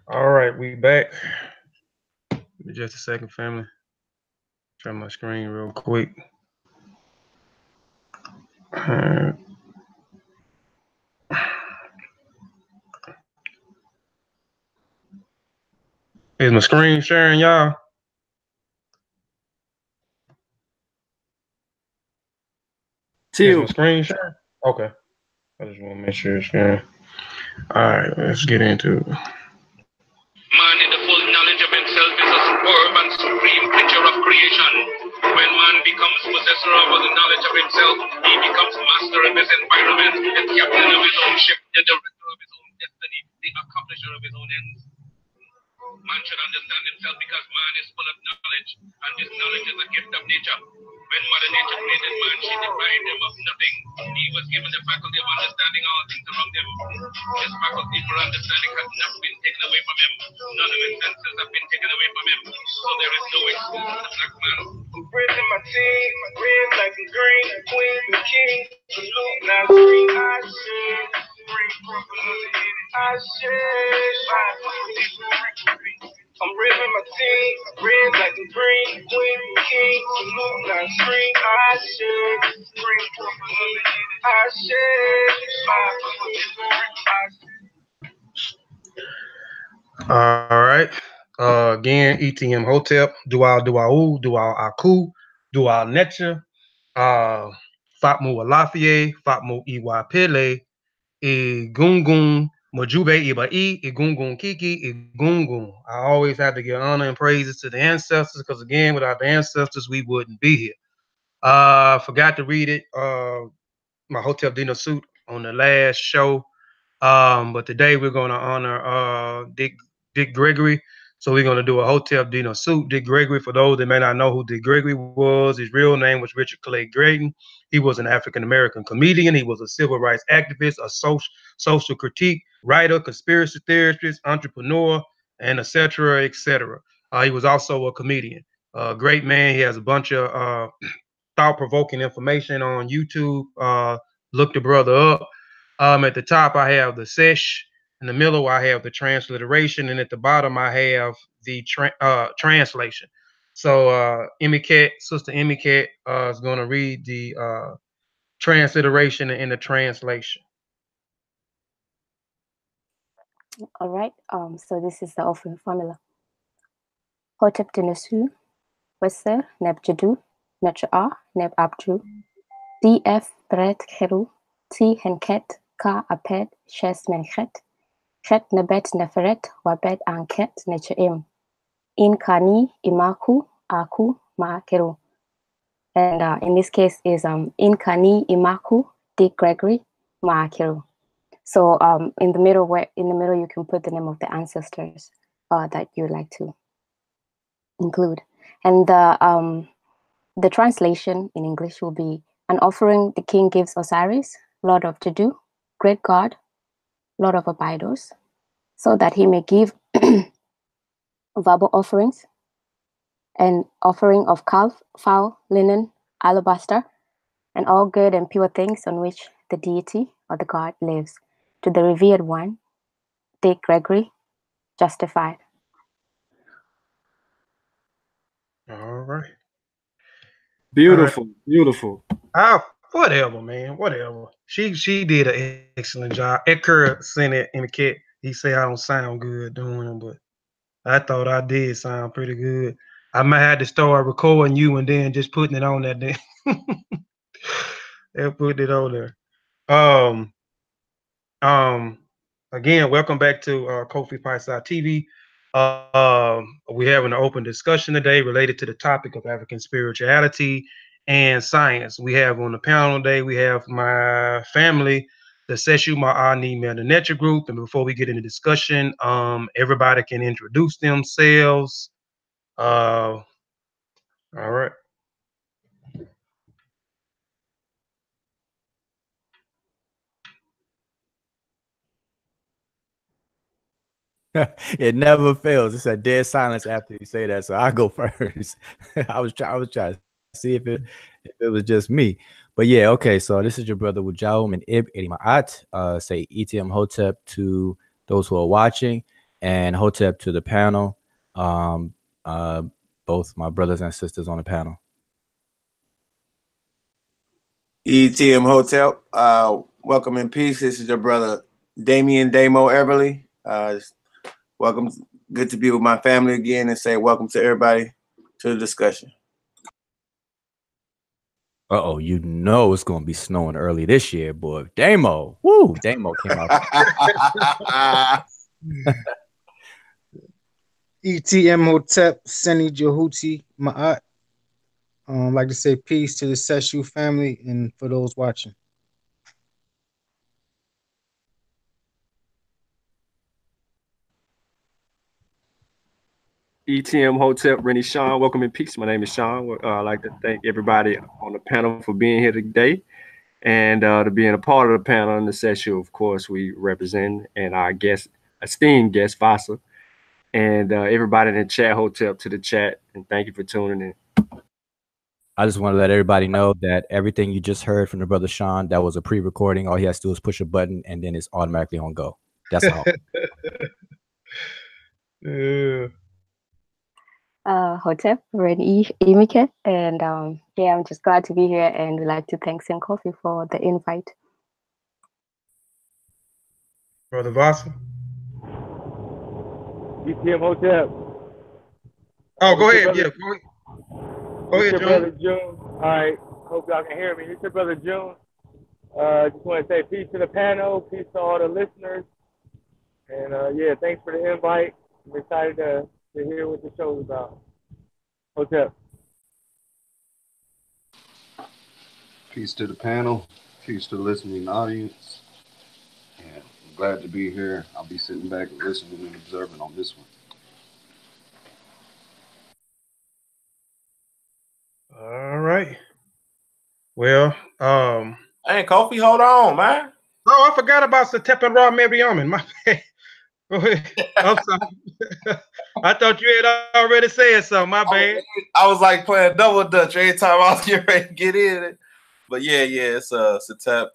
All right, we back. Just a second, family. Try my screen real quick. Uh, is my screen sharing, y'all? Is my Two. screen sharing? Okay. I just want to make sure it's sharing. All right, let's get into it. Man in the full knowledge of himself is a superb and supreme creature of creation. When man becomes possessor of the knowledge of himself, he becomes master of his environment, the captain of his own ship, the director of his own destiny, the accomplisher of his own ends. Man should understand himself because man is full of knowledge, and this knowledge is a gift of nature. When Mother Nature created man, she deprived him of nothing. He was given the faculty of understanding all things around him. This faculty for understanding has not been taken away from him. None of his senses have been taken away from him. So there is no excuse for the black man. I'm breathing my team, red, black, and green, queen, the king, salute, now green, I shit. Bring purple on the end, I shit. I'm ripping my team, red, black, and green, queen, king, salute, now scream, I should. Bring purple on the end, I should. All right. Again, ETM Hotep, Dual Duau, Dual Aku, Dual Netcher, Fatmu Alafie, Fatmu Iwa Pele, E Gungun Majube Iba E Gungun Kiki Gungun. I always have to give honor and praises to the ancestors because again, without the ancestors, we wouldn't be here. Forgot to read it. My Hotel Dino suit on the last show. But today we're gonna honor Dick Gregory. So we're gonna do a Hotel Dino suit. Dick Gregory, for those that may not know who Dick Gregory was, his real name was Richard Clay Drayton. He was an African American comedian. He was a civil rights activist, a social critique writer, conspiracy theorist, entrepreneur, and etc. etc. He was also a comedian. Great man. He has a bunch of thought-provoking information on YouTube. Look the brother up. At the top, I have the sesh. In the middle, I have the transliteration, and at the bottom, I have the translation. So, Sister Emmy Cat, is going to read the transliteration and the translation. All right. So this is the offering formula. Hotep Dinesu, Wesser, Neb Jadu, Netcher A, Neb Abju, DF Bret Heru, T Henket, Ka Aped, Shes Menchet, Chet Nebet Neferet, Wabet Anket, Netcher Im, In Kani, Imaku, Aku, Ma Keru. And in this case is In Kani, Imaku, Dick Gregory, Ma Keru. So in the middle, you can put the name of the ancestors that you'd like to include, and the translation in English will be: an offering the king gives Osiris, Lord of Jadu, great God, Lord of Abydos, so that he may give verbal offerings, an offering of calf, fowl, linen, alabaster, and all good and pure things on which the deity or the god lives, to the revered one, Dick Gregory, justified. All right. Beautiful, beautiful. Whatever, man. Whatever. She did an excellent job. Edgar sent it in the cat. He said I don't sound good doing it, but I thought I did sound pretty good. I might have to start recording you and then just putting it on that day. And putting it on there. Um, um, Again, welcome back to Kofi Pieside TV. We're having an open discussion today related to the topic of African spirituality and science. We have on the panel today, we have my family, the Seshew, my Ani, the Netcher group. And before we get into discussion, everybody can introduce themselves. All right. It never fails. It's a dead silence after you say that. So I go first. I was trying to see if it was just me. But yeah, okay. So this is your brother Wujaum and Ib Maat. Say ETM Hotep to those who are watching. and Hotep to the panel. Both my brothers and sisters on the panel. ETM Hotel, welcome in peace. This is your brother Damian Damo Everly. Welcome. Good to be with my family again and say welcome to everybody to the discussion. Uh-oh, you know it's gonna be snowing early this year, boy. Damo. Woo! Damo came out. ETM Hotep, Seni Jehuti Ma'at. Like to say peace to the Seshew family and for those watching. ETM Hotel, Rennie Sean, welcome in peace. My name is Sean. I'd like to thank everybody on the panel for being here today and to being a part of the panel in the session. Of course, we represent and our guest, esteemed guest, Vasa, and everybody in the chat, Hotel to the chat, and thank you for tuning in. I just want to let everybody know that everything you just heard from the brother Sean, that was a pre-recording. All he has to do is push a button and then it's automatically on go. That's all. Yeah. Hotep, Rennie, Emike, and yeah, I'm just glad to be here and would like to thank Sim Coffee for the invite. Brother Vasa. ETM Hotel. Oh, go ahead. Brother, Yeah, go ahead, June. Brother June. All right. Hope y'all can hear me. This is your brother June. Just want to say peace to the panel, peace to all the listeners. And yeah, thanks for the invite. I'm excited to hear what the show is about. Hotel. Peace to the panel. Peace to the listening audience. And I'm glad to be here. I'll be sitting back and listening and observing on this one. All right. Well, Hey, Kofi, hold on, man. oh, I forgot about Satep and Raw Mariaman. My bad. Go ahead. I'm sorry. I thought you had already said something. My bad. I was like playing double dutch every time I was getting ready to get in. But yeah, it's Satep.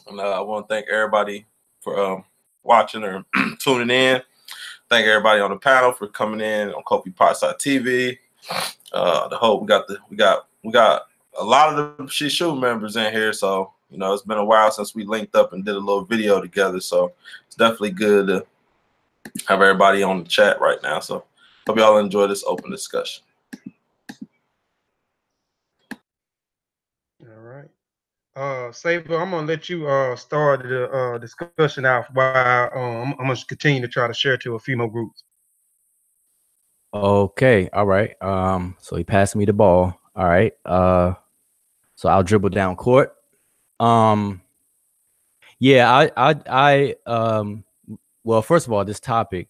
And I want to thank everybody for watching or tuning in. Thank everybody on the panel for coming in on Kofi Potside TV. The whole we got a lot of the Seshew members in here, so you know it's been a while since we linked up and did a little video together. So it's definitely good to have everybody on the chat right now. So hope y'all enjoy this open discussion. All right. Saber, I'm gonna let you start the discussion out while I'm gonna continue to try to share to a few more groups. Okay, all right. So he passed me the ball. All right. So I'll dribble down court. Yeah, well, first of all, this topic,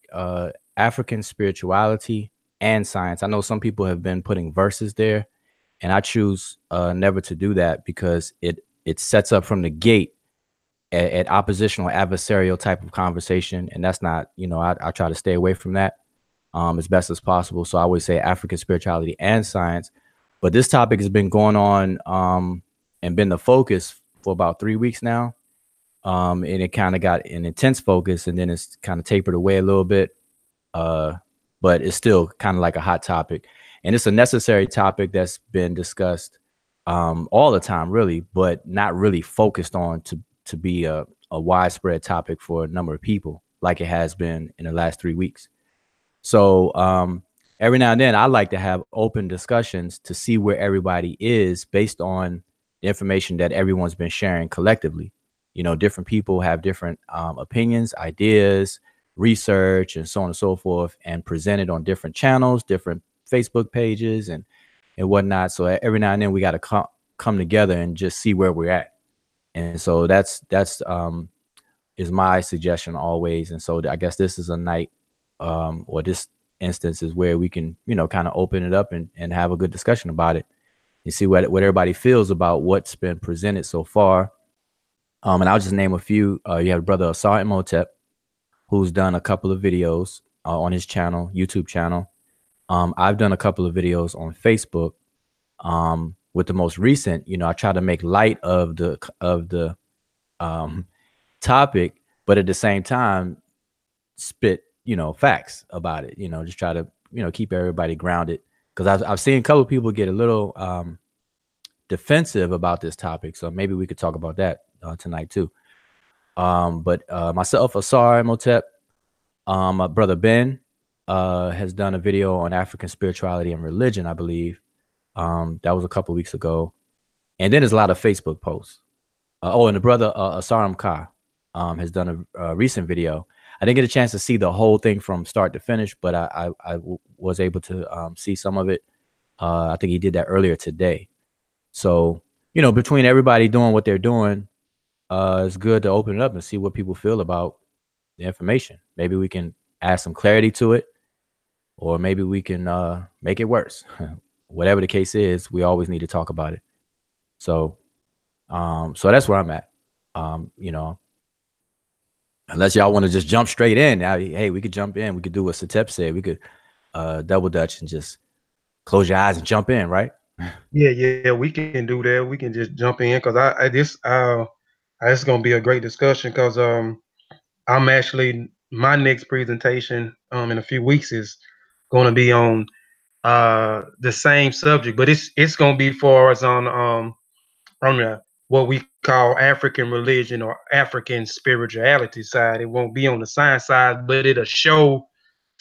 African spirituality and science. I know some people have been putting verses there, and I choose never to do that because it sets up from the gate at oppositional adversarial type of conversation, and that's not, I try to stay away from that as best as possible. So I always say African spirituality and science, but this topic has been going on and been the focus for about 3 weeks now. And it kind of got an intense focus, and then it's kind of tapered away a little bit. But it's still kind of like a hot topic, and it's a necessary topic that's been discussed all the time, really, but not really focused on to be a widespread topic for a number of people like it has been in the last 3 weeks. So every now and then I like to have open discussions to see where everybody is based on the information that everyone's been sharing collectively. Different people have different opinions, ideas, research, and so on and so forth, and presented on different channels, different Facebook pages and whatnot. So every now and then we got to come together and just see where we're at. And so that's is my suggestion always. And so I guess this is a night or this instance is where we can, kind of open it up and have a good discussion about it and see what everybody feels about what's been presented so far. And I'll just name a few. You have Brother Asar Imhotep, who's done a couple of videos on his channel, YouTube channel. I've done a couple of videos on Facebook. With the most recent, I try to make light of the topic, but at the same time, spit facts about it. Just try to keep everybody grounded, because I've seen a couple of people get a little defensive about this topic. So maybe we could talk about that tonight too. But myself, Asar, Motep, my brother Ben has done a video on African spirituality and religion, I believe. That was a couple weeks ago. And then there's a lot of Facebook posts. And the brother Asaram Ka has done a recent video. I didn't get a chance to see the whole thing from start to finish, but I was able to see some of it. I think he did that earlier today. So, between everybody doing what they're doing, it's good to open it up and see what people feel about the information. Maybe we can add some clarity to it, or maybe we can make it worse. Whatever the case is, we always need to talk about it. So that's where I'm at. Unless y'all want to just jump straight in. Hey, we could jump in. We could do what Satep said. We could double dutch and just close your eyes and jump in, right? Yeah, we can do that. We can just jump in, because this is gonna be a great discussion, because I'm actually, my next presentation in a few weeks is gonna be on the same subject, but it's gonna be for us on what we call African religion or African spirituality side. It won't be on the science side, but it's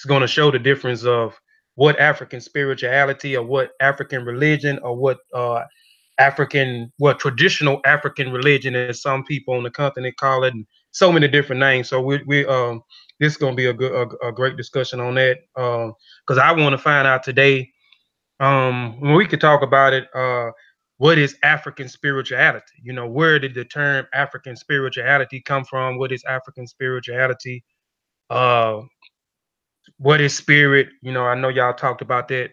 going to show the difference of what African spirituality, or what African religion, or what traditional African religion, as some people on the continent call it, and so many different names. So this is going to be a great discussion on that, because I want to find out today, when we could talk about it, what is African spirituality? Where did the term African spirituality come from? What is African spirituality? What is spirit? I know y'all talked about that.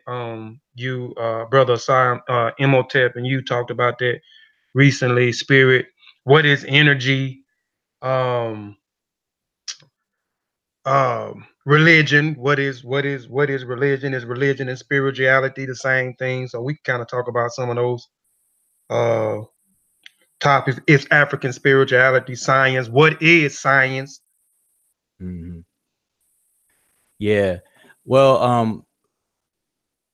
You, brother Sam, Imhotep, and you talked about that recently. Spirit. What is energy? Religion. What is religion? Is religion and spirituality the same thing? So we can kind of talk about some of those topics. Is African spirituality science? What is science? Mm-hmm. Yeah. Well,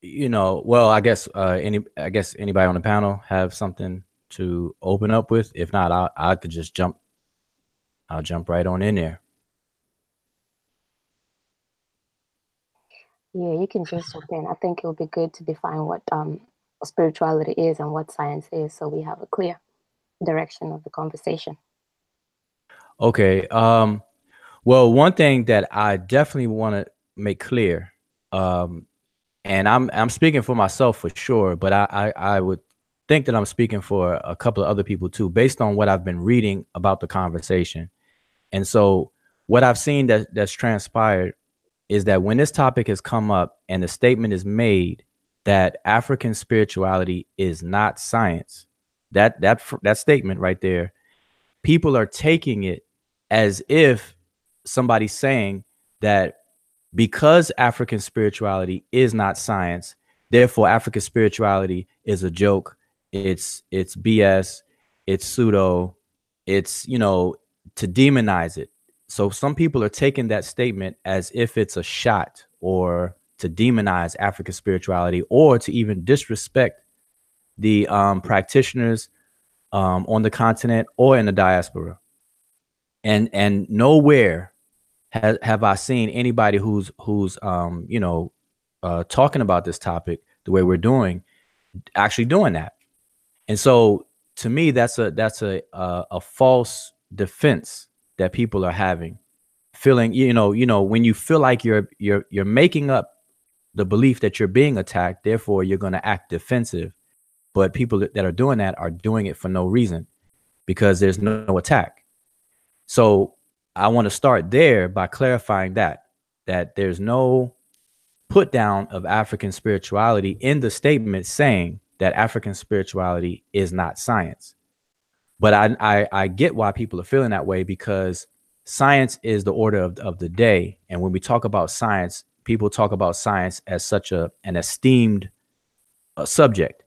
I guess anybody on the panel have something to open up with. If not, I could just jump. I'll jump right on in there. Yeah, you can just jump in. I think it would be good to define what spirituality is and what science is, so we have a clear direction of the conversation. Okay. Well, one thing that I definitely want to make clear, and I'm speaking for myself for sure, but I would think that I'm speaking for a couple of other people too, based on what I've been reading about the conversation. And so what I've seen that's transpired is that when this topic has come up and the statement is made that African spirituality is not science, that statement right there, people are taking it as if somebody's saying that because African spirituality is not science, therefore African spirituality is a joke. It's BS. It's pseudo. It's, to demonize it. So some people are taking that statement as if it's a shot or to demonize African spirituality, or to even disrespect the practitioners on the continent or in the diaspora. And nowhere have I seen anybody who's talking about this topic the way we're doing, actually doing that. And so to me, that's a false defense that people are having, feeling, when you feel like you're making up the belief that you're being attacked, therefore you're going to act defensive. But people that are doing that are doing it for no reason, because there's no attack. So I want to start there by clarifying that there's no put down of African spirituality in the statement saying that African spirituality is not science. But I get why people are feeling that way, because science is the order of the day. And when we talk about science, people talk about science as such an esteemed subject.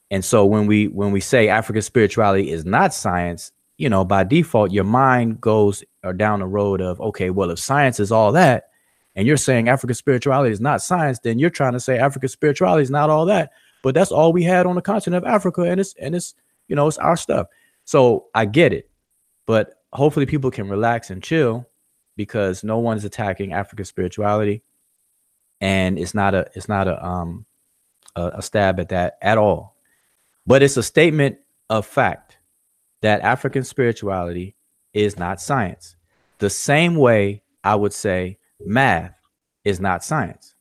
And so when we say African spirituality is not science, by default, your mind goes down the road of, okay, well, if science is all that, and you're saying African spirituality is not science, then you're trying to say African spirituality is not all that. But that's all we had on the continent of Africa, and it's you know, it's our stuff. So I get it, but hopefully people can relax and chill because no one's attacking African spirituality, and it's not a stab at that at all. But it's a statement of fact that African spirituality is not science. The same way I would say math is not science.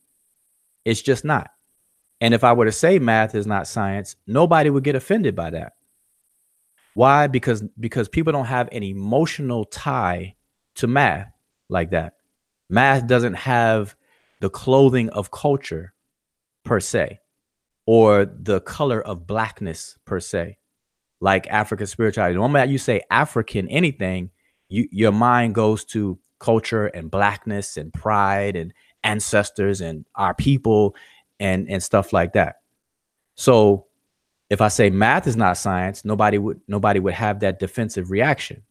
It's just not. And if I were to say math is not science, nobody would get offended by that. Why? Because people don't have an emotional tie to math like that. Math doesn't have the clothing of culture per se, or the color of blackness per se, like African spirituality. The moment you say African anything, your mind goes to culture and blackness and pride and ancestors and our people and stuff like that. So if I say math is not science, nobody would have that defensive reaction.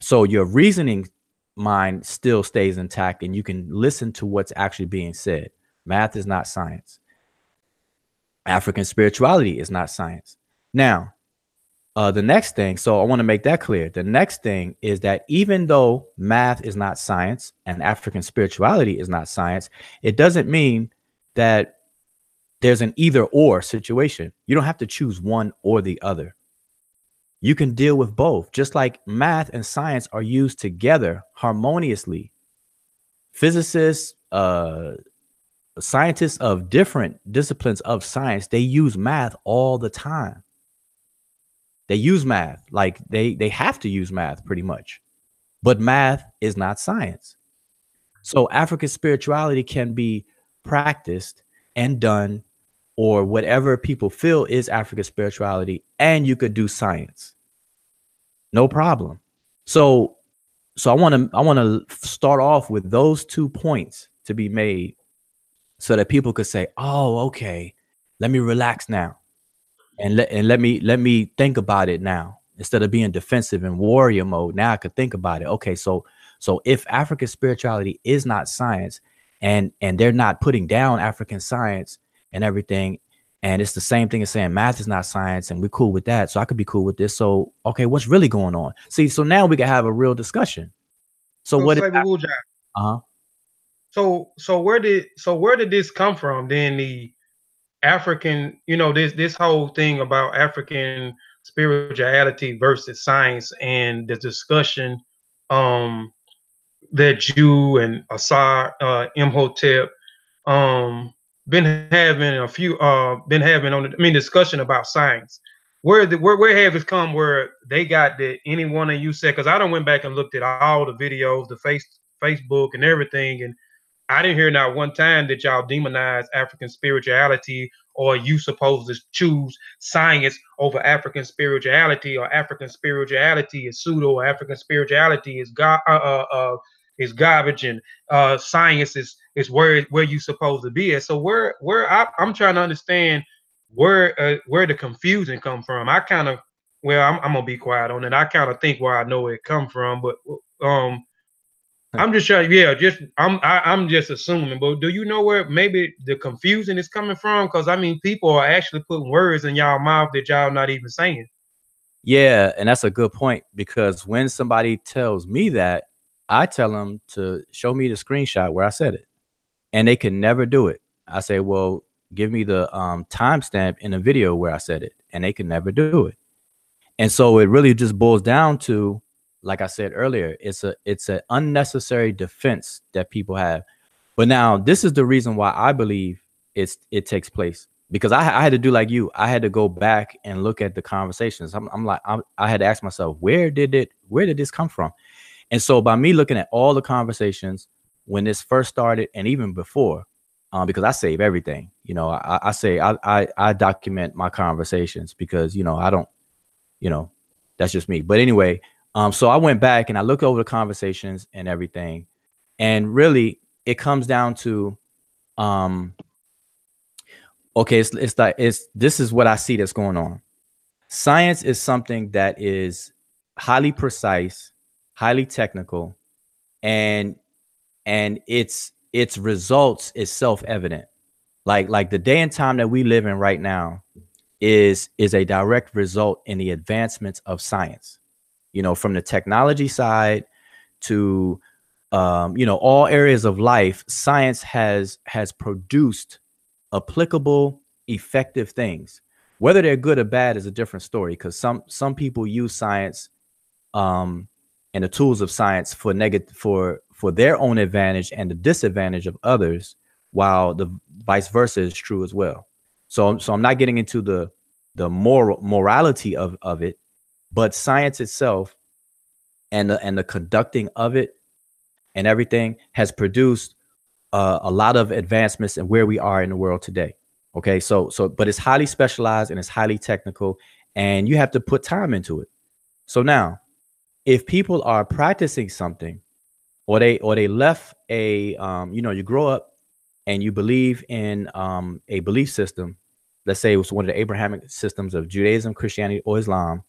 So your reasoning mind still stays intact and you can listen to what's actually being said. Math is not science. African spirituality is not science. Now, the next thing, so I want to make that clear. The next thing is that even though math is not science and African spirituality is not science, it doesn't mean that there's an either or situation. You don't have to choose one or the other. You can deal with both, just like math and science are used together harmoniously. Physicists, scientists of different disciplines of science, they use math all the time. They use math, like they have to use math pretty much, but math is not science. So African spirituality can be practiced and done, or whatever people feel is African spirituality, and you could do science. No problem. So I want to start off with those 2 points to be made so that people could say, "Oh, okay, let me relax now." And let me think about it now. Instead of being defensive and warrior mode, now I could think about it. Okay, so if African spirituality is not science, and they're not putting down African science and everything, and it's the same thing as saying math is not science, and we're cool with that, so I could be cool with this. So okay, what's really going on? See, so now we can have a real discussion. So what? Uh-huh. So where did this come from? Then the African, you know, this whole thing about African spirituality versus science and the discussion that you and Asar Imhotep been having discussion about science. Where have it come where they got that any one of you said, because I done went back and looked at all the videos, the Facebook and everything, and I didn't hear not one time that y'all demonize African spirituality, or you supposed to choose science over African spirituality, or African spirituality is pseudo, or African spirituality is is garbage, and science is where you supposed to be at. So I'm trying to understand where the confusion come from. I kind of, well, I'm gonna be quiet on it. I kind of think where I know it come from, but I'm just trying. Yeah, I'm just assuming. But do you know where maybe the confusion is coming from? Because I mean, people are actually putting words in y'all mouth that y'all not even saying. Yeah, and that's a good point, because when somebody tells me that, I tell them to show me the screenshot where I said it, and they can never do it. I say, well, give me the timestamp in the video where I said it, and they can never do it. And so it really just boils down to, like I said earlier, it's an unnecessary defense that people have. But now this is the reason why I believe it takes place, because I had to do like you. I had to go back and look at the conversations. I had to ask myself, where did this come from? And so by me looking at all the conversations when this first started, and even before, because I save everything, you know, I document my conversations, because, you know, I don't, you know, that's just me. But anyway, so I went back and I looked over the conversations and everything, and really it comes down to, okay, this is what I see that's going on. Science is something that is highly precise, highly technical, and it's its results is self-evident. Like the day and time that we live in right now is a direct result in the advancements of science. You know, from the technology side to you know, all areas of life, science has produced applicable, effective things. Whether they're good or bad is a different story, because some people use science and the tools of science for their own advantage and the disadvantage of others, while the vice versa is true as well. So I'm not getting into the morality of it, but science itself and the conducting of it and everything has produced a lot of advancements in where we are in the world today. Okay, so but it's highly specialized and it's highly technical, and you have to put time into it. So now, if people are practicing something, or they left a you know, you grow up and you believe in a belief system. Let's say it was one of the Abrahamic systems of Judaism, Christianity, or Islam.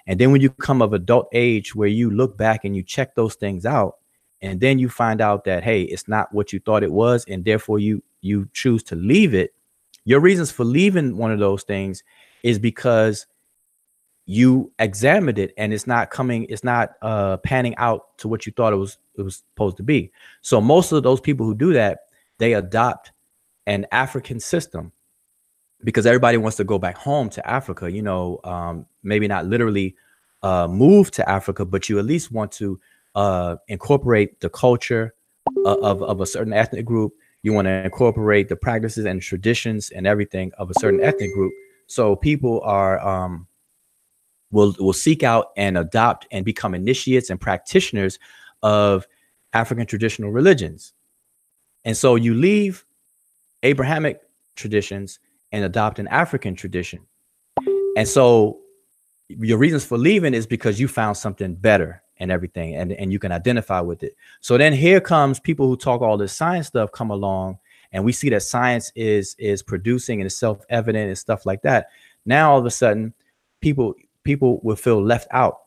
And then when you come of adult age, where you look back and you check those things out, and then you find out that, hey, it's not what you thought it was, and therefore you choose to leave it. Your reasons for leaving one of those things is because you examined it and it's not panning out to what you thought it was supposed to be. So most of those people who do that, they adopt an African system, because everybody wants to go back home to Africa, you know, maybe not literally move to Africa, but you at least want to incorporate the culture of a certain ethnic group. You want to incorporate the practices and traditions and everything of a certain ethnic group. So people are will seek out and adopt and become initiates and practitioners of African traditional religions. And so you leave Abrahamic traditions and adopt an African tradition. And so your reasons for leaving is because you found something better and everything, and you can identify with it. So then here comes people who talk all this science stuff come along, and we see that science is producing and is self-evident and stuff like that. Now all of a sudden people will feel left out.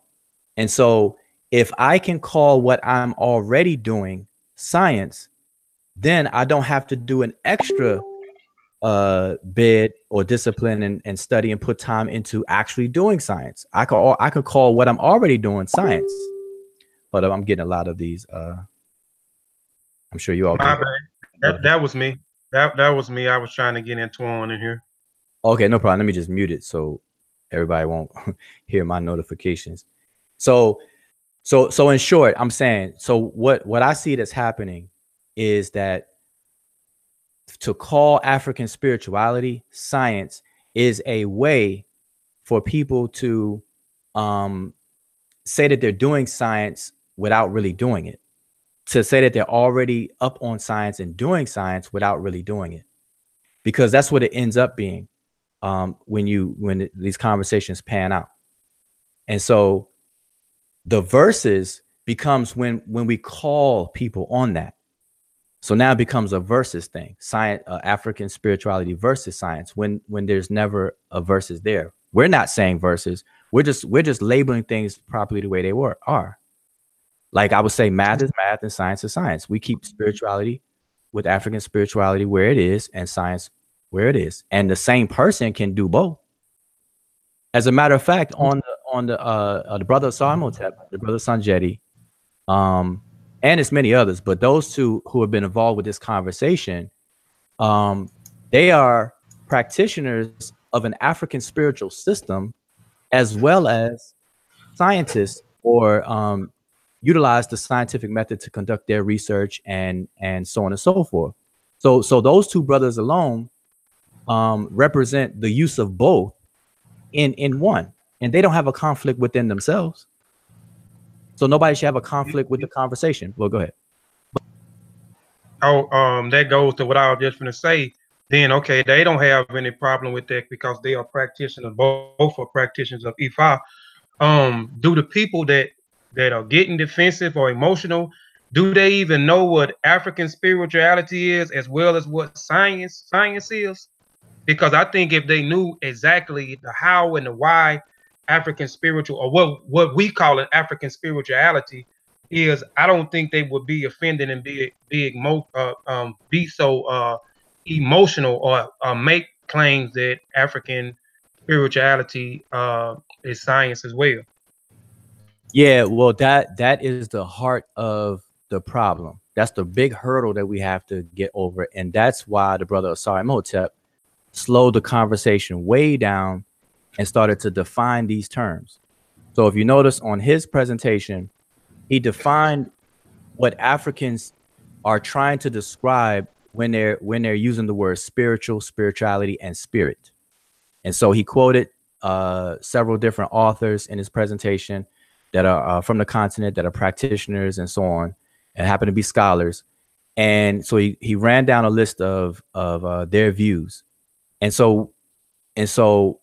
And so if I can call what I'm already doing science, then I don't have to do an extra bid or discipline and study and put time into actually doing science. I could call what I'm already doing science. But I'm getting a lot of these. I'm sure you all. That was me. That was me. I was trying to get Antoine in here. Okay, no problem. Let me just mute it so everybody won't hear my notifications. So in short, I'm saying, so what I see that's happening is that to call African spirituality science is a way for people to say that they're doing science without really doing it, to say that they're already up on science and doing science without really doing it, because that's what it ends up being when these conversations pan out. And so the versus becomes when we call people on that. So now it becomes a versus thing, science, African spirituality versus science, when there's never a versus there. We're not saying versus. We're just labeling things properly the way they are. Like I would say, math is math and science is science. We keep spirituality with African spirituality where it is and science where it is. And the same person can do both. As a matter of fact, on the brother Sarmotep, the brother Sanjeti, and it's many others, but those two who have been involved with this conversation, they are practitioners of an African spiritual system, as well as scientists, or utilize the scientific method to conduct their research and so on and so forth. So those two brothers alone represent the use of both in one, and they don't have a conflict within themselves. So nobody should have a conflict with the conversation. Well, go ahead. Oh, that goes to what I was just going to say. Then, okay, they don't have any problem with that because they are practitioners, both are practitioners of Ifa. Do the people that are getting defensive or emotional, do they even know what African spirituality is as well as what science is? Because I think if they knew exactly the how and the why African spiritual, or what we call an African spirituality, is I don't think they would be offended and be so emotional or make claims that African spirituality is science as well. Yeah, well, that is the heart of the problem. That's the big hurdle that we have to get over, and that's why the brother Asari Imhotep slowed the conversation way down and started to define these terms. So if you notice on his presentation, he defined what Africans are trying to describe when they're using the word spiritual, spirituality, and spirit. And so he quoted several different authors in his presentation that are from the continent, that are practitioners and so on, and happen to be scholars. And so he ran down a list of their views. And so and so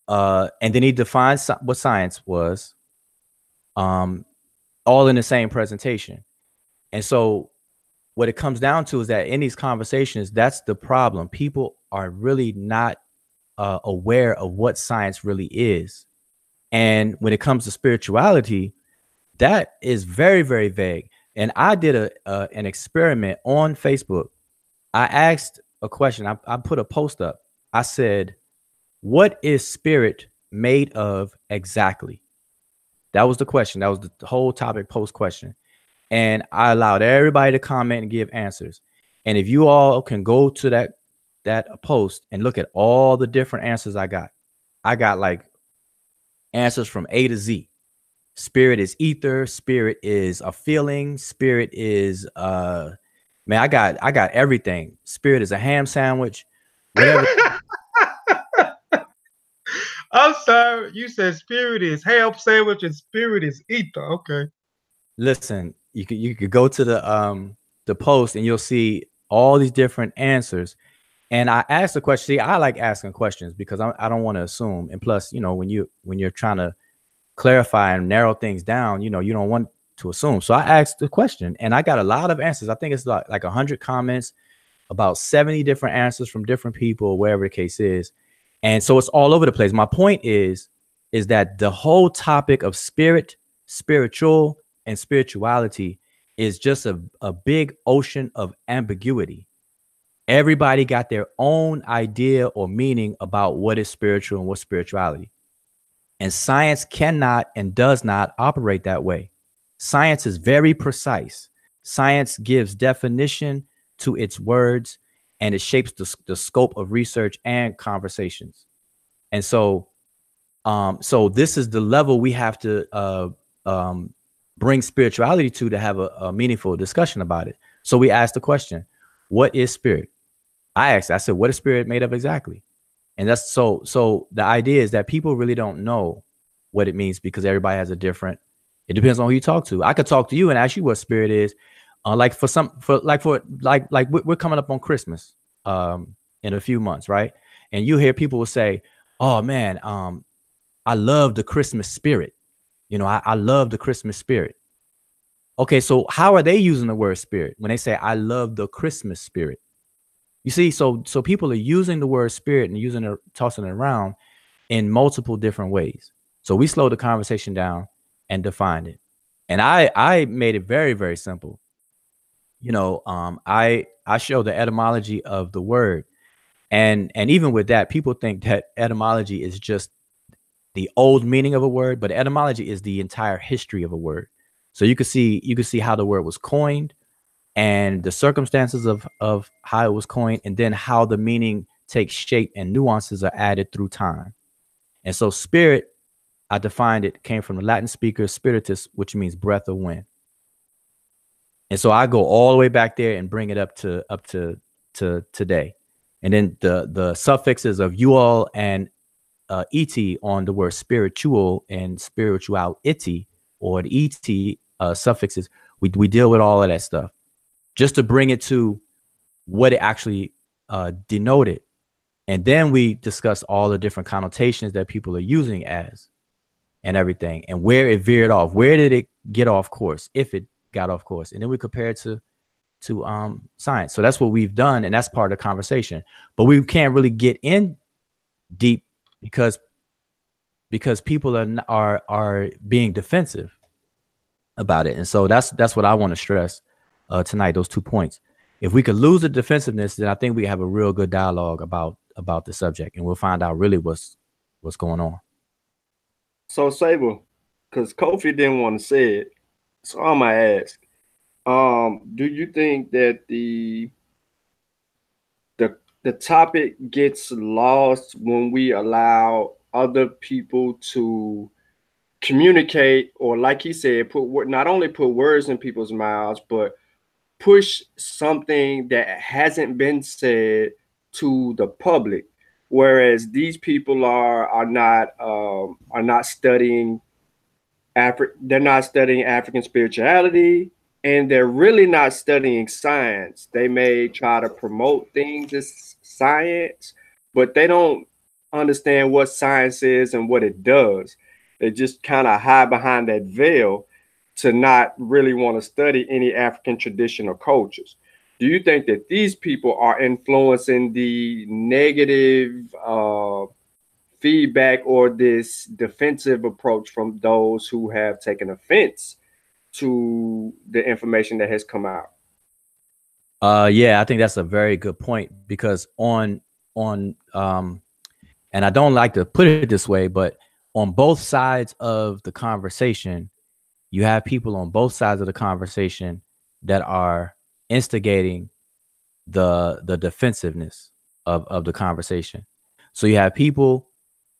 and then he defined what science was, um, all in the same presentation. And so what it comes down to is that in these conversations, that's the problem. People are really not aware of what science really is. And when it comes to spirituality, that is very, very vague. And I did an experiment on Facebook. I asked a question. I put a post up. I said, what is spirit made of exactly? That was the question. That was the whole topic post question. And I allowed everybody to comment and give answers. And if you all can go to that post and look at all the different answers I got like answers from A to Z. Spirit is ether, spirit is a feeling, spirit is man, I got everything. Spirit is a ham sandwich, whatever. I'm sorry, you said spirit is ham sandwich and spirit is ether. Okay. Listen, you could go to the post and you'll see all these different answers. And I asked the question. See, I like asking questions because I don't want to assume. And plus, when you're trying to clarify and narrow things down, you don't want to assume. So I asked the question and I got a lot of answers. I think it's like 100 comments, about 70 different answers from different people, wherever the case is. And so it's all over the place. My point is that the whole topic of spirit, spiritual, and spirituality is just a big ocean of ambiguity. Everybody got their own idea or meaning about what is spiritual and what's spirituality. And science cannot and does not operate that way. Science is very precise. Science gives definition to its words, and it shapes the scope of research and conversations. And so this is the level we have to bring spirituality to have a meaningful discussion about it. So we asked the question, what is spirit? I said, what is spirit made of exactly? And that's so the idea is that people really don't know what it means because everybody has it depends on who you talk to. I could talk to you and ask you what spirit is. Like we're coming up on Christmas in a few months, right? And you hear people will say, oh man, I love the Christmas spirit. I love the Christmas spirit. Okay, so how are they using the word spirit when they say I love the Christmas spirit? You see, so people are using the word spirit and tossing it around in multiple different ways. So we slowed the conversation down and defined it. And I made it very, very simple. I show the etymology of the word. And even with that, people think that etymology is just the old meaning of a word, but etymology is the entire history of a word. So you can see how the word was coined and the circumstances of how it was coined, and then how the meaning takes shape and nuances are added through time. And so spirit, I defined it, came from the Latin speaker spiritus, which means breath of wind. And so I go all the way back there and bring it up to today. And then the suffixes of "ual" and "iti" on the word spiritual and spirituality, or the "iti" suffixes, we deal with all of that stuff just to bring it to what it actually denoted. And then we discuss all the different connotations that people are using as and everything, and where it veered off. Where did it get off course, if it got off course? And then we compare it to science. So that's what we've done, and that's part of the conversation. But we can't really get in deep because people are being defensive. about it. And so that's what I want to stress tonight, those 2 points. If we could lose the defensiveness, then I think we have a real good dialogue about the subject, and we'll find out really what's going on. So Saber, because Kofi didn't want to say it, so I'm gonna ask. Do you think that the topic gets lost when we allow other people to communicate, or like he said, not only put words in people's mouths, but push something that hasn't been said to the public, whereas these people are not studying they're not studying African spirituality, and they're really not studying science. They may try to promote things as science, but they don't understand what science is and what it does. They just kind of hide behind that veil to not really want to study any African traditional cultures. Do you think that these people are influencing the negative feedback or this defensive approach from those who have taken offense to the information that has come out? Yeah, I think that's a very good point, because on and I don't like to put it this way, but on both sides of the conversation, you have people on both sides of the conversation that are instigating the defensiveness of the conversation. So you have people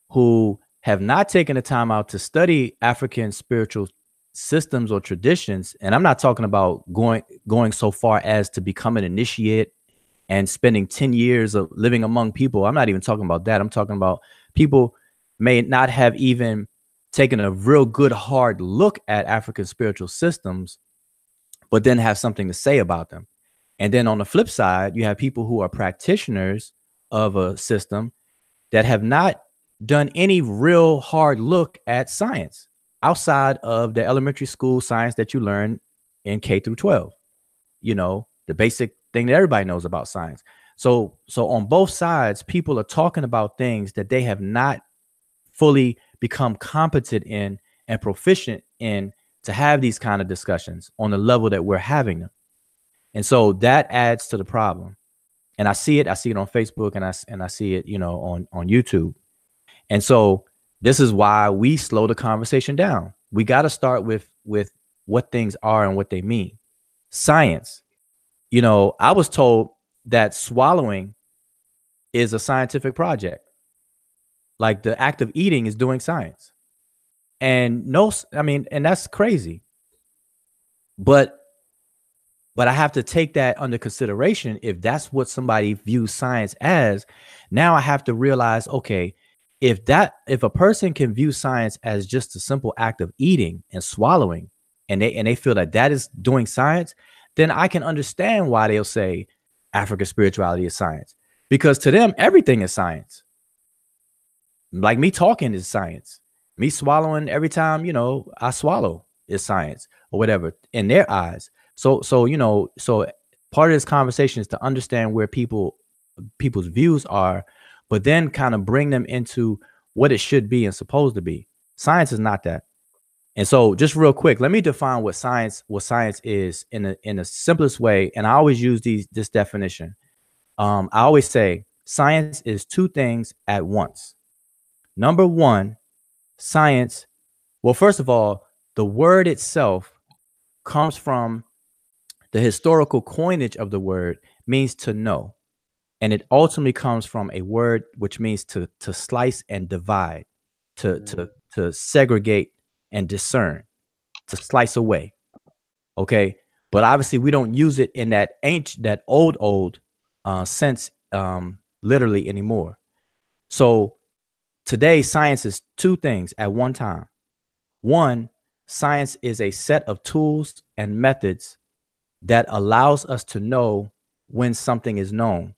who have not taken the time out to study African spiritual systems or traditions. And I'm not talking about going so far as to become an initiate and spending 10 years of living among people. I'm not even talking about that. I'm talking about people may not have even taken a real good hard look at African spiritual systems, but then have something to say about them. And then on the flip side, you have people who are practitioners of a system that have not done any real hard look at science outside of the elementary school science that you learn in K through 12. You know, the basic thing that everybody knows about science. So on both sides, people are talking about things that they have not fully become competent in and proficient in to have these kind of discussions on the level that we're having them. And so that adds to the problem. And I see it on Facebook, and I see it, on YouTube. And so this is why we slow the conversation down. We got to start with what things are and what they mean. Science. I was told that swallowing is a scientific project. Like the act of eating is doing science. And and that's crazy. But I have to take that under consideration. If that's what somebody views science as, now I have to realize, okay, if a person can view science as just a simple act of eating and swallowing, and they feel that is doing science, then I can understand why they'll say African spirituality is science, because to them, everything is science. Like me talking is science. Me swallowing every time, I swallow is science, or whatever in their eyes. So part of this conversation is to understand where people's views are, but then kind of bring them into what it should be and supposed to be. Science is not that. And so just real quick, let me define what science is in the simplest way. And I always use this definition. I always say science is two things at once. Number one, science. Well, first of all, the word itself comes from the historical coinage of the word, means to know. And it ultimately comes from a word which means to slice and divide, to segregate and discern, to slice away. Okay. But obviously we don't use it in that old sense literally anymore. So today, science is two things at one time. One, science is a set of tools and methods that allows us to know when something is known.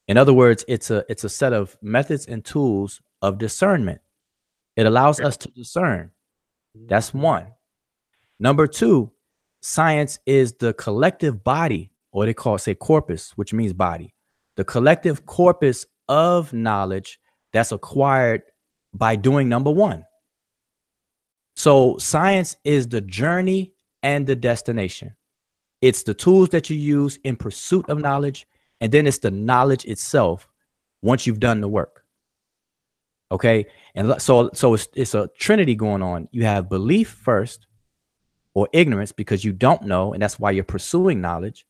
In other words, it's a set of methods and tools of discernment. It allows us to discern. That's one. Number two, science is the collective body, or they call it, corpus, which means body. The collective corpus of knowledge that's acquired by doing number one. So science is the journey and the destination. It's the tools that you use in pursuit of knowledge, and then it's the knowledge itself once you've done the work. Okay. And so it's a trinity going on. You have belief first, or ignorance, because you don't know, and that's why you're pursuing knowledge.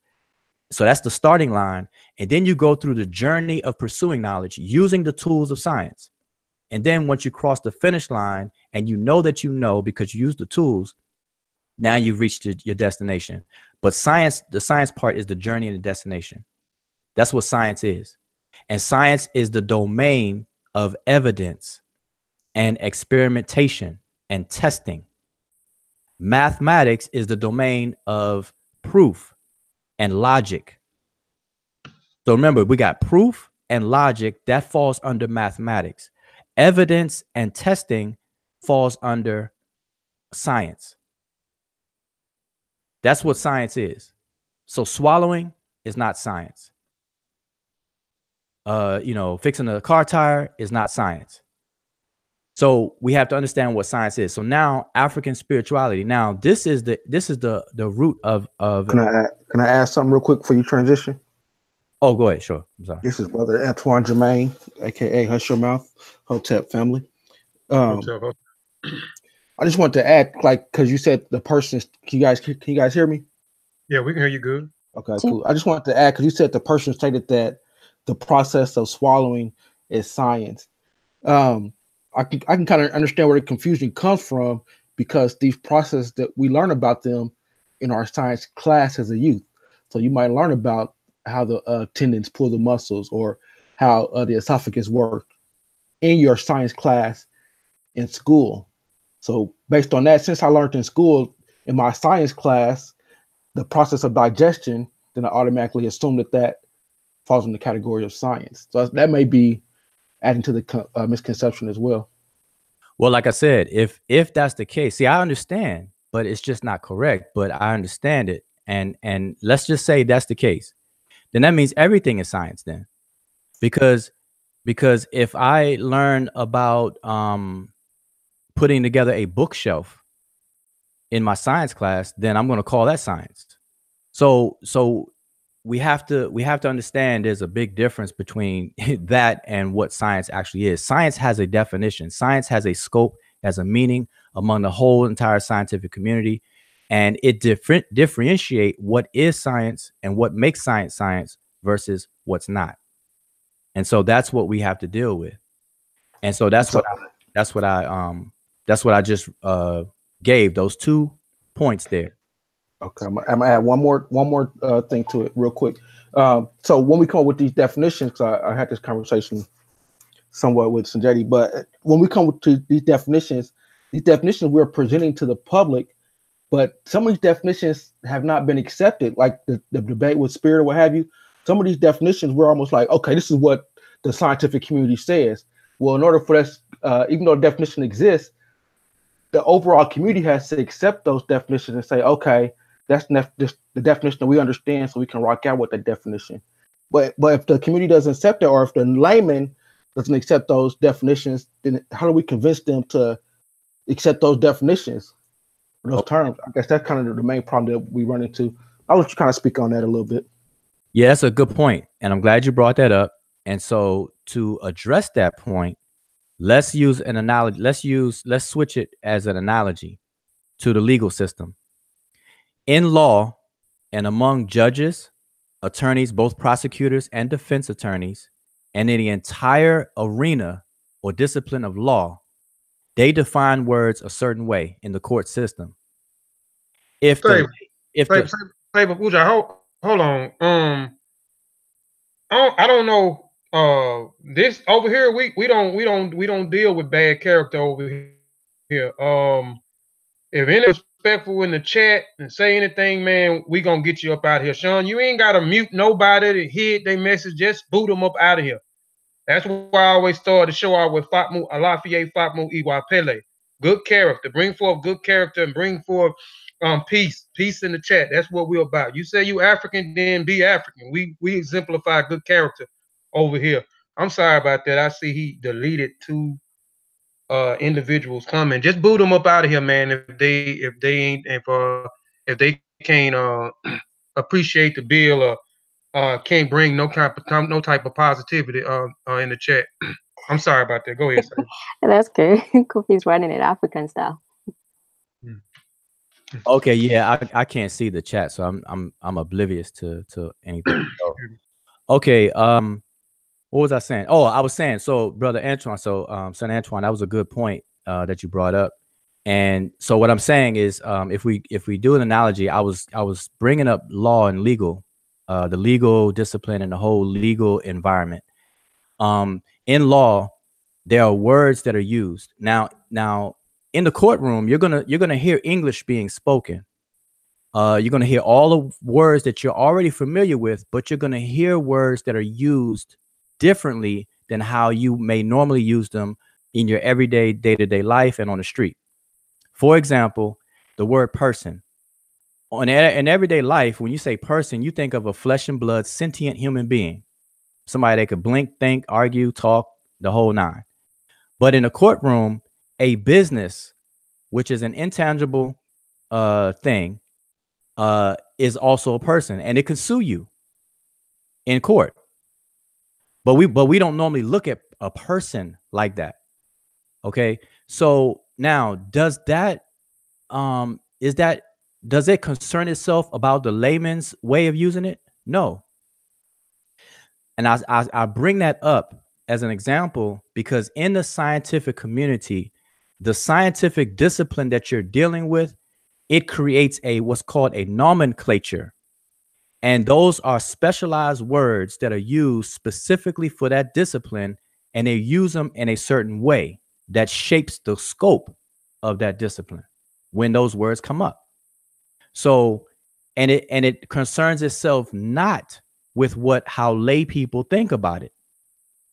So that's the starting line. And then you go through the journey of pursuing knowledge using the tools of science. And then once you cross the finish line and you know that you know because you use the tools, now you've reached your destination. But science, the science part is the journey and the destination. That's what science is. And science is the domain of evidence and experimentation and testing. Mathematics is the domain of proof and logic. So remember, we got proof and logic that falls under mathematics. Evidence and testing falls under science. That's what science is. So swallowing is not science. Fixing a car tire is not science. So we have to understand what science is. So now African spirituality. Now this is the root of. Can I ask something real quick before you transition? Oh, go ahead. Sure. I'm sorry. This is Brother Antoine Jermaine, aka Hush Your Mouth, Hotep family. I just want to add, because you said the person. Can you guys hear me? Yeah, we can hear you good. Okay, cool. I just wanted to add, because you said the person stated that the process of swallowing is science. I can kind of understand where the confusion comes from, because these processes that we learn about them in our science class as a youth. So you might learn about how the tendons pull the muscles, or how the esophagus works in your science class in school. So based on that, since I learned in school in my science class the process of digestion, then I automatically assume that falls in the category of science. So that may be adding to the misconception as well. Well, like I said, if that's the case, see, I understand, but it's just not correct. But I understand it, and let's just say that's the case. Then that means everything is science. Then, because if I learn about putting together a bookshelf in my science class, then I'm going to call that science. So we have to understand there's a big difference between that and what science actually is. Science has a definition. Science has a scope, has a meaning among the whole entire scientific community, and it differentiate what is science and what makes science science versus what's not. And so that's what we have to deal with. And so that's what I just gave those 2 points there. Okay, I'm gonna add one more thing to it real quick. So when we come up with these definitions, because I had this conversation somewhat with Sanjay, but when we come to these definitions we're presenting to the public, but some of these definitions have not been accepted, like the debate with spirit or what have you. Some of these definitions we're almost like, okay, this is what the scientific community says. Well, in order for us, even though the definition exists, the overall community has to accept those definitions and say, okay, that's just the definition that we understand, so we can rock out with that definition. But if the community doesn't accept it, or if the layman doesn't accept those definitions, then how do we convince them to accept those definitions, those terms? I guess that's kind of the main problem that we run into. I'll let you kind of speak on that a little bit. Yeah, that's a good point, and I'm glad you brought that up. And so to address that point, let's use an analogy. Let's switch it as an analogy to the legal system. In law, and among judges, attorneys, both prosecutors and defense attorneys, and in the entire arena or discipline of law, they define words a certain way in the court system. Hold on. I don't know. This over here, we don't deal with bad character over here. If any respectful in the chat and say anything, man, we gonna get you up out of here. Sean, you ain't gotta mute nobody to hit their message. Just boot them up out of here. That's why I always start the show out with Fatmu Alafiye Fatmu Iwapele. Good character. Bring forth good character and bring forth peace. Peace in the chat. That's what we're about. You say you African, then be African. We exemplify good character over here. I'm sorry about that. I see he deleted 2 individuals coming. Just boot them up out of here, man. If they ain't if they can't appreciate the bill or can't bring no type of positivity in the chat. I'm sorry about that. Go ahead, sir. That's good. Kofi's running it African style. Okay, yeah, I can't see the chat, so I'm oblivious to anything. So, okay, what was I saying? Oh, I was saying, so brother Antoine, so son Antoine, that was a good point that you brought up. And so what I'm saying is, if we do an analogy, I was bringing up law and legal, the legal discipline and the whole legal environment. In law, there are words that are used. Now in the courtroom, you're gonna hear English being spoken. You're gonna hear all the words that you're already familiar with, but you're gonna hear words that are used differently than how you may normally use them in your everyday day-to-day life and on the street. For example, the word person. In everyday life, when you say person, you think of a flesh and blood sentient human being, somebody that could blink, think, argue, talk, the whole nine. But in a courtroom, a business, which is an intangible thing, is also a person, and it could sue you in court. But we don't normally look at a person like that. Okay, so now does it concern itself about the layman's way of using it? No. And I bring that up as an example because in the scientific community, the scientific discipline that you're dealing with, it creates what's called a nomenclature. And those are specialized words that are used specifically for that discipline, and they use them in a certain way that shapes the scope of that discipline when those words come up. So, and it concerns itself not with how lay people think about it.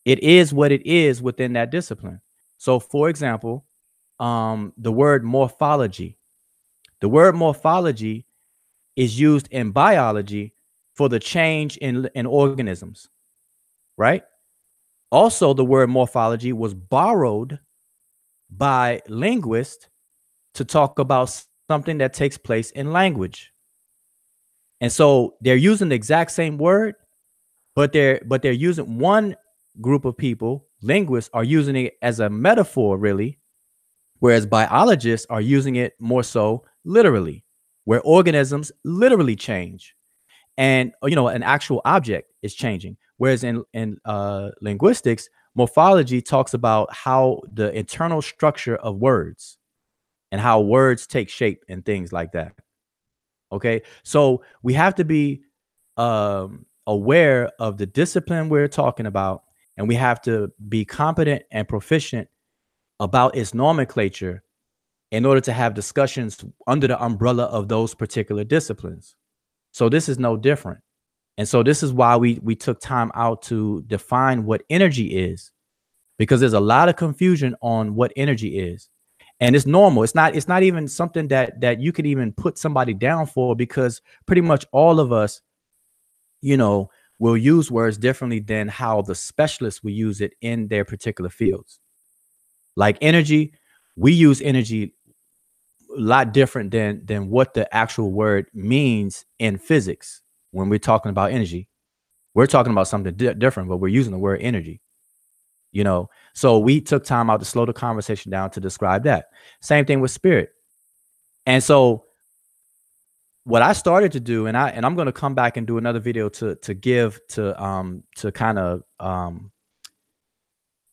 It is what it is within that discipline. So, for example, the word morphology. The word morphology is used in biology for the change in organisms, right? Also, the word morphology was borrowed by linguists to talk about something that takes place in language. And so they're using the exact same word, but they're using, one group of people, linguists, are using it as a metaphor, really, whereas biologists are using it more so literally, where organisms literally change. And an actual object is changing. Whereas in linguistics, morphology talks about how the internal structure of words and how words take shape and things like that. Okay, so we have to be aware of the discipline we're talking about, and we have to be competent and proficient about its nomenclature in order to have discussions under the umbrella of those particular disciplines. So this is no different. And so this is why we took time out to define what energy is, because there's a lot of confusion on what energy is. And it's normal. It's not even something that you could even put somebody down for, because pretty much all of us, will use words differently than how the specialists will use it in their particular fields. Like energy, we use energy a lot different than what the actual word means in physics. When we're talking about energy, we're talking about something different, but we're using the word energy. So we took time out to slow the conversation down to describe that. Same thing with spirit. And so what I started to do, and I'm going to come back and do another video to kind of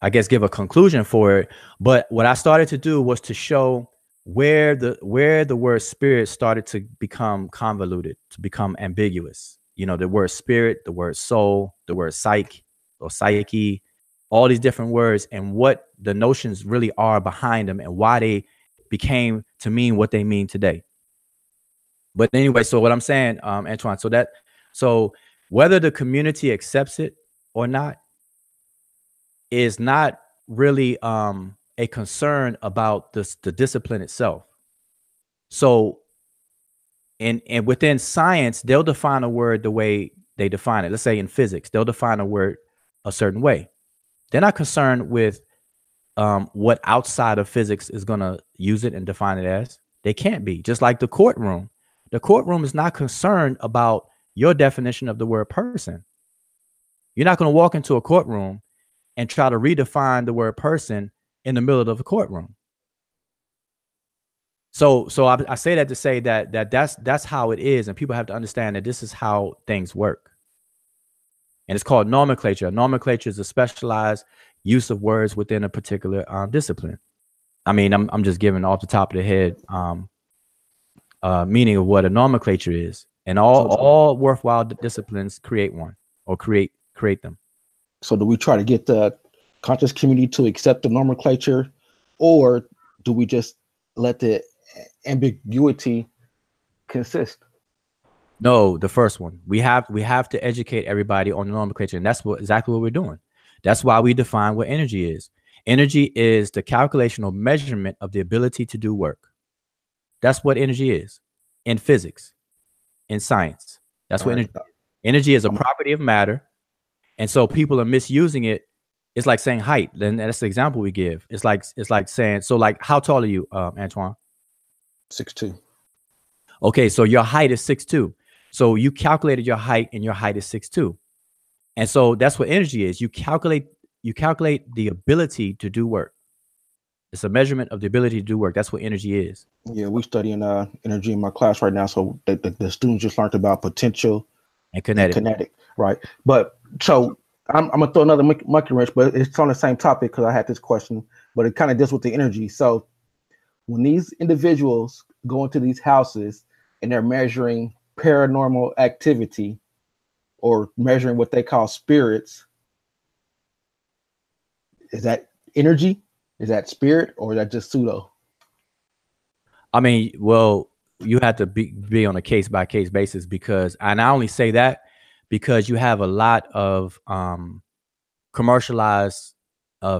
I guess give a conclusion for it. But what I started to do was to show where the word spirit started to become convoluted, to become ambiguous. The word spirit, the word soul, the word psyche or psyche, all these different words, and what the notions really are behind them and why they became to mean what they mean today. But anyway, so what I'm saying, Antoine, so whether the community accepts it or not is not really a concern about the discipline itself. So and within science, they'll define a word the way they define it. Let's say in physics, they'll define a word a certain way. They're not concerned with what outside of physics is going to use it and define it as. They can't be. Just like the courtroom. The courtroom is not concerned about your definition of the word person. You're not going to walk into a courtroom and try to redefine the word person in the middle of a courtroom. So I say that to say that's how it is, and people have to understand that this is how things work. And it's called nomenclature. Nomenclature is a specialized use of words within a particular discipline. I mean, I'm just giving off the top of the head meaning of what a nomenclature is, and all worthwhile disciplines create one or create them. So do we try to get the conscious community to accept the nomenclature, or do we just let the ambiguity consist? No, the first one. We have to educate everybody on the nomenclature, and that's exactly what we're doing. That's why we define what energy is. Energy is the calculation or measurement of the ability to do work. That's what energy is in physics, in science. That's what energy is. Energy is a property of matter. And so people are misusing it. It's like saying height. Then that's the example we give. It's like saying, so like, how tall are you, Antoine? 6'2". Okay, so your height is 6'2". So you calculated your height, and your height is 6'2". And so that's what energy is. You calculate the ability to do work. It's a measurement of the ability to do work. That's what energy is. Yeah, we're studying energy in my class right now. So the students just learned about potential and kinetic. Right? But so I'm gonna throw another monkey wrench, but it's on the same topic because I had this question, but it kind of deals with the energy. So when these individuals go into these houses and they're measuring paranormal activity or measuring what they call spirits, is that energy? Is that spirit, or is that just pseudo? I mean, well, you have to be on a case-by-case basis, because, and I only say that because you have a lot of commercialized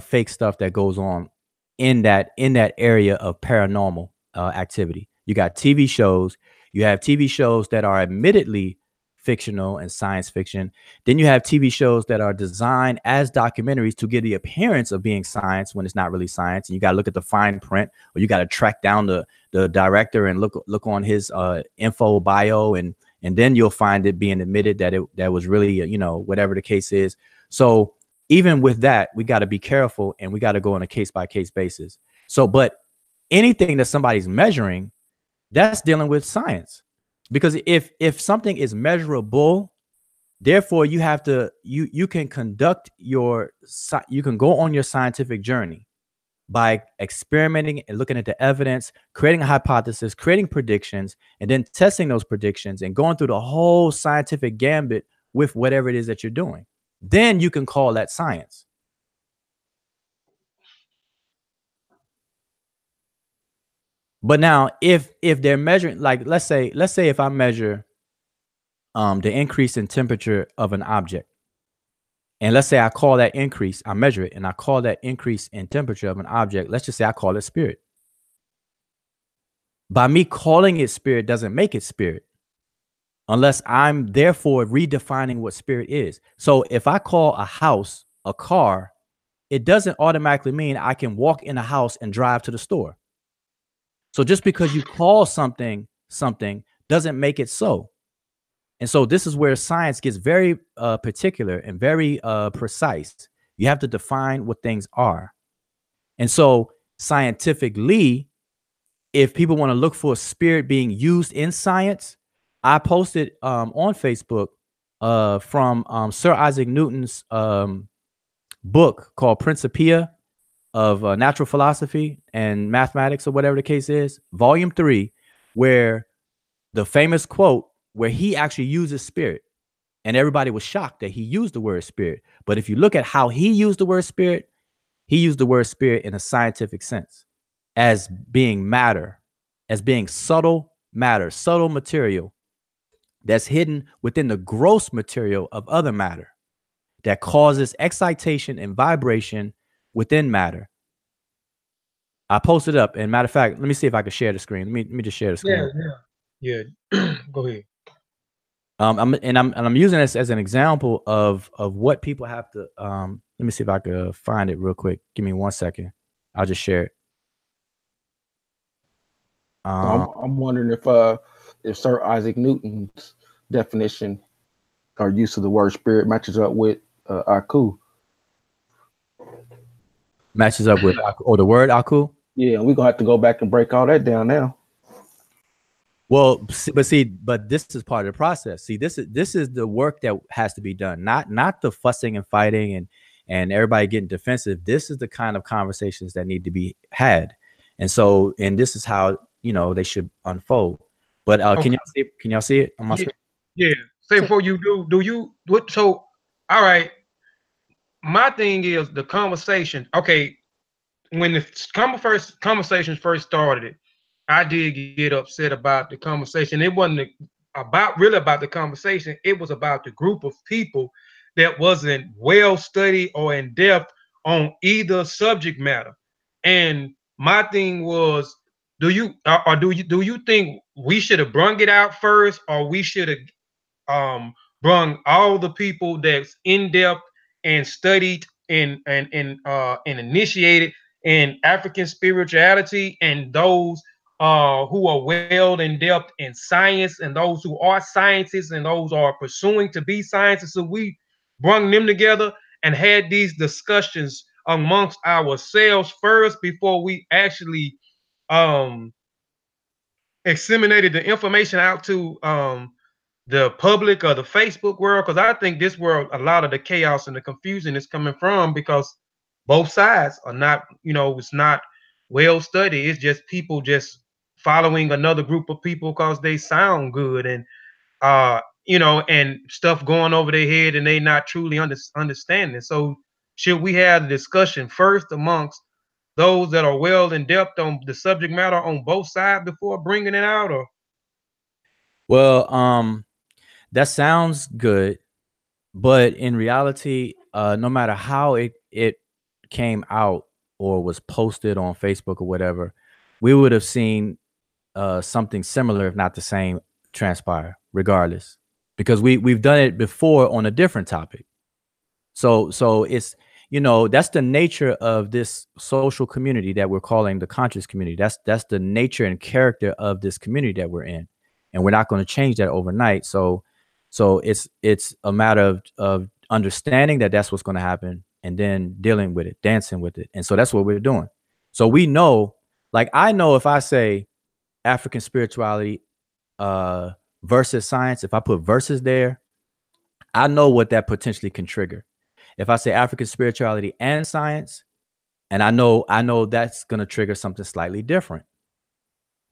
fake stuff that goes on in that area of paranormal activity. You got TV shows. You have TV shows that are admittedly fictional and science fiction. Then you have TV shows that are designed as documentaries to give the appearance of being science when it's not really science. And you got to look at the fine print, or you got to track down the director and look on his info bio, and then you'll find it being admitted that was really, whatever the case is. So even with that, we got to be careful, and we got to go on a case-by-case basis. So, but anything that somebody's measuring, that's dealing with science. Because if something is measurable, therefore you have to, you can you can go on your scientific journey by experimenting and looking at the evidence, creating a hypothesis, creating predictions, and then testing those predictions and going through the whole scientific gambit with whatever it is that you're doing. Then you can call that science. But now, if they're measuring, like, let's say if I measure the increase in temperature of an object, and let's say I call that increase, I measure it, and I call that increase in temperature of an object, let's just say I call it spirit. By me calling it spirit doesn't make it spirit, unless I'm therefore redefining what spirit is. So if I call a house a car, it doesn't automatically mean I can walk in a house and drive to the store. So just because you call something doesn't make it so. And so this is where science gets very particular and very precise. You have to define what things are. And so scientifically, if people want to look for a spirit being used in science, I posted on Facebook from Sir Isaac Newton's book called Principia of Natural Philosophy and Mathematics, or whatever the case is, volume 3, where the famous quote where he actually uses spirit, and everybody was shocked that he used the word spirit. But if you look at how he used the word spirit, he used the word spirit in a scientific sense, as being matter, as being subtle matter, subtle material that's hidden within the gross material of other matter that causes excitation and vibration within matter. I posted up, and matter of fact, let me see if I can share the screen. Let me just share the screen. Yeah. Go ahead. I'm using this as an example of what people have to. Let me see if I can find it real quick. Give me 1 second. I'll just share it. I'm wondering if Sir Isaac Newton's definition or use of the word spirit matches up with Aku. Matches up with or the word Aku. Yeah, we're gonna have to go back and break all that down now. Well, but this is part of the process. See, this is the work that has to be done, not the fussing and fighting and everybody getting defensive. This is the kind of conversations that need to be had, and this is how they should unfold. But can y'all see? Can y'all see it on my screen? Yeah. Say before you do you what? So, all right. My thing is the conversation. Okay, when the conversations first started, I did get upset about the conversation. It wasn't really about the conversation. It was about the group of people that wasn't well studied or in depth on either subject matter. And my thing was, do you think we should have brung it out first, or we should have brung all the people that's in depth and studied and initiated in African spirituality, and those who are well in depth in science, and those who are scientists, and those are pursuing to be scientists. So we brung them together and had these discussions amongst ourselves first before we actually um disseminated the information out to the public or the Facebook world, because I think this world, a lot of the chaos and the confusion is coming from because both sides are not, it's not well studied. It's just people just following another group of people because they sound good, and and stuff going over their head, and they not truly understanding. So should we have the discussion first amongst those that are well in depth on the subject matter on both sides before bringing it out? Or well, that sounds good, but in reality, no matter how it came out or was posted on Facebook or whatever, we would have seen something similar, if not the same, transpire regardless, because we've done it before on a different topic. So it's that's the nature of this social community that we're calling the conscious community. That's the nature and character of this community that we're in, and we're not going to change that overnight. So it's a matter of understanding that that's what's going to happen, and then dealing with it, dancing with it. And so that's what we're doing. So we know, like, I know if I say African spirituality versus science, if I put verses there, I know what that potentially can trigger. If I say African spirituality and science, and I know that's going to trigger something slightly different.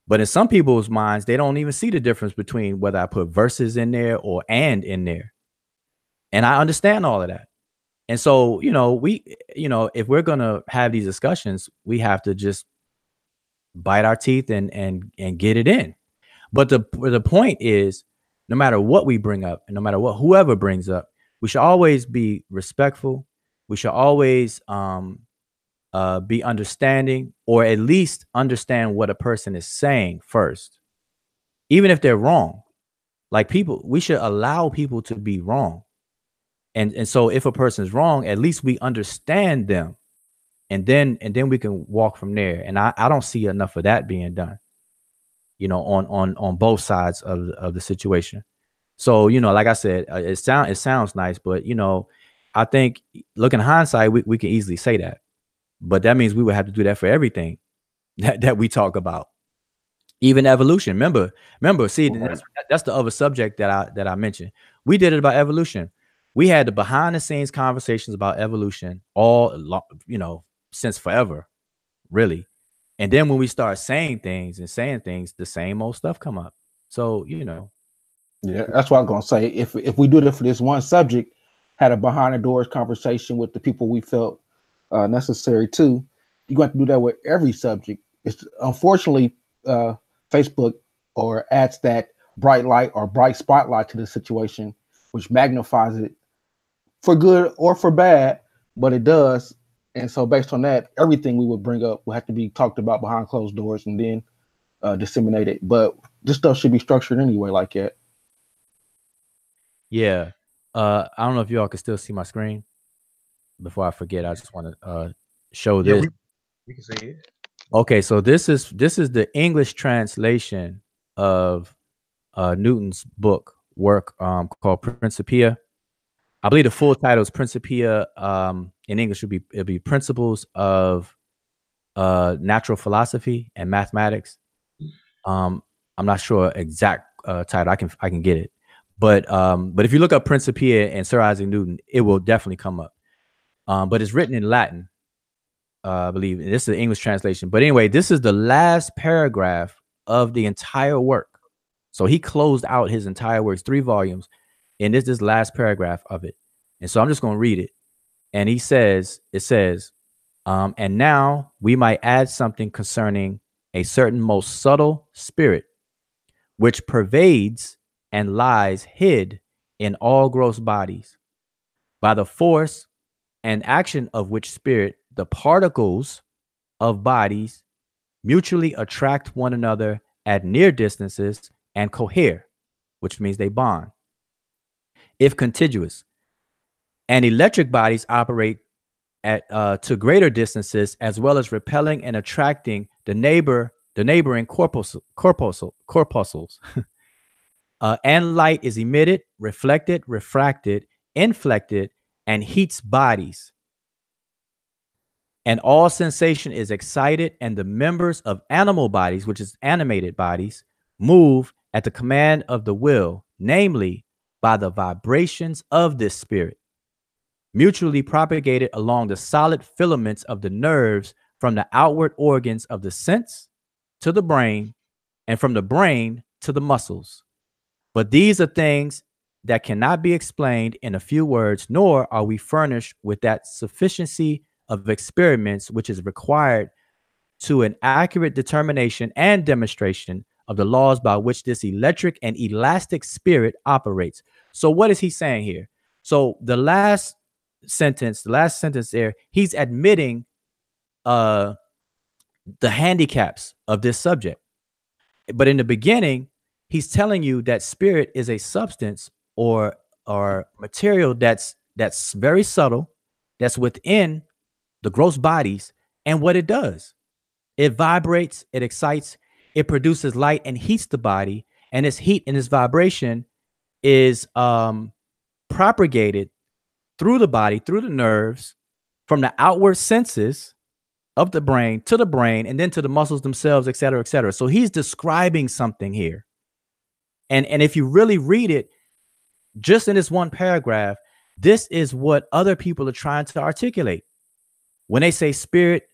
But in some people's minds, they don't even see the difference between whether I put verses in there or and in there. And I understand all of that. And so, if we're going to have these discussions, we have to just bite our teeth and get it in. But the point is, no matter what we bring up, and no matter what whoever brings up, we should always be respectful. We should always be understanding, or at least understand what a person is saying first, even if they're wrong. Like, we should allow people to be wrong. And so if a person is wrong, at least we understand them, and then we can walk from there. And I don't see enough of that being done, on both sides of the situation. So, like I said, it sounds nice, but I think, looking in hindsight, we can easily say that, but that means we would have to do that for everything that we talk about, even evolution. Remember, see, that's the other subject that I mentioned. We did it about evolution. We had the behind the scenes conversations about evolution since forever, really. And then when we start saying things, the same old stuff come up. So, Yeah, that's what I'm gonna say. If we do it for this one subject, had a behind the doors conversation with the people we felt necessary to, you're going to do that with every subject. It's unfortunately Facebook adds that bright light or bright spotlight to the situation, which magnifies it for good or for bad, but it does. And so based on that, everything we would bring up will have to be talked about behind closed doors and then disseminated. But this stuff should be structured anyway like that. Yeah. I don't know if y'all can still see my screen. Before I forget, I just want to show this. You can say it. Okay, so this is the English translation of Newton's work called Principia. I believe the full title is Principia. In English, it'd be Principles of Natural Philosophy and Mathematics. I'm not sure exact title. I can get it, but if you look up Principia and Sir Isaac Newton, it will definitely come up. But it's written in Latin, I believe. This is the English translation. But anyway, this is the last paragraph of the entire work. So he closed out his entire works, 3 volumes, and this last paragraph of it. And so I'm just going to read it. And it says, and now we might add something concerning a certain most subtle spirit, which pervades and lies hid in all gross bodies, by the force and action of which spirit the particles of bodies mutually attract one another at near distances and cohere, which means they bond, if contiguous. And electric bodies operate at to greater distances, as well as repelling and attracting the neighboring corpuscles. And light is emitted, reflected, refracted, inflected, and heats bodies. And all sensation is excited, and the members of animal bodies, which is animated bodies, move at the command of the will, namely by the vibrations of this spirit, mutually propagated along the solid filaments of the nerves from the outward organs of the sense to the brain, and from the brain to the muscles. But these are things that cannot be explained in a few words, nor are we furnished with that sufficiency of experiments which is required to an accurate determination and demonstration of the laws by which this electric and elastic spirit operates. So what is he saying here? So the last sentence there, he's admitting the handicaps of this subject. But in the beginning, he's telling you that spirit is a substance or material that's very subtle, that's within the gross bodies, and what it does. It vibrates, it excites, it produces light and heats the body, and this heat and this vibration is propagated through the body, through the nerves, from the outward senses of the brain to the brain, and then to the muscles themselves, et cetera, et cetera. So he's describing something here. And if you really read it, just in this one paragraph, this is what other people are trying to articulate. When they say spirit,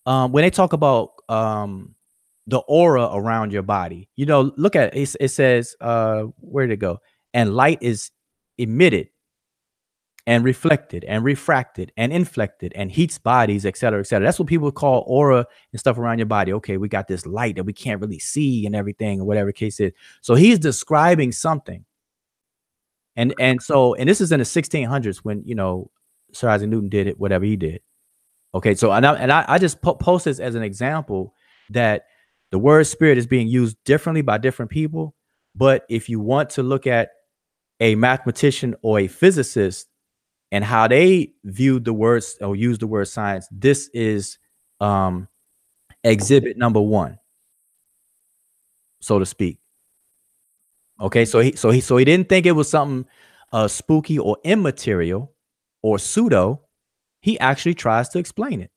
when they talk about the aura around your body, you know, look at it, it says, where did it go? And light is emitted and reflected and refracted and inflected and heats bodies, et cetera, et cetera. That's what people call aura and stuff around your body. Okay, we got this light that we can't really see and everything, or whatever the case is. So he's describing something. And this is in the 1600s when, you know, Sir Isaac Newton did it, whatever he did. Okay, so I just post this as an example that the word spirit is being used differently by different people. But if you want to look at a mathematician or a physicist and how they viewed the words or use the word science, this is exhibit number 1, so to speak. Okay, so he didn't think it was something spooky or immaterial or pseudo. He actually tries to explain it,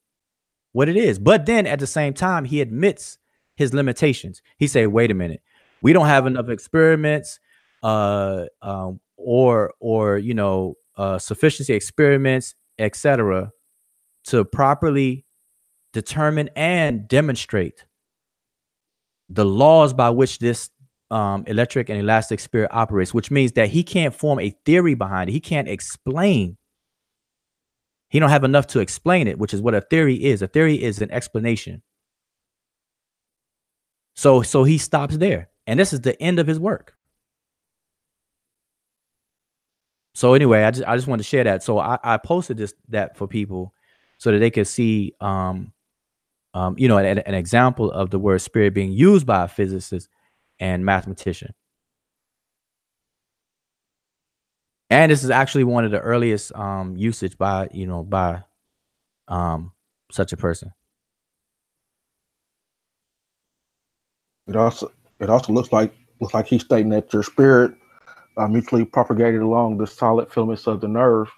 what it is. But then at the same time, he admits his limitations. He say, wait a minute, we don't have enough experiments or you know, sufficiency experiments, etc., to properly determine and demonstrate the laws by which this electric and elastic spirit operates, which means that he can't form a theory behind it. He can't explain. He don't have enough to explain it, which is what a theory is. A theory is an explanation. So he stops there, and this is the end of his work. So anyway, I just wanted to share that. So I posted that for people so that they could see, you know, an example of the word spirit being used by a physicist and mathematician. And this is actually one of the earliest usage by, you know, by such a person. It also looks like he's stating that your spirit mutually propagated along the solid filaments of the nerve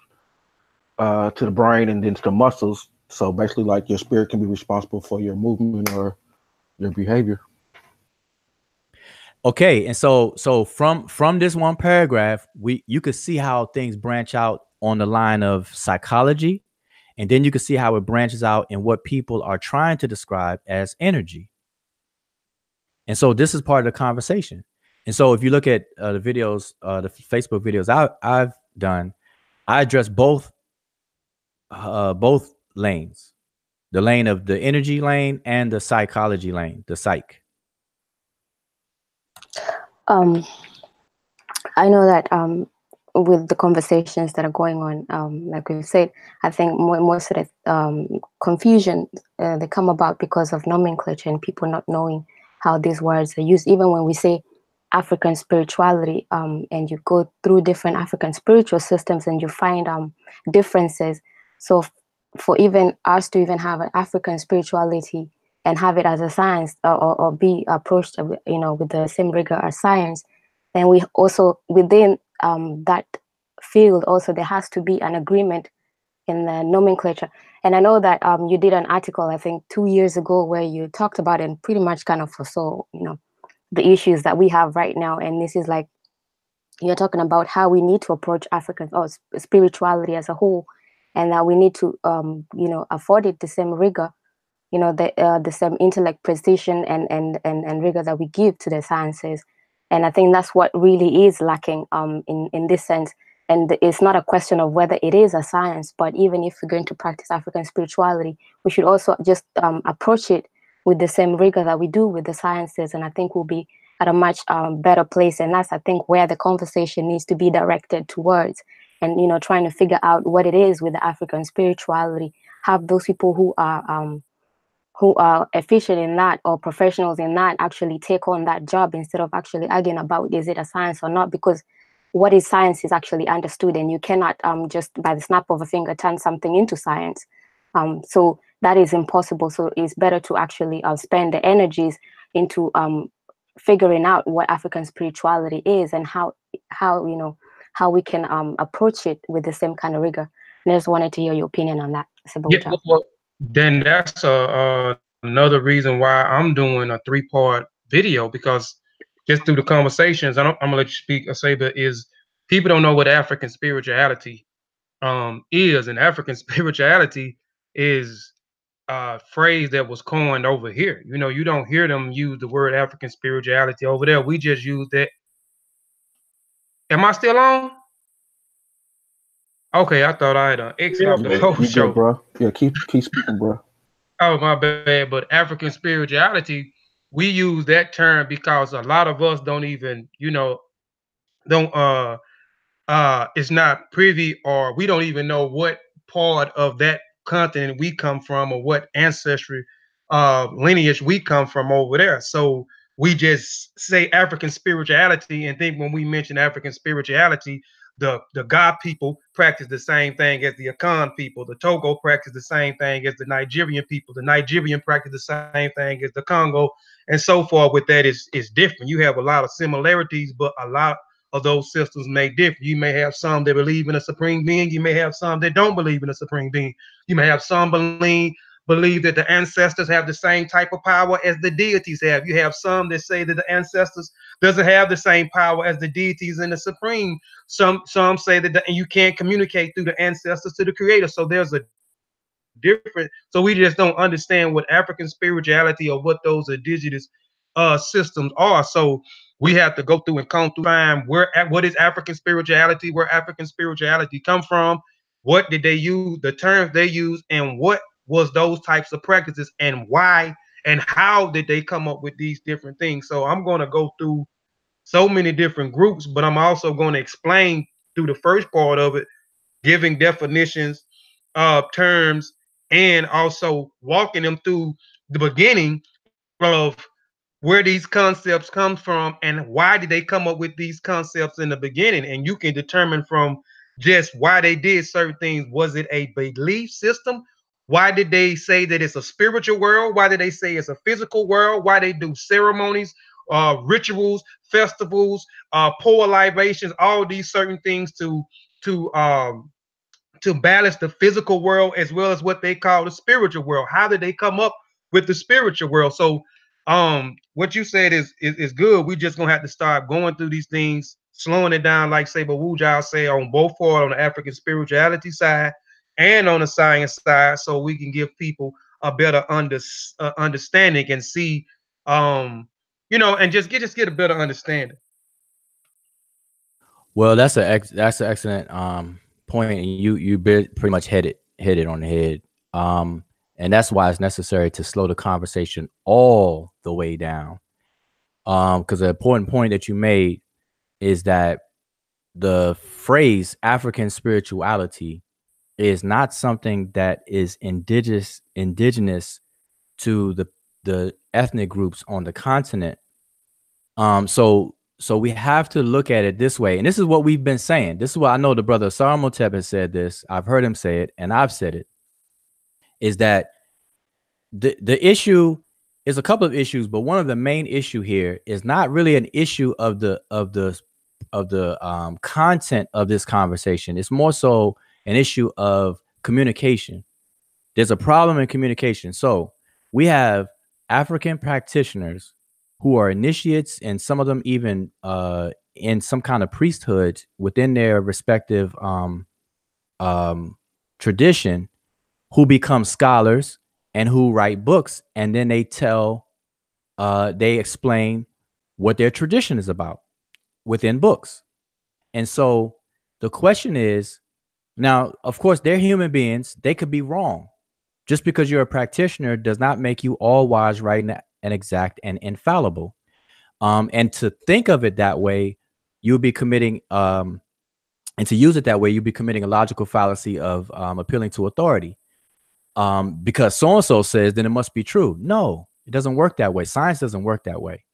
to the brain and then to the muscles. So basically, like your spirit can be responsible for your movement or your behavior. Okay, and so from this one paragraph, you could see how things branch out on the line of psychology, and then you can see how it branches out in what people are trying to describe as energy. And so this is part of the conversation. And so if you look at the videos, the Facebook videos I've done, I address both lanes, the lane of the energy lane and the psychology lane, the psych. I know that with the conversations that are going on, like we've said, I think most of the confusion they come about because of nomenclature and people not knowing how these words are used. Even when we say African spirituality, and you go through different African spiritual systems and you find differences. So for even us to even have an African spirituality and have it as a science or be approached, with the same rigor as science, then we also within that field also there has to be an agreement in the nomenclature. And I know that you did an article, I think 2 years ago, where you talked about it and pretty much kind of foresaw, the issues that we have right now. And this is like, you're talking about how we need to approach African or spirituality as a whole, and that we need to, afford it the same rigor, the same intellect, precision, and rigor that we give to the sciences. And I think that's what really is lacking in this sense. And it's not a question of whether it is a science, but even if we're going to practice African spirituality, we should also just approach it with the same rigor that we do with the sciences. And I think we'll be at a much better place. And that's, I think, where the conversation needs to be directed towards. And, trying to figure out what it is with the African spirituality. Have those people who are efficient in that or professionals in that actually take on that job instead of actually arguing about is it a science or not, because what is science is actually understood, and you cannot just by the snap of a finger turn something into science. So that is impossible. So it's better to actually spend the energies into figuring out what African spirituality is and how we can approach it with the same kind of rigor. And I just wanted to hear your opinion on that. Yeah, well, then that's another reason why I'm doing a 3-part video, because just through the conversations, I'm gonna let you speak, Asaba, is people don't know what African spirituality is, and African spirituality is a phrase that was coined over here. You don't hear them use the word African spirituality over there. We just use that. Am I still on? Okay, I thought I had exit off the whole You show. good, bro? Yeah, keep speaking, bro. Oh, my bad. But African spirituality, we use that term because a lot of us don't even, don't is not privy, or we don't even know what part of that continent we come from or what ancestry lineage we come from over there. So we just say African spirituality and think when we mention African spirituality, the Ga people practice the same thing as the Akan people. The Togo practice the same thing as the Nigerian people. The Nigerian practice the same thing as the Congo, and so forth. With that is different. You have a lot of similarities, but a lot of those systems may differ. You may have some that believe in a supreme being. You may have some that don't believe in a supreme being. You may have some believe that the ancestors have the same type of power as the deities have. You have some that say that the ancestors doesn't have the same power as the deities and the supreme. Some say that you can't communicate through the ancestors to the creator. So there's a different. So we just don't understand what African spirituality or what those indigenous systems are. So we have to go through and comb through find what is African spirituality, where African spirituality come from, what did they use, the terms they use, and what was those types of practices, and why and how did they come up with these different things. So I'm going to go through so many different groups, but I'm also going to explain through the first part of it, giving definitions of terms, and also walking them through the beginning of where these concepts come from and why did they come up with these concepts in the beginning. And you can determine from just why they did certain things, was it a belief system Why did they say that it's a spiritual world? Why did they say it's a physical world? Why they do ceremonies, rituals, festivals, pour libations, all these certain things to um, to balance the physical world as well as what they call the spiritual world. How did they come up with the spiritual world? So what you said is good. We just gonna have to start going through these things, slowing it down, like say but Wujal say, on both part, on the African spirituality side and on the science side, so we can give people a better understanding and see and just get a better understanding. Well, that's an excellent point, and you pretty much hit it on the head. And that's why it's necessary to slow the conversation all the way down. Because the important point that you made is that the phrase African spirituality is not something that is indigenous to the ethnic groups on the continent. So we have to look at it this way, and this is what we've been saying. This is what I know the brother Saramotep has said this. I've heard him say it, and I've said it. Is that the issue is a couple of issues, but one of the main issue here is not really an issue of the content of this conversation. It's more so an issue of communication. There's a problem in communication. So we have African practitioners who are initiates, and some of them even in some kind of priesthood within their respective tradition, who become scholars and who write books, and then they explain what their tradition is about within books. And so the question is, now, of course, they're human beings. They could be wrong. Just because you're a practitioner does not make you all wise, right, and exact and infallible. And to think of it that way, you'll be committing, and to use it that way, you'll be committing a logical fallacy of appealing to authority. Because so-and-so says, then it must be true. No, it doesn't work that way. Science doesn't work that way.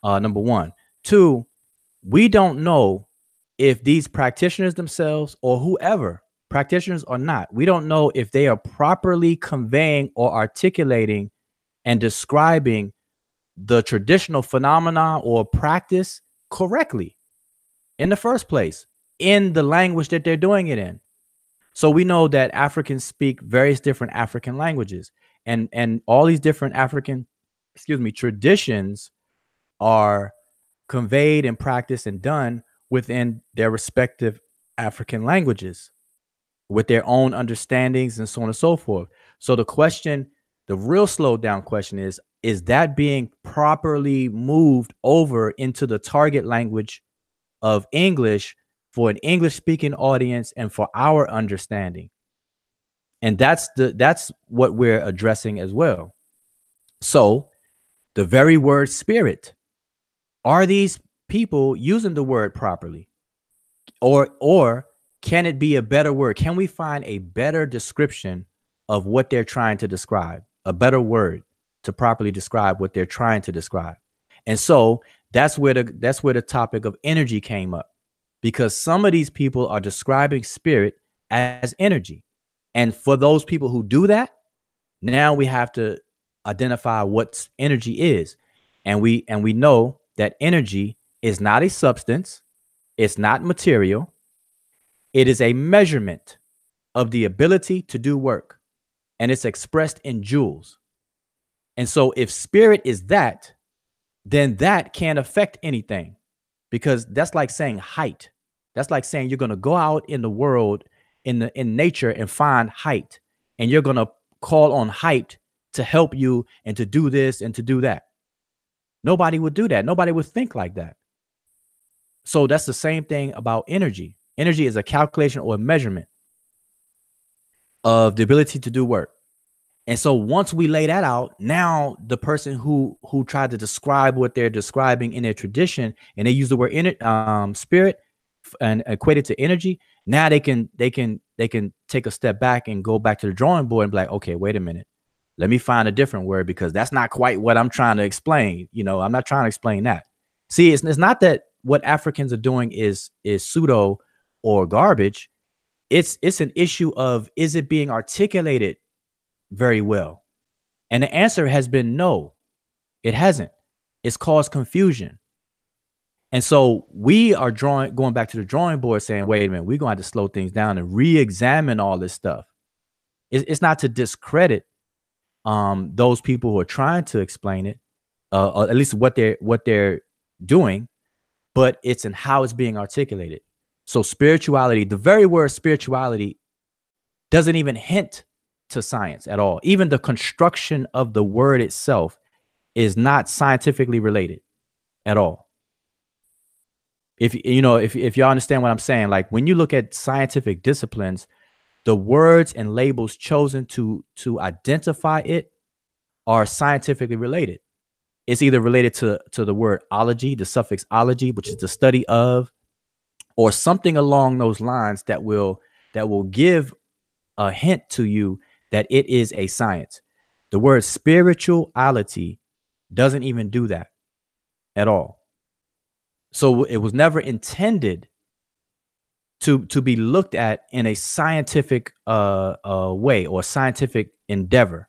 Number one. Two, we don't know if these practitioners themselves or whoever, practitioners or not, we don't know if they are properly conveying or articulating and describing the traditional phenomena or practice correctly in the first place, in the language that they're doing it in. So we know that Africans speak various different African languages, and all these different African, traditions are conveyed and practiced and done within their respective African languages with their own understandings and so on and so forth. So the question, the real slowed down question is that being properly moved over into the target language of English for an English speaking audience and for our understanding? And that's what we're addressing as well. So the very word spirit, are these people using the word properly? Or can it be a better word? Can we find a better description of what they're trying to describe? A better word to properly describe what they're trying to describe. And so that's where the topic of energy came up, because some of these people are describing spirit as energy. And for those people who do that, now we have to identify what energy is. And we know that energy is not a substance. It's not material. It is a measurement of the ability to do work, and it's expressed in joules. And so if spirit is that, then that can't affect anything, because that's like saying height. That's like saying you're going to go out in the world, in nature, and find height, and you're going to call on height to help you and to do this and to do that. Nobody would do that. Nobody would think like that. So that's the same thing about energy. Energy is a calculation or a measurement of the ability to do work. And so once we lay that out, now the person who tried to describe what they're describing in their tradition, and they use the word spirit and equate it to energy, now they can take a step back and go back to the drawing board and be like, okay, wait a minute, let me find a different word, because that's not quite what I'm trying to explain. I'm not trying to explain that. See, it's not that what Africans are doing is pseudo or garbage. It's an issue of, is it being articulated very well? And the answer has been no, it hasn't. It's caused confusion. And so we are going back to the drawing board saying, wait a minute, we're going to have to slow things down and re-examine all this stuff. It's not to discredit those people who are trying to explain it, or at least what they're doing, but it's in how it's being articulated. So spirituality, the very word spirituality, doesn't even hint to science at all. Even the construction of the word itself is not scientifically related at all. If y'all understand what I'm saying, like when you look at scientific disciplines, the words and labels chosen to identify it are scientifically related. It's either related to the word ology, the suffix ology, which is the study of, or something along those lines that will give a hint to you that it is a science. The word spirituality doesn't even do that at all. So it was never intended to be looked at in a scientific way or scientific endeavor.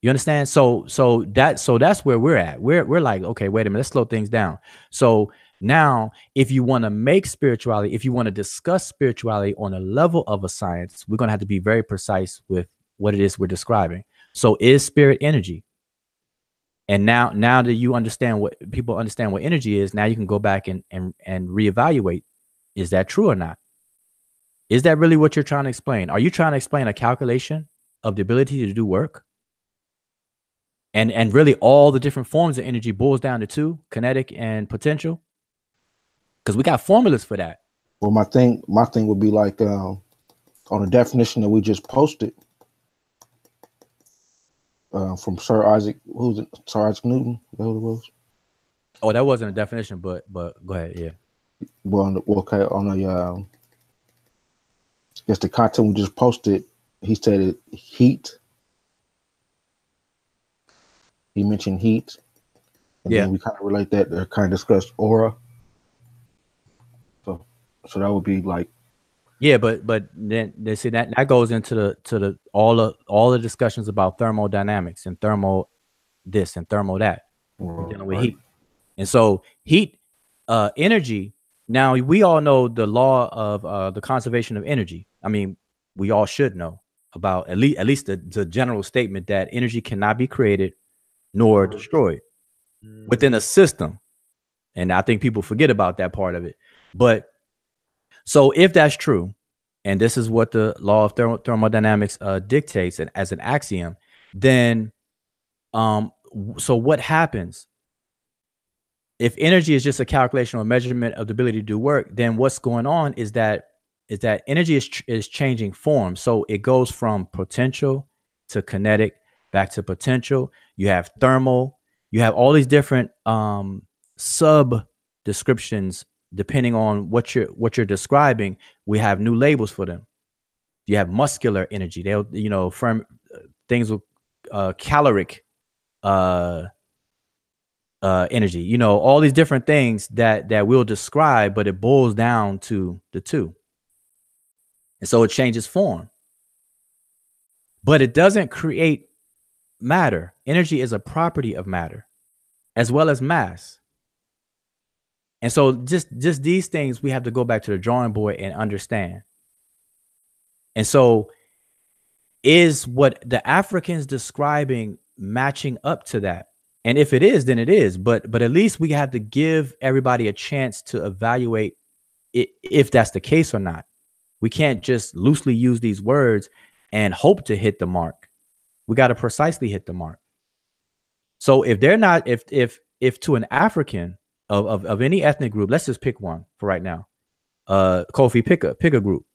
You understand? So that's where we're at. We're like, okay, wait a minute, let's slow things down. So now, if you want to make spirituality, if you want to discuss spirituality on a level of a science, we're going to have to be very precise with what it is we're describing. So is spirit energy? And now that you understand what people understand what energy is, now you can go back and reevaluate. Is that true or not? Is that really what you're trying to explain? Are you trying to explain a calculation of the ability to do work? And really all the different forms of energy boils down to two, kinetic and potential? Because we got formulas for that. Well, my thing would be like on the definition that we just posted from Sir Isaac Newton. Is that who it was? Oh, that wasn't a definition, but go ahead, yeah. Well, okay, on the guess the content we just posted, he said it heat. He mentioned heat, and then we kind of relate that. They kind of discussed aura. So that would be like, yeah, but then they see that goes into the all the discussions about thermodynamics and thermal this and thermal that, dealing with heat. And so heat, energy. Now we all know the law of the conservation of energy. I mean, we all should know about at least the general statement that energy cannot be created nor destroyed within a system. And I think people forget about that part of it. But so if that's true, and this is what the law of thermodynamics dictates as an axiom, then so what happens if energy is just a calculation or measurement of the ability to do work? Then what's going on is that energy is changing form. So it goes from potential to kinetic, back to potential. You have thermal. You have all these different sub descriptions depending on what you're describing. We have new labels for them. You have muscular energy. They'll from things with caloric energy. All these different things that we'll describe, but it boils down to the two. And so it changes form, but it doesn't create matter. Energy is a property of matter as well as mass. And so just these things we have to go back to the drawing board and understand. And so is what the Africans describing matching up to that? And if it is, then it is. But at least we have to give everybody a chance to evaluate it, if that's the case or not. We can't just loosely use these words and hope to hit the mark. We got to precisely hit the mark. So if they're not, if to an African of any ethnic group, let's just pick one for right now. Kofi, pick a group.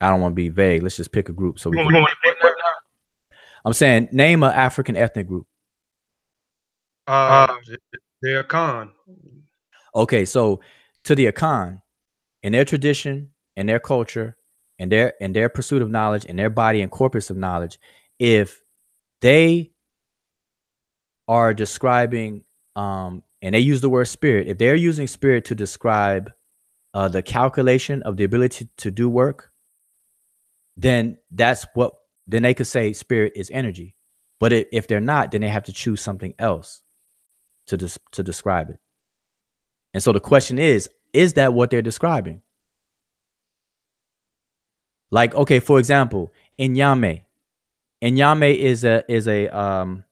I don't want to be vague. Let's just pick a group. So I'm saying name an African ethnic group. The Akan. Okay, so to the Akan, in their tradition, in their culture, in their pursuit of knowledge, in their body and corpus of knowledge, if they are describing and they use the word spirit, if they're using spirit to describe the calculation of the ability to do work, then that's what, then they could say spirit is energy. But if they're not, then they have to choose something else to describe it. And so the question is that what they're describing? Like, okay, for example, Inyame is a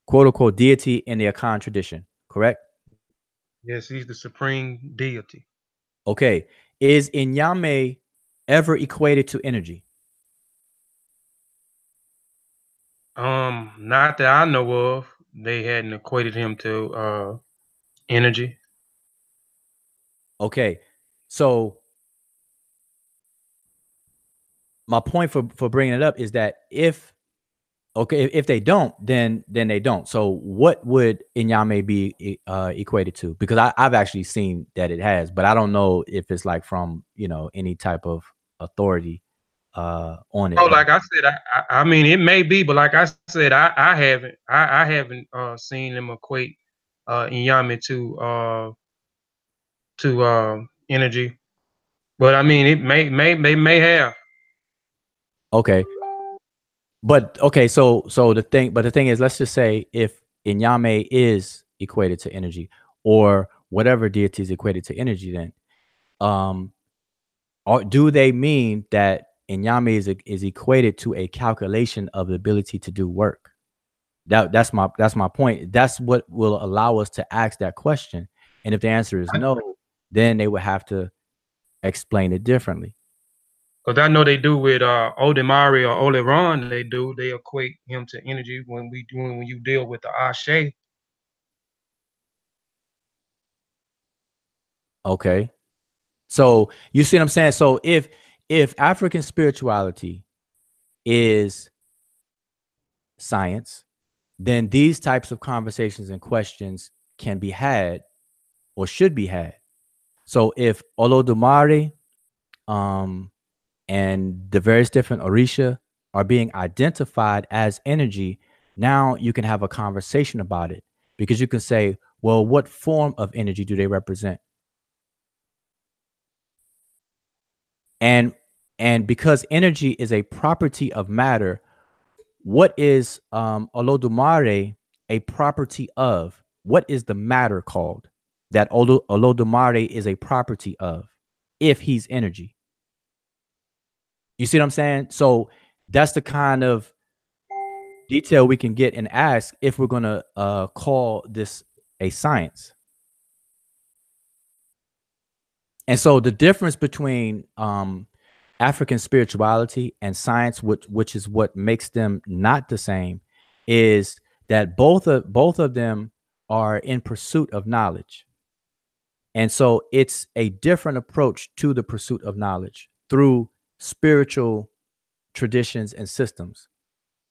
quote unquote deity in the Akan tradition, correct? Yes, he's the supreme deity. Okay, is Inyame ever equated to energy? Not that I know of. They hadn't equated him to energy. Okay, so my point for bringing it up is that if they don't, then they don't. So what would Inyame be equated to? Because I've actually seen that it has, but I don't know if it's like from, you know, any type of authority on it. Oh, like I said, I mean, it may be, but like I said, I haven't seen them equate Inyame to energy. But I mean, it they may have. Okay. But okay, so the thing is, let's just say if Inyame is equated to energy, or whatever deity is equated to energy, then do they mean that Inyame is equated to a calculation of the ability to do work? That's my point. That's what will allow us to ask that question. And if the answer is no, then they would have to explain it differently. Because I know they do with Odemari or Oleron, they equate him to energy when you deal with the Ashe. Okay. So you see what I'm saying? So if African spirituality is science, then these types of conversations and questions can be had or should be had. So if Olodumare and the various different Orisha are being identified as energy, now you can have a conversation about it, because you can say, well, what form of energy do they represent? And because energy is a property of matter, what is Olodumare a property of? What is the matter called that Olodumare is a property of if he's energy? You see what I'm saying? So that's the kind of detail we can get and ask if we're going to call this a science. And so the difference between African spirituality and science, which is what makes them not the same, is that both of them are in pursuit of knowledge. And so it's a different approach to the pursuit of knowledge through spiritual traditions and systems.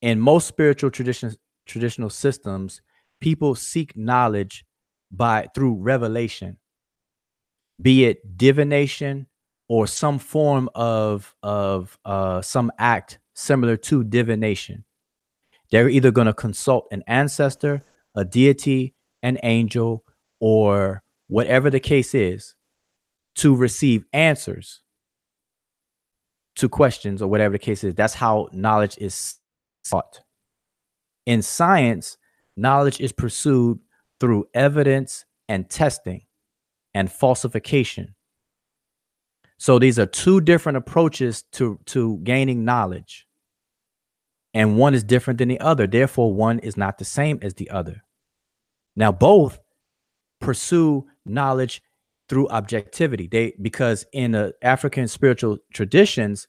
In most spiritual traditional systems, people seek knowledge through revelation, be it divination or some form of some act similar to divination. They're either going to consult an ancestor, a deity, an angel, or whatever the case is, to receive answers to questions or whatever the case is. That's how knowledge is sought. In science, knowledge is pursued through evidence and testing and falsification. So these are two different approaches to gaining knowledge. And one is different than the other. Therefore, one is not the same as the other. Now, both pursue knowledge through objectivity. Because in the African spiritual traditions,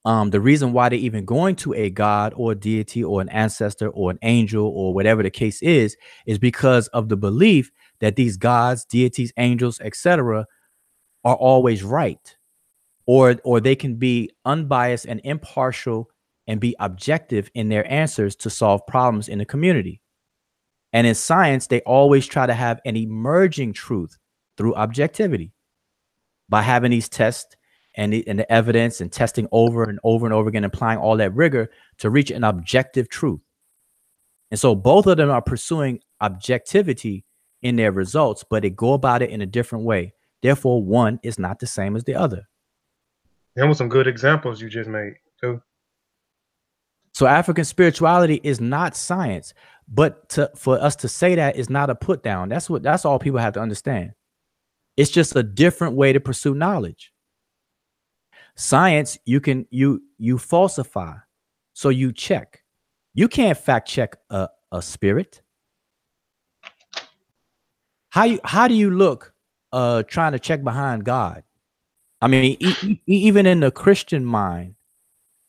the reason why they're even going to a god or a deity or an ancestor or an angel or whatever the case is because of the belief that these gods, deities, angels, etc., are always right, or they can be unbiased and impartial and be objective in their answers to solve problems in the community. And in science, they always try to have an emerging truth through objectivity by having these tests and the evidence and testing over and over and over again, applying all that rigor to reach an objective truth. And so both of them are pursuing objectivity in their results, but they go about it in a different way. Therefore, one is not the same as the other. There were some good examples you just made too. So African spirituality is not science, but for us to say that is not a put down. That's all people have to understand. It's just a different way to pursue knowledge. Science, you falsify, so you check. You can't fact check a spirit. How do you look trying to check behind God? I mean, even in the Christian mind,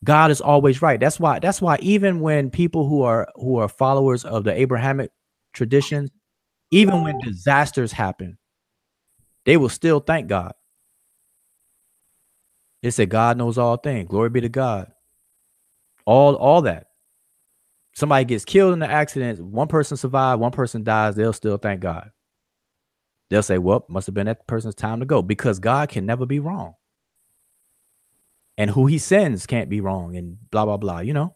God is always right. That's why even when people who are followers of the Abrahamic traditions, even when disasters happen, they will still thank God. They say God knows all things. Glory be to God. All that. Somebody gets killed in an accident, one person survived, one person dies, they'll still thank God. They'll say, well, must have been that person's time to go, because God can never be wrong. And who he sends can't be wrong, and blah, blah, blah, you know?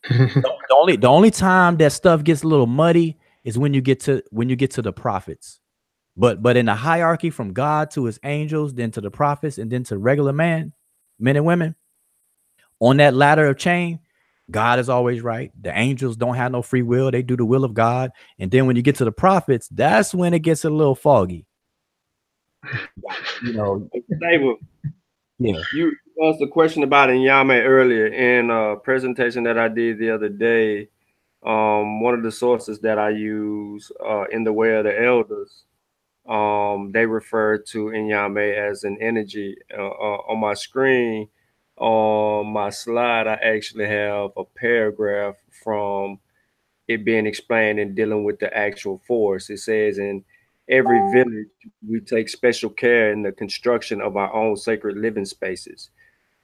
the only time that stuff gets a little muddy is when you get to the prophets. But in the hierarchy from God to his angels, then to the prophets, and then to regular men and women, on that ladder of chain, God is always right. The angels don't have no free will. They do the will of God. And then when you get to the prophets, that's when it gets a little foggy. You know, David, yeah. You asked a question about Inyame earlier in a presentation that I did the other day. One of the sources that I use in the Way of the Elders, they refer to Inyame as an energy. On my screen, on my slide, I actually have a paragraph from it being explained and dealing with the actual force. It says, in every village, we take special care in the construction of our own sacred living spaces.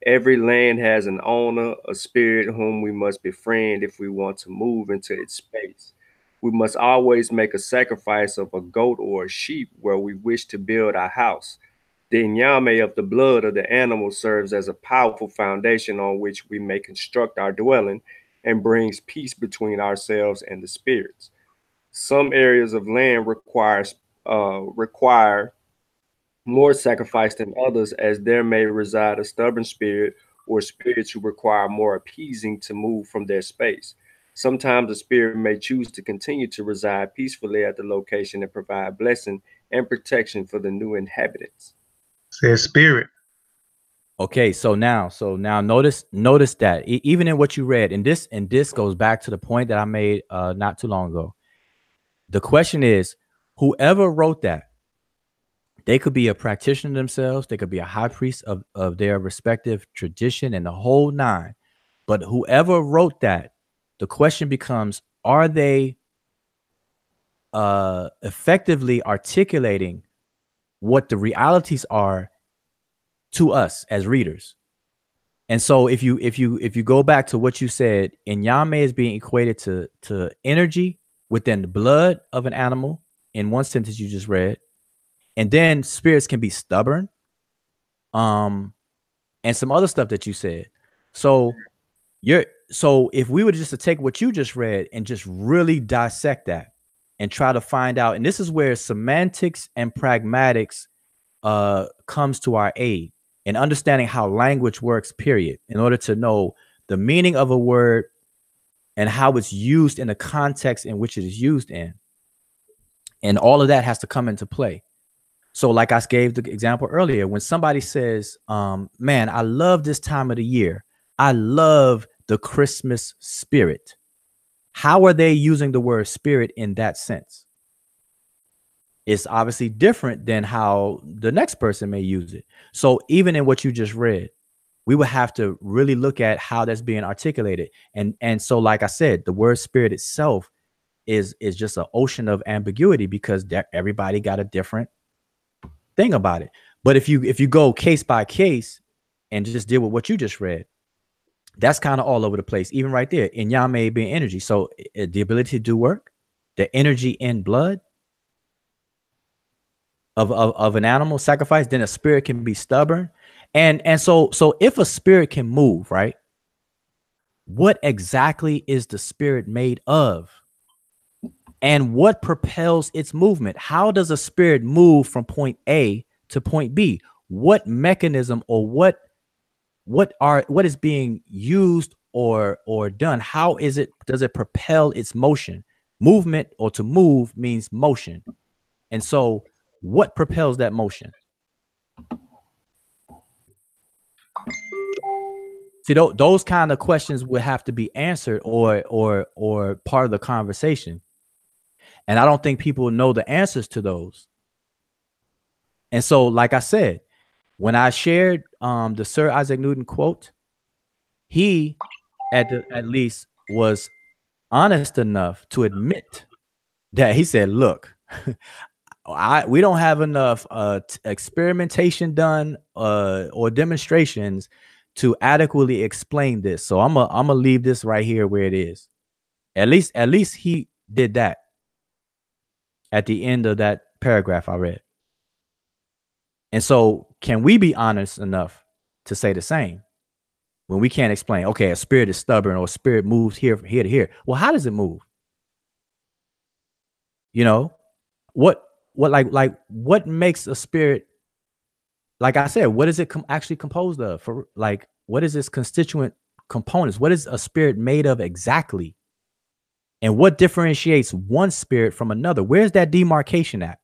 Every land has an owner, a spirit whom we must befriend if we want to move into its space. We must always make a sacrifice of a goat or a sheep where we wish to build our house. The inyame of the blood of the animal serves as a powerful foundation on which we may construct our dwelling and brings peace between ourselves and the spirits. Some areas of land require more sacrifice than others, as there may reside a stubborn spirit or spirits who require more appeasing to move from their space. Sometimes the spirit may choose to continue to reside peacefully at the location and provide blessing and protection for the new inhabitants. Says spirit. Okay, so now notice that even in what you read, and this goes back to the point that I made not too long ago. The question is, whoever wrote that, they could be a practitioner themselves, they could be a high priest of their respective tradition and the whole nine. But whoever wrote that, the question becomes, are they effectively articulating what the realities are to us as readers? And so if you go back to what you said, Inyame is being equated to energy within the blood of an animal in one sentence you just read. And then spirits can be stubborn, and some other stuff that you said. So if we were just to take what you just read and just really dissect that and try to find out, and this is where semantics and pragmatics comes to our aid in understanding how language works, period, in order to know the meaning of a word and how it's used in the context in which it is used in. And all of that has to come into play. So like I gave the example earlier, when somebody says, man, I love this time of the year. I love the Christmas spirit. How are they using the word spirit in that sense? It's obviously different than how the next person may use it. So even in what you just read, we would have to really look at how that's being articulated. And so, like I said, the word spirit itself is just an ocean of ambiguity, because everybody got a different thing about it. But if you go case by case and just deal with what you just read, that's kind of all over the place, even right there. Inyame being energy. So the ability to do work, the energy in blood of an animal sacrifice, then a spirit can be stubborn. And so if a spirit can move, right? What exactly is the spirit made of? And what propels its movement? How does a spirit move from point A to point B? what mechanism or what is being used or done? How is it, does it propel its motion? Movement, or to move, means motion. And so what propels that motion? See, those kind of questions would have to be answered or part of the conversation. And I don't think people know the answers to those. And so, like I said, when I shared the Sir Isaac Newton quote, he at least was honest enough to admit that he said, look, we don't have enough experimentation done or demonstrations to adequately explain this. So I'm gonna leave this right here where it is. At least he did that at the end of that paragraph I read. And so can we be honest enough to say the same when we can't explain, okay, a spirit is stubborn or a spirit moves here from here to here? Well, how does it move? You know, what what makes a spirit, like I said, what is it actually composed of? For like, what is its constituent components? What is a spirit made of exactly? And what differentiates one spirit from another? Where's that demarcation at?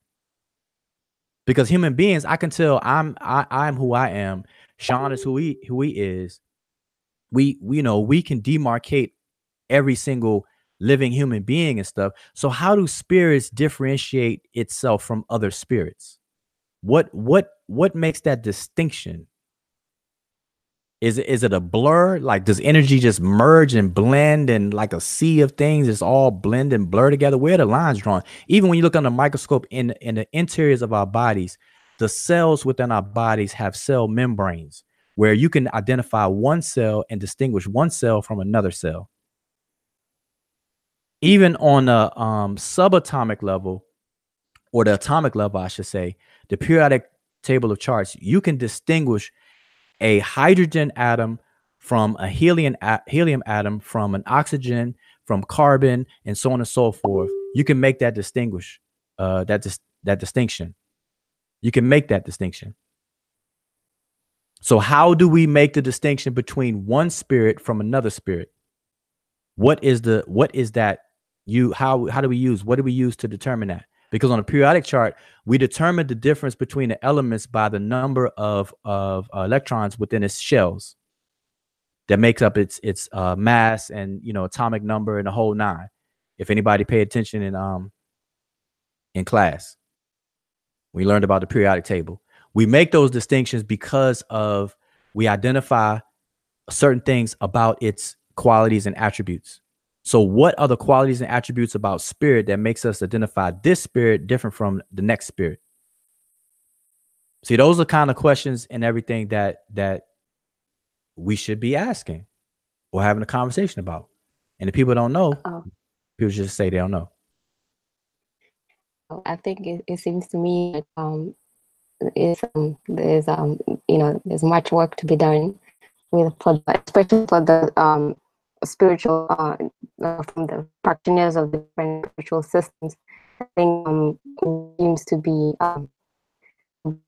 Because human beings, I can tell I'm who I am. Sean is who he is. We know we can demarcate every single living human being and stuff. So how do spirits differentiate itself from other spirits? What makes that distinction? Is it a blur? Like, does energy just merge and blend and like a sea of things? It's all blend and blur together. Where are the lines drawn? Even when you look under the microscope in the interiors of our bodies, the cells within our bodies have cell membranes where you can identify one cell and distinguish one cell from another cell. Even on a subatomic level, or the atomic level, I should say, the periodic table of charts, you can distinguish a hydrogen atom from a helium atom, from an oxygen, from carbon, and so on and so forth. You can make that that distinction. You can make that distinction. So how do we make the distinction between one spirit from another spirit? What is that? What do we use to determine that? Because on a periodic chart, we determine the difference between the elements by the number of electrons within its shells that makes up its mass and, you know, atomic number and the whole nine. If anybody paid attention in class, we learned about the periodic table. We make those distinctions because we identify certain things about its qualities and attributes. So what are the qualities and attributes about spirit that makes us identify this spirit different from the next spirit? See, those are kind of questions and everything that we should be asking or having a conversation about. And if people don't know, people just say they don't know. I think it seems to me that there's much work to be done especially for the spiritual from the practitioners of the different spiritual systems. I think seems to be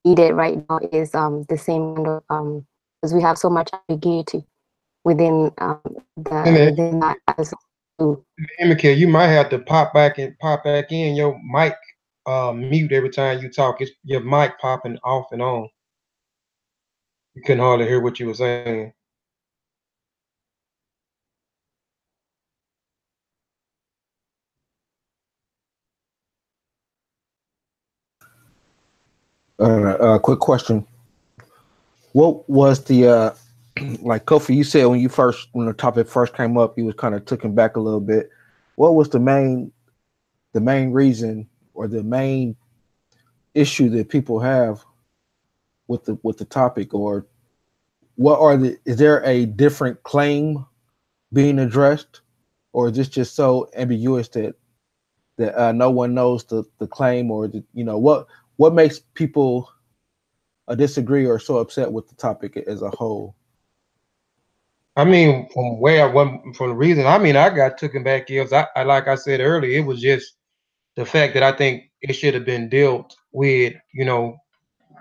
needed right now is the same kind of because we have so much ambiguity within within that as well. MK, you might have to pop back in. Your mic mute every time you talk. It's your mic popping off and on. You couldn't hardly hear what you were saying. Quick question. What was the like Kofi, you said when the topic first came up, you was kind of taken back a little bit. What was the main reason or the main issue that people have with the topic, or is there a different claim being addressed, or is this just so ambiguous that no one knows the claim, or what makes people disagree or so upset with the topic as a whole? I mean, from the reason, I mean, I got taken back is I like I said earlier, it was just the fact that I think it should have been dealt with,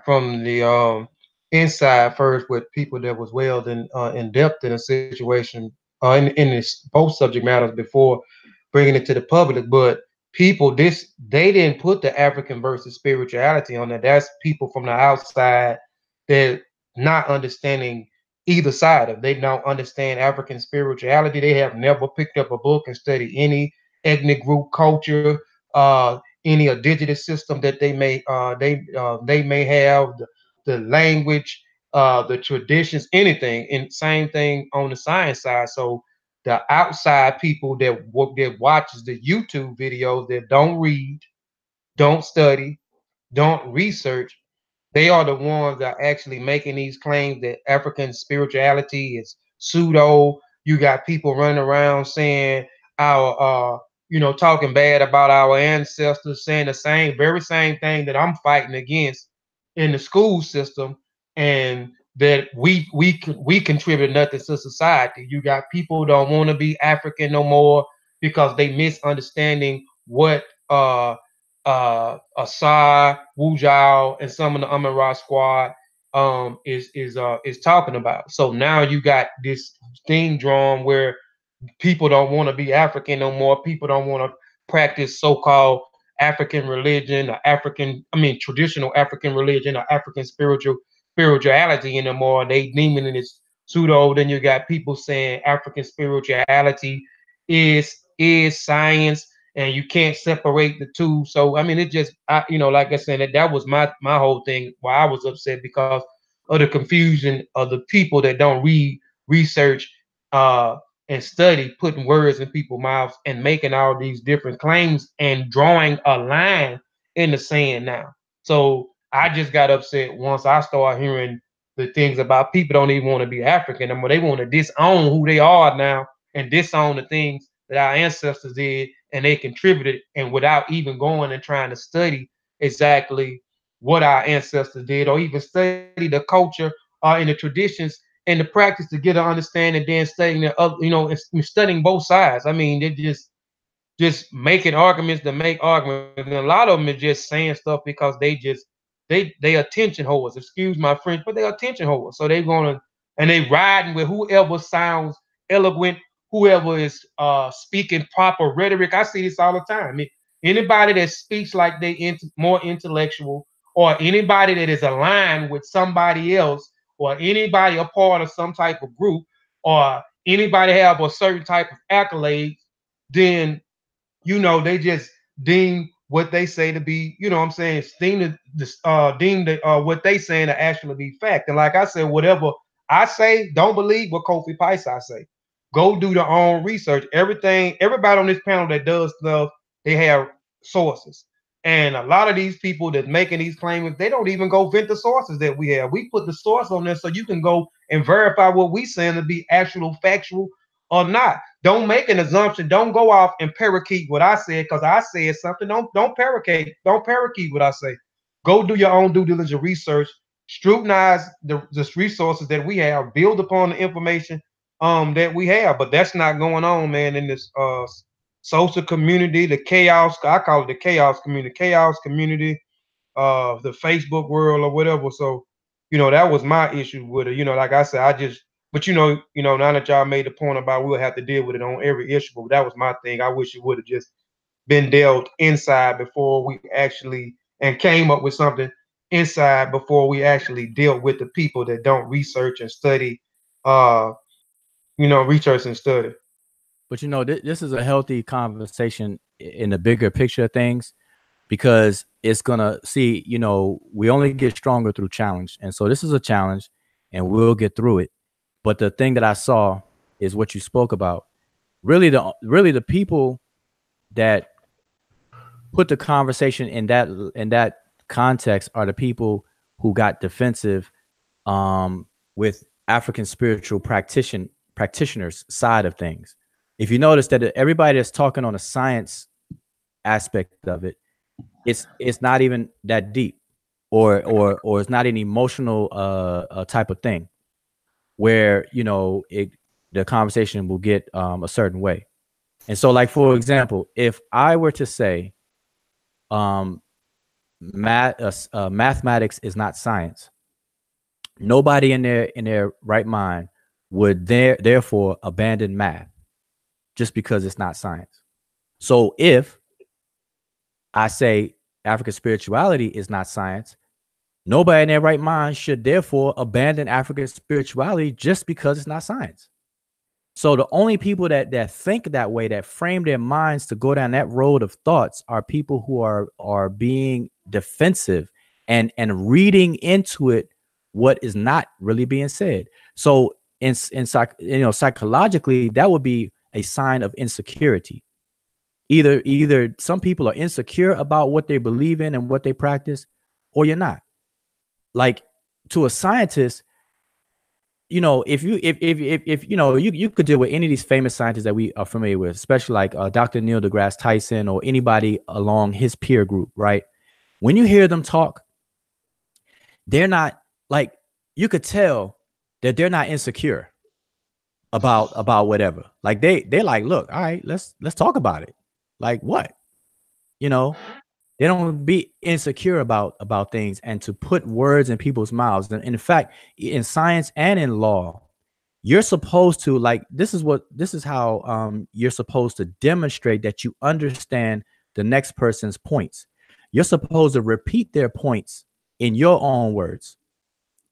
from the inside first with people that was well in depth in a situation in this both subject matters before bringing it to the public. But people, this they didn't put the African versus spirituality on there. That's people from the outside that not understanding either side of. They don't understand African spirituality. They have never picked up a book and studied any ethnic group culture, any indigenous system that they may have, the language, the traditions, anything. And same thing on the science side. So the outside people that watches the YouTube videos that don't read, don't study, don't research, they are the ones that are actually making these claims that African spirituality is pseudo. You got people running around saying our talking bad about our ancestors, saying the very same thing that I'm fighting against in the school system, and that we contribute nothing to society. You got people who don't want to be African no more because they misunderstanding what Asar, Wujao, and some of the Amara squad is talking about. So now you got this thing drawn where people don't want to be African no more. People don't want to practice so-called African religion, or traditional African religion, or African spirituality anymore. They deeming it as pseudo. Then you got people saying African spirituality is science, and you can't separate the two. So I mean, it just like I said, that was my whole thing. Why I was upset because of the confusion of the people that don't read, research, uh, and study, putting words in people's mouths and making all these different claims and drawing a line in the sand now. So I just got upset once I started hearing the things about people don't even want to be African anymore. They want to disown who they are now and disown the things that our ancestors did and they contributed, and without even going and trying to study exactly what our ancestors did, or even study the culture and the traditions and the practice to get an understanding, then studying the other, studying both sides. I mean, they just making arguments to make arguments. And a lot of them are just saying stuff because they attention whores. Excuse my French, but they attention whores. So they gonna and they riding with whoever sounds eloquent, whoever is speaking proper rhetoric. I see this all the time. I mean, anybody that speaks like they more intellectual, or anybody that is aligned with somebody else, or anybody a part of some type of group, or anybody have a certain type of accolades, then they just deem what they say to be, what I'm saying, deem what they saying to actually be fact. And like I said, whatever I say, don't believe what Kofi Pice I say. Go do their own research. Everybody on this panel that does stuff, they have sources. And a lot of these people that making these claims, they don't even go vent the sources that we have. We put the source on there so you can go and verify what we saying to be actual factual or not. Don't make an assumption. Don't go off and parakeet what I said because I said something. Don't parakeet. Don't parakeet what I say. Go do your own due diligence research. Scrutinize the resources that we have. Build upon the information that we have. But that's not going on, man, in this social community, the chaos. I call it the chaos community, the Facebook world or whatever. So, that was my issue with it. Like I said, but now that y'all made the point about we'll have to deal with it on every issue, but that was my thing. I wish it would have just been dealt inside before we actually and came up with something inside before we actually deal with the people that don't research and study, research and study. But this is a healthy conversation in the bigger picture of things, because it's gonna we only get stronger through challenge. And so this is a challenge and we'll get through it. But the thing that I saw is what you spoke about. Really the people that put the conversation in that context are the people who got defensive with African spiritual practitioners side of things. If you notice that everybody that's talking on a science aspect of it, it's not even that deep, or it's not an emotional type of thing where the conversation will get a certain way. And so, like, for example, if I were to say mathematics is not science, Nobody in their right mind would therefore abandon math just because it's not science. So if I say African spirituality is not science, nobody in their right mind should therefore abandon African spirituality just because it's not science. So the only people that think that way, that frame their minds to go down that road of thoughts, are people who are being defensive and reading into it what is not really being said. So in psychologically, that would be a sign of insecurity. Either some people are insecure about what they believe in and what they practice, or you're not. Like, to a scientist, if you could deal with any of these famous scientists that we are familiar with, especially like Dr. Neil deGrasse Tyson or anybody along his peer group, right? When you hear them talk, they're not like, you could tell that they're not insecure about whatever. Like they're like, look, all right, let's talk about it. Like what? They don't be insecure about things, and to put words in people's mouths. And in fact, in science and in law, you're supposed to, like, this is how you're supposed to demonstrate that you understand the next person's points. You're supposed to repeat their points in your own words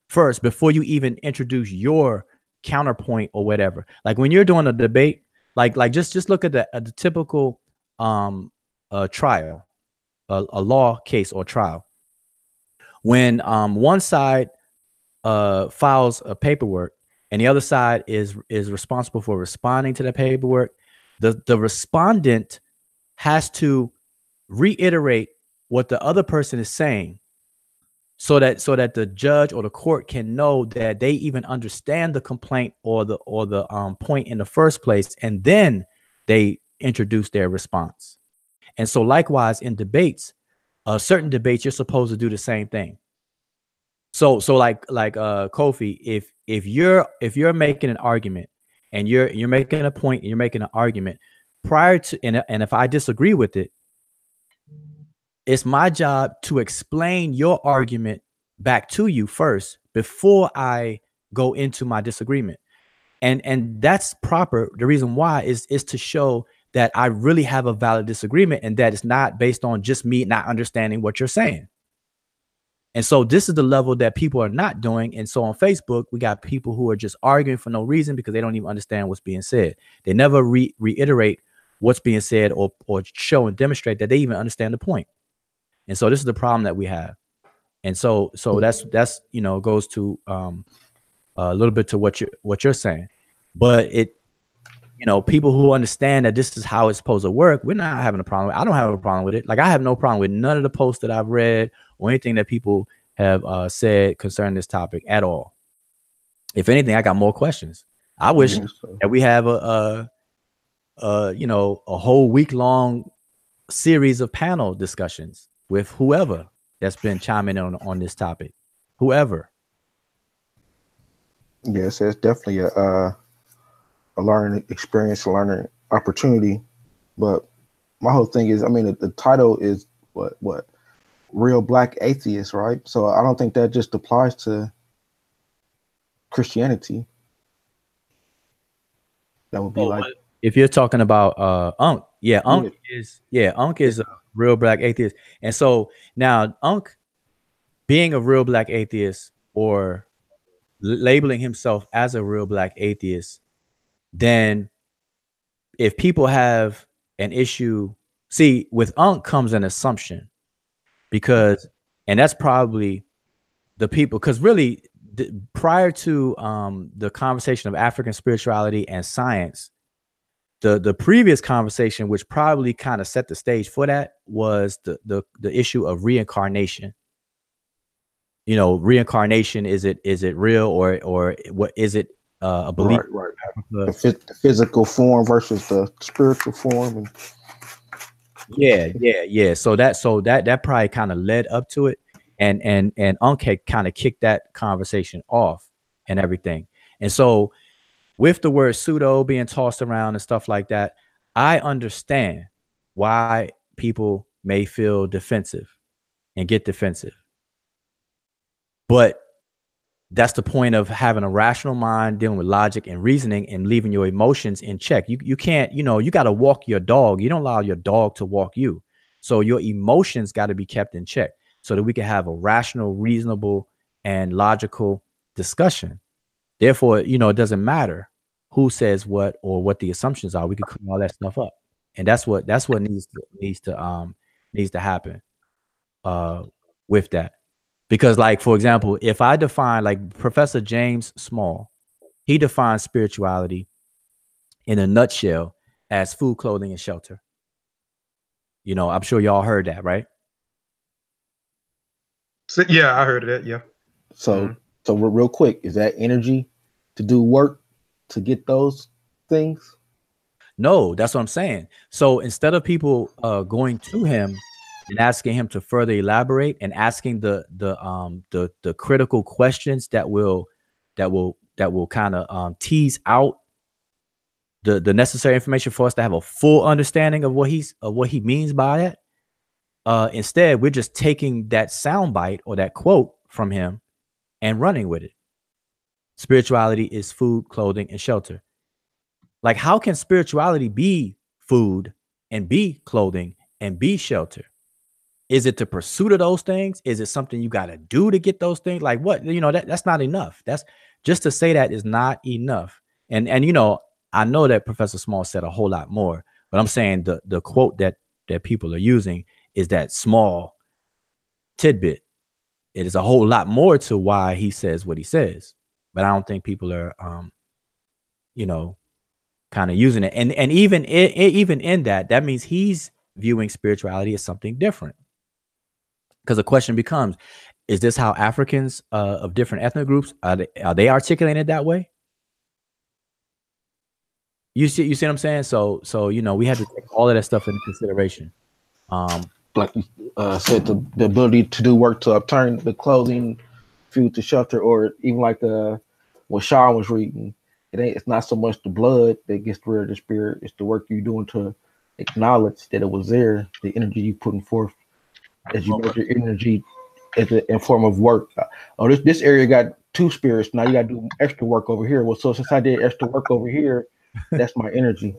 first before you even introduce your counterpoint or whatever. Like when you're doing a debate, like just look at the typical trial, a law case or trial. When one side files a paperwork and the other side is responsible for responding to the paperwork, the respondent has to reiterate what the other person is saying, so that the judge or the court can know that they even understand the complaint or the point in the first place, and then they introduce their response. And so likewise in debates, certain debates, you're supposed to do the same thing. So like Kofi, if you're making an argument and you're making a point and you're making an argument prior to, and if I disagree with it, it's my job to explain your argument back to you first before I go into my disagreement. And that's proper. The reason why is to show that I really have a valid disagreement and that it's not based on just me not understanding what you're saying. And so this is the level that people are not doing. And so on Facebook, we got people who are just arguing for no reason because they don't even understand what's being said. They never reiterate what's being said or show and demonstrate that they even understand the point. And so this is the problem that we have. And so that's goes to a little bit to what you're saying. But it, people who understand that this is how it's supposed to work, we're not having a problem. I don't have a problem with it. Like I have no problem with none of the posts that I've read or anything that people have said concerning this topic at all. If anything, I got more questions. I wish that we have a whole week-long series of panel discussions with whoever that's been chiming in on this topic, whoever. Yes, it's definitely a learning experience, a learning opportunity. But my whole thing is, I mean, the title is what real black atheist, right? So I don't think that just applies to Christianity. That would be like, if you're talking about Unc, Unc is a real black atheist. And so now Unc being a real black atheist or labeling himself as a real black atheist, then if people have an issue, see, with Unc comes an assumption, because, and that's probably the people, because really prior to the conversation of African spirituality and science, the previous conversation, which probably kind of set the stage for that, was the issue of reincarnation. Reincarnation, is it real or what is it a belief? Right. The physical form versus the spiritual form. Yeah. So that probably kind of led up to it, and Unc had kind of kicked that conversation off and everything. And so with the word pseudo being tossed around and stuff like that, I understand why people may feel defensive and get defensive. But That's the point of having a rational mind, dealing with logic and reasoning, and leaving your emotions in check. You can't, you got to walk your dog. You don't allow your dog to walk you. So your emotions got to be kept in check so that we can have a rational, reasonable, and logical discussion. Therefore, it doesn't matter who says what or what the assumptions are. We can clean all that stuff up. And that's what needs to happen with that. Because, like, for example, if I define, like Professor James Small, he defines spirituality in a nutshell as food, clothing, and shelter. I'm sure y'all heard that, right? So, yeah, I heard of that. Yeah. So, so real quick, is that energy to do work to get those things? No, that's what I'm saying. So instead of people going to him and asking him to further elaborate and asking the critical questions that will kind of tease out the necessary information for us to have a full understanding of what he means by it. Instead, we're just taking that soundbite or that quote from him and running with it. Spirituality is food, clothing, and shelter. Like, how can spirituality be food and be clothing and be shelter? Is it the pursuit of those things? Is it something you got to do to get those things? Like, what? That's not enough. That's just to say that is not enough. And I know that Professor Small said a whole lot more, but I'm saying the quote that people are using is that small tidbit. It is a whole lot more to why he says what he says, but I don't think people are, kind of using it. And even in that means he's viewing spirituality as something different. Because the question becomes, is this how Africans of different ethnic groups are they articulating it that way? You see what I'm saying? So we had to take all of that stuff into consideration. Like you said, the ability to do work to obtain the clothing, food to shelter, or even like what Sean was reading. It's not so much the blood that gets rid of the spirit. It's the work you're doing to acknowledge that it was there, the energy you putting forth as you make your energy as in form of work. Oh, this area got two spirits. Now you got to do extra work over here. Well, so since I did extra work over here, that's my energy.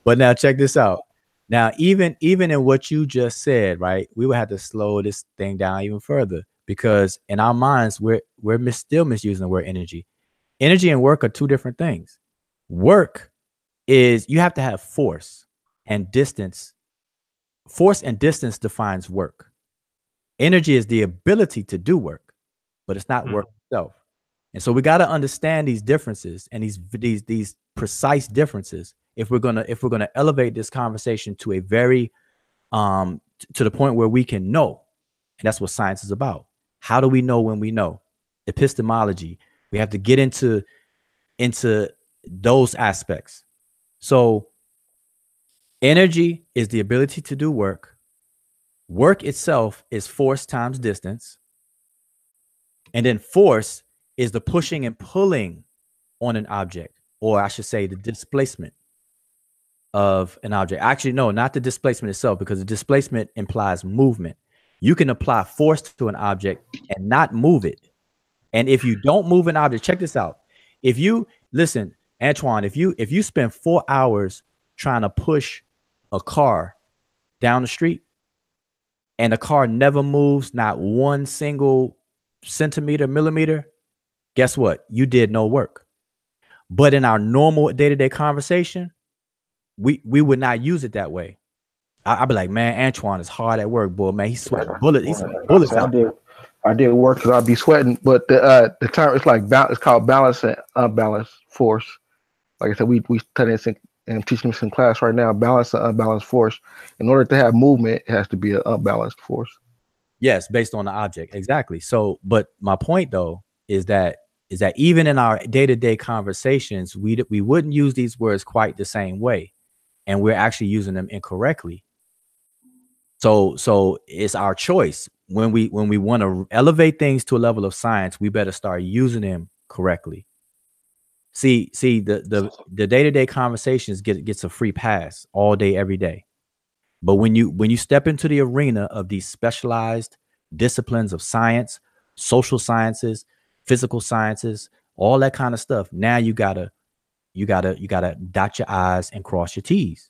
But now check this out. Now, even in what you just said, right, we would have to slow this thing down even further, because in our minds, we're still misusing the word energy. Energy and work are two different things. Work is, you have to have force and distance. Force and distance defines work. Energy is the ability to do work, but it's not work itself. And so we got to understand these differences and these precise differences if we're gonna elevate this conversation to a very to the point where we can know. And that's what science is about. How do we know when we know? Epistemology. We have to get into those aspects. So energy is the ability to do work. Work itself is force times distance. And then force is the pushing and pulling on an object, or I should say the displacement of an object. Actually, no, not the displacement itself, because the displacement implies movement. You can apply force to an object and not move it. And if you don't move an object, check this out. If you listen, Antoine, if you spend 4 hours trying to push a car down the street and the car never moves, not one single centimeter, millimeter, guess what? You did no work. But in our normal day-to-day conversation, we would not use it that way. I'd be like, man, Antoine is hard at work, boy. Man, he's sweating bullets. He's sweating bullets out. I did work because I'd be sweating, but the term is like it's called balance and unbalanced force. Like I said, we study this and teaching this in class right now. Balance and unbalanced force. In order to have movement, it has to be an unbalanced force. Yes, based on the object, exactly. So, but my point though is that even in our day-to-day conversations, we wouldn't use these words quite the same way, and we're actually using them incorrectly. So it's our choice. When we want to elevate things to a level of science, we better start using them correctly. See, the day-to-day conversations gets a free pass all day, every day. But when you step into the arena of these specialized disciplines of science, social sciences, physical sciences, all that kind of stuff. Now you gotta dot your I's and cross your T's.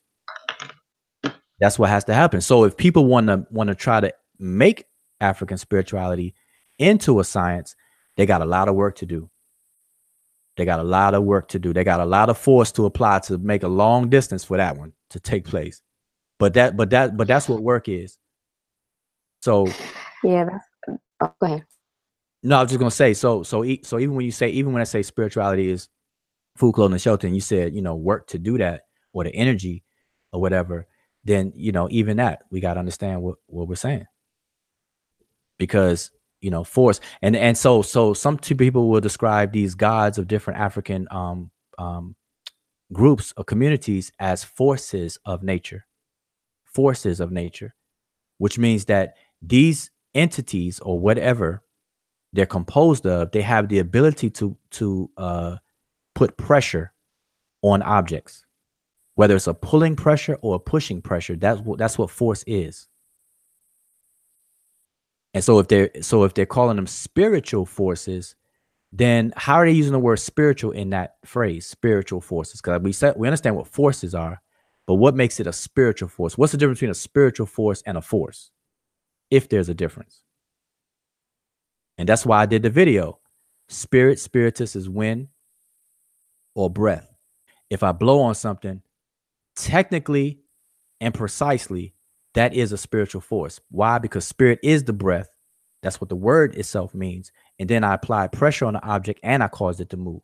That's what has to happen. So if people want to try to make African spirituality into a science, they got a lot of work to do. They got a lot of work to do. They got a lot of force to apply to make a long distance for that one to take place. But that's what work is. So Yeah, go ahead. no, I was just gonna say, so even when I say spirituality is food, clothing, and shelter, and you said, work to do that, or the energy or whatever, then even that we got to understand what we're saying, because force and so some two people will describe these gods of different African groups or communities as forces of nature, which means that these entities or whatever they're composed of, they have the ability to put pressure on objects, whether it's a pulling pressure or a pushing pressure. That's what force is. And so if they're calling them spiritual forces, then how are they using the word spiritual in that phrase, spiritual forces? Because we understand what forces are, but what makes it a spiritual force? What's the difference between a spiritual force and a force, if there's a difference? And that's why I did the video. Spiritus is wind or breath. If I blow on something, technically and precisely, that is a spiritual force. Why? Because spirit is the breath. That's what the word itself means. And then I applied pressure on the object and I caused it to move.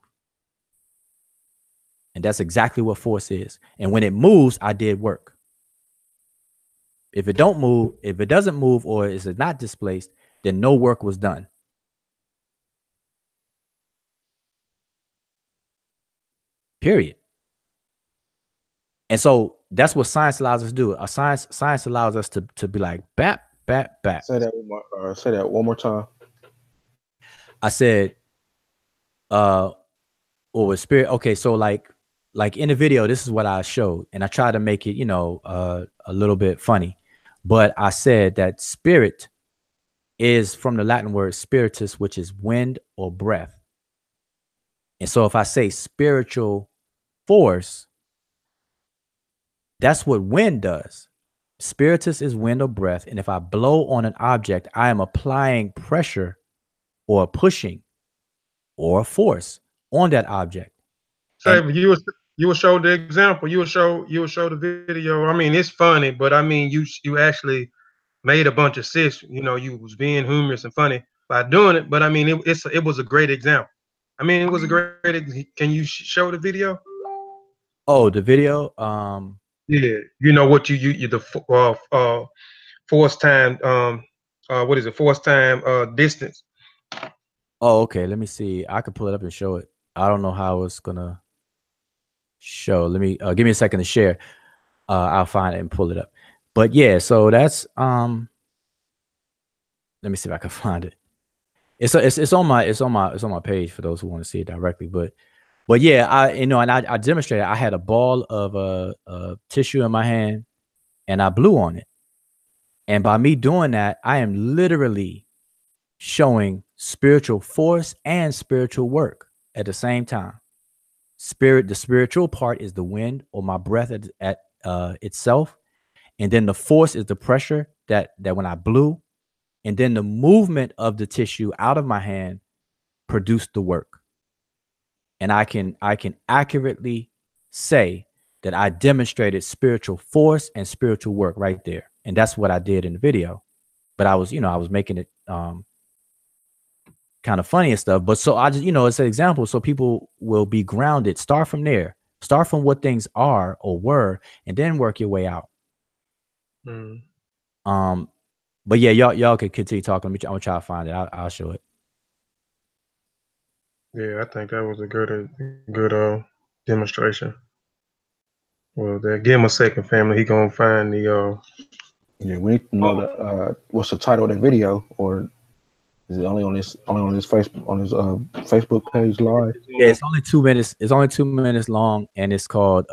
And that's exactly what force is. And when it moves, I did work. If it doesn't move, or is it not displaced, then no work was done. Period. And so that's what science allows us to do. Science allows us to be like, bap. Say that one more time. I said, with spirit. Okay, so like in the video, this is what I showed, and I tried to make it, a little bit funny, but I said that spirit is from the Latin word spiritus, which is wind or breath. And so if I say spiritual force, that's what wind does. Spiritus is wind or breath. And if I blow on an object, I am applying pressure or pushing or force on that object. So you will show the example. You will show the video. I mean, it's funny, but I mean, you actually made a bunch of sense. You was being humorous and funny by doing it. But I mean, it was a great example. I mean, it was a great. Can you show the video? Oh, the video. Yeah, what you the force time. What is it? Force time distance. Oh, okay. Let me see. I could pull it up and show it. I don't know how it's gonna show. Let me give me a second to share. I'll find it and pull it up. But yeah, so that's let me see if I can find it. It's on my page for those who want to see it directly. But yeah, I demonstrated. I had a ball of tissue in my hand, and I blew on it. And by me doing that, I am literally showing spiritual force and spiritual work at the same time. The spiritual part is the wind or my breath at itself, and then the force is the pressure that when I blew, and then the movement of the tissue out of my hand produced the work. And I can accurately say that I demonstrated spiritual force and spiritual work right there, and that's what I did in the video. But I was making it kind of funny and stuff. But so I just, it's an example so people will be grounded. Start from there. Start from what things are or were, and then work your way out. But yeah, y'all can continue talking. I'm gonna try to find it. I'll show it. Yeah, I think that was a good demonstration. Well, give him a second, family. He gonna find the. Yeah, we need to know what's the title of the video, or is it only on his Facebook page live? Yeah, it's only 2 minutes. It's only 2 minutes long, and it's called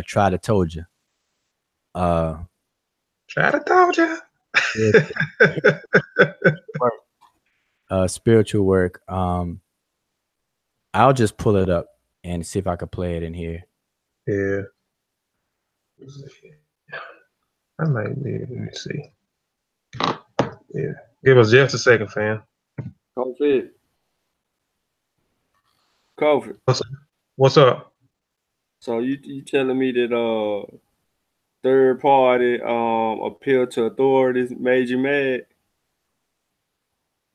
"Try to Told You." Try to told you. Yeah. spiritual work. I'll just pull it up and see if I could play it in here. Yeah. I might be. Let me see. Yeah. Give us just a second, fam. COVID. COVID. What's up? So you telling me that third party appeal to authorities made you mad?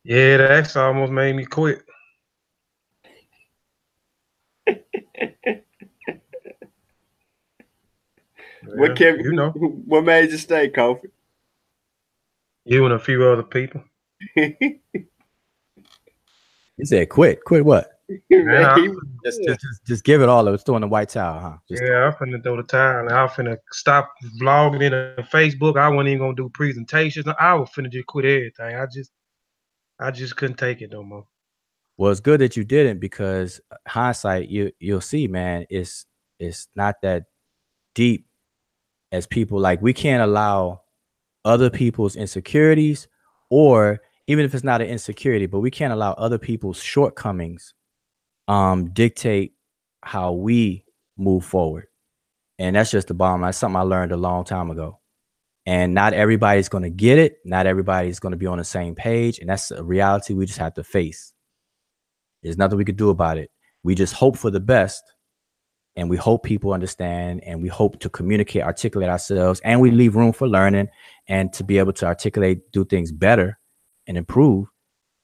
Yeah, that's almost made me quit. What Yeah, kept what made you stay, Kofi? You and a few other people. He said, "Quit, quit what? Man, Just give it all up. It's throwing the white towel, huh? Yeah, I'm finna throw the towel. I'm finna stop vlogging in Facebook. I wasn't even gonna do presentations. I was finna just quit everything. I just couldn't take it no more. Well, it's good that you didn't, because hindsight, you'll see, man, it's not that deep as people. Like, we can't allow other people's insecurities, or even if it's not an insecurity, but we can't allow other people's shortcomings dictate how we move forward. And that's just the bottom line. That's something I learned a long time ago. And not everybody's going to get it. Not everybody's going to be on the same page. And that's a reality we just have to face. There's nothing we could do about it. We just hope for the best. And we hope people understand. And we hope to communicate, articulate ourselves. And we leave room for learning and to be able to articulate, do things better and improve.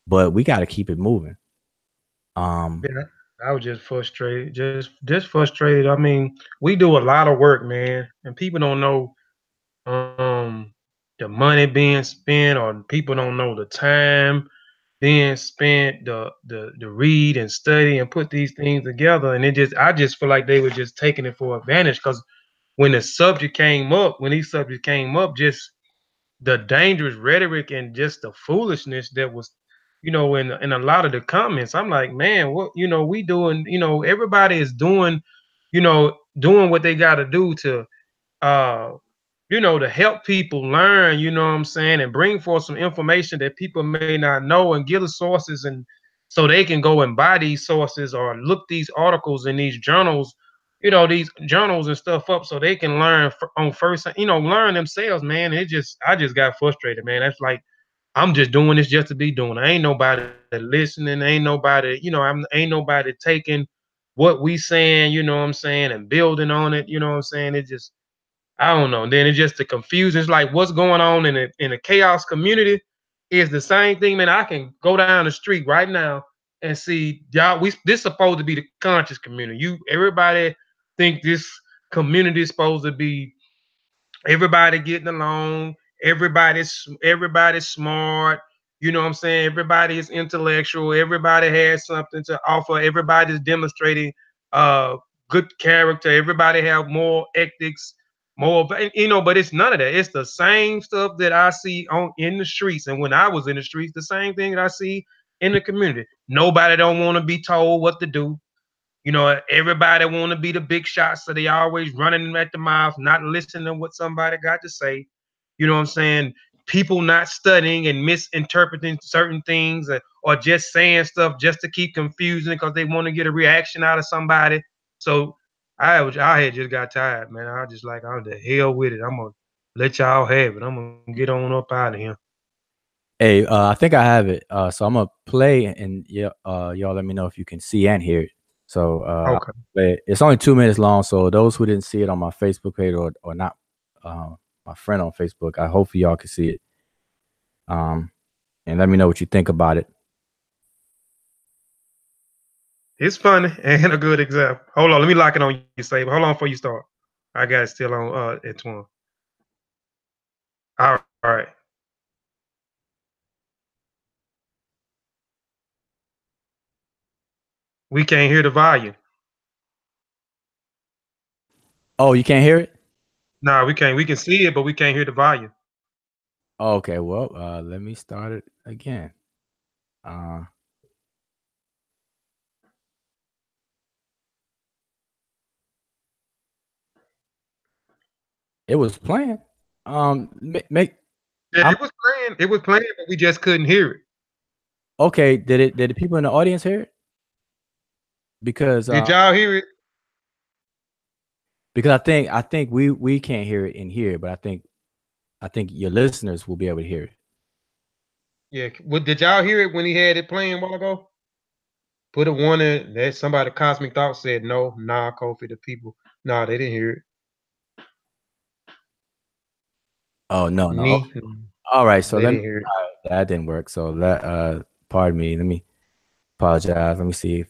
But we got to keep it moving. Yeah, I was just frustrated. Just frustrated. I mean, we do a lot of work, man, and people don't know the money being spent, or people don't know the time being spent, the read and study and put these things together. And I just feel like they were just taking it for advantage, because when these subjects came up, just the dangerous rhetoric and just the foolishness that was, in a lot of the comments. I'm like, man, what, we doing, everybody is doing, doing what they got to do to, uh, to help people learn, you know what I'm saying, and bring forth some information that people may not know, and give the sources, and so they can go and buy these sources or look these articles in these journals, these journals and stuff up, so they can learn on first, learn themselves, man. I just got frustrated, man. That's like, I'm just doing this just to be doing it. Ain't nobody listening. Ain't nobody, ain't nobody taking what we saying, you know what I'm saying, and building on it, you know what I'm saying. It just, I don't know. And then it's just the confusion. It's like what's going on in the chaos community is the same thing, man. I can go down the street right now and see y'all. This supposed to be the conscious community. Everybody think this community is supposed to be everybody getting along, everybody's smart, you know what I'm saying? Everybody is intellectual, everybody has something to offer, everybody's demonstrating uh good character, everybody have more ethics, more, but it's none of that. It's the same stuff that I see on in the streets, and when I was in the streets, the same thing that I see in the community. Nobody don't want to be told what to do. Everybody want to be the big shot, so they always running at the mouth, not listening to what somebody got to say. You know what I'm saying? People not studying and misinterpreting certain things, or just saying stuff just to keep confusing because they want to get a reaction out of somebody. So I had just got tired, man. I just like, I'm the hell with it. I'm gonna let y'all have it. I'm gonna get on up out of here. Hey, I think I have it. So I'm gonna play, and y'all let me know if you can see and hear it. So Okay. It's only 2 minutes long. So those who didn't see it on my Facebook page, or not, my friend on Facebook, I hope y'all can see it. And let me know what you think about it. It's funny and a good example. Hold on, let me lock it on you, Saber. Hold on before you start. I got it still on at 20. All right. We can't hear the volume. Oh, you can't hear it? No, we can't. We can see it, but we can't hear the volume. Okay, well, let me start it again. It was playing. Yeah, it was playing. It was playing, but we just couldn't hear it. Okay, did the people in the audience hear it? Because Did y'all hear it? because I think we can't hear it in here, but I think your listeners will be able to hear it. Yeah. What did y'all hear it when he had it playing a while ago? Put a one in that somebody Cosmic Thought said no, nah, Kofi, the people. Nah, they didn't hear it. Oh no. Me. All right, so They let didn't me. hear it. That didn't work. So pardon me. Let me apologize. Let me see if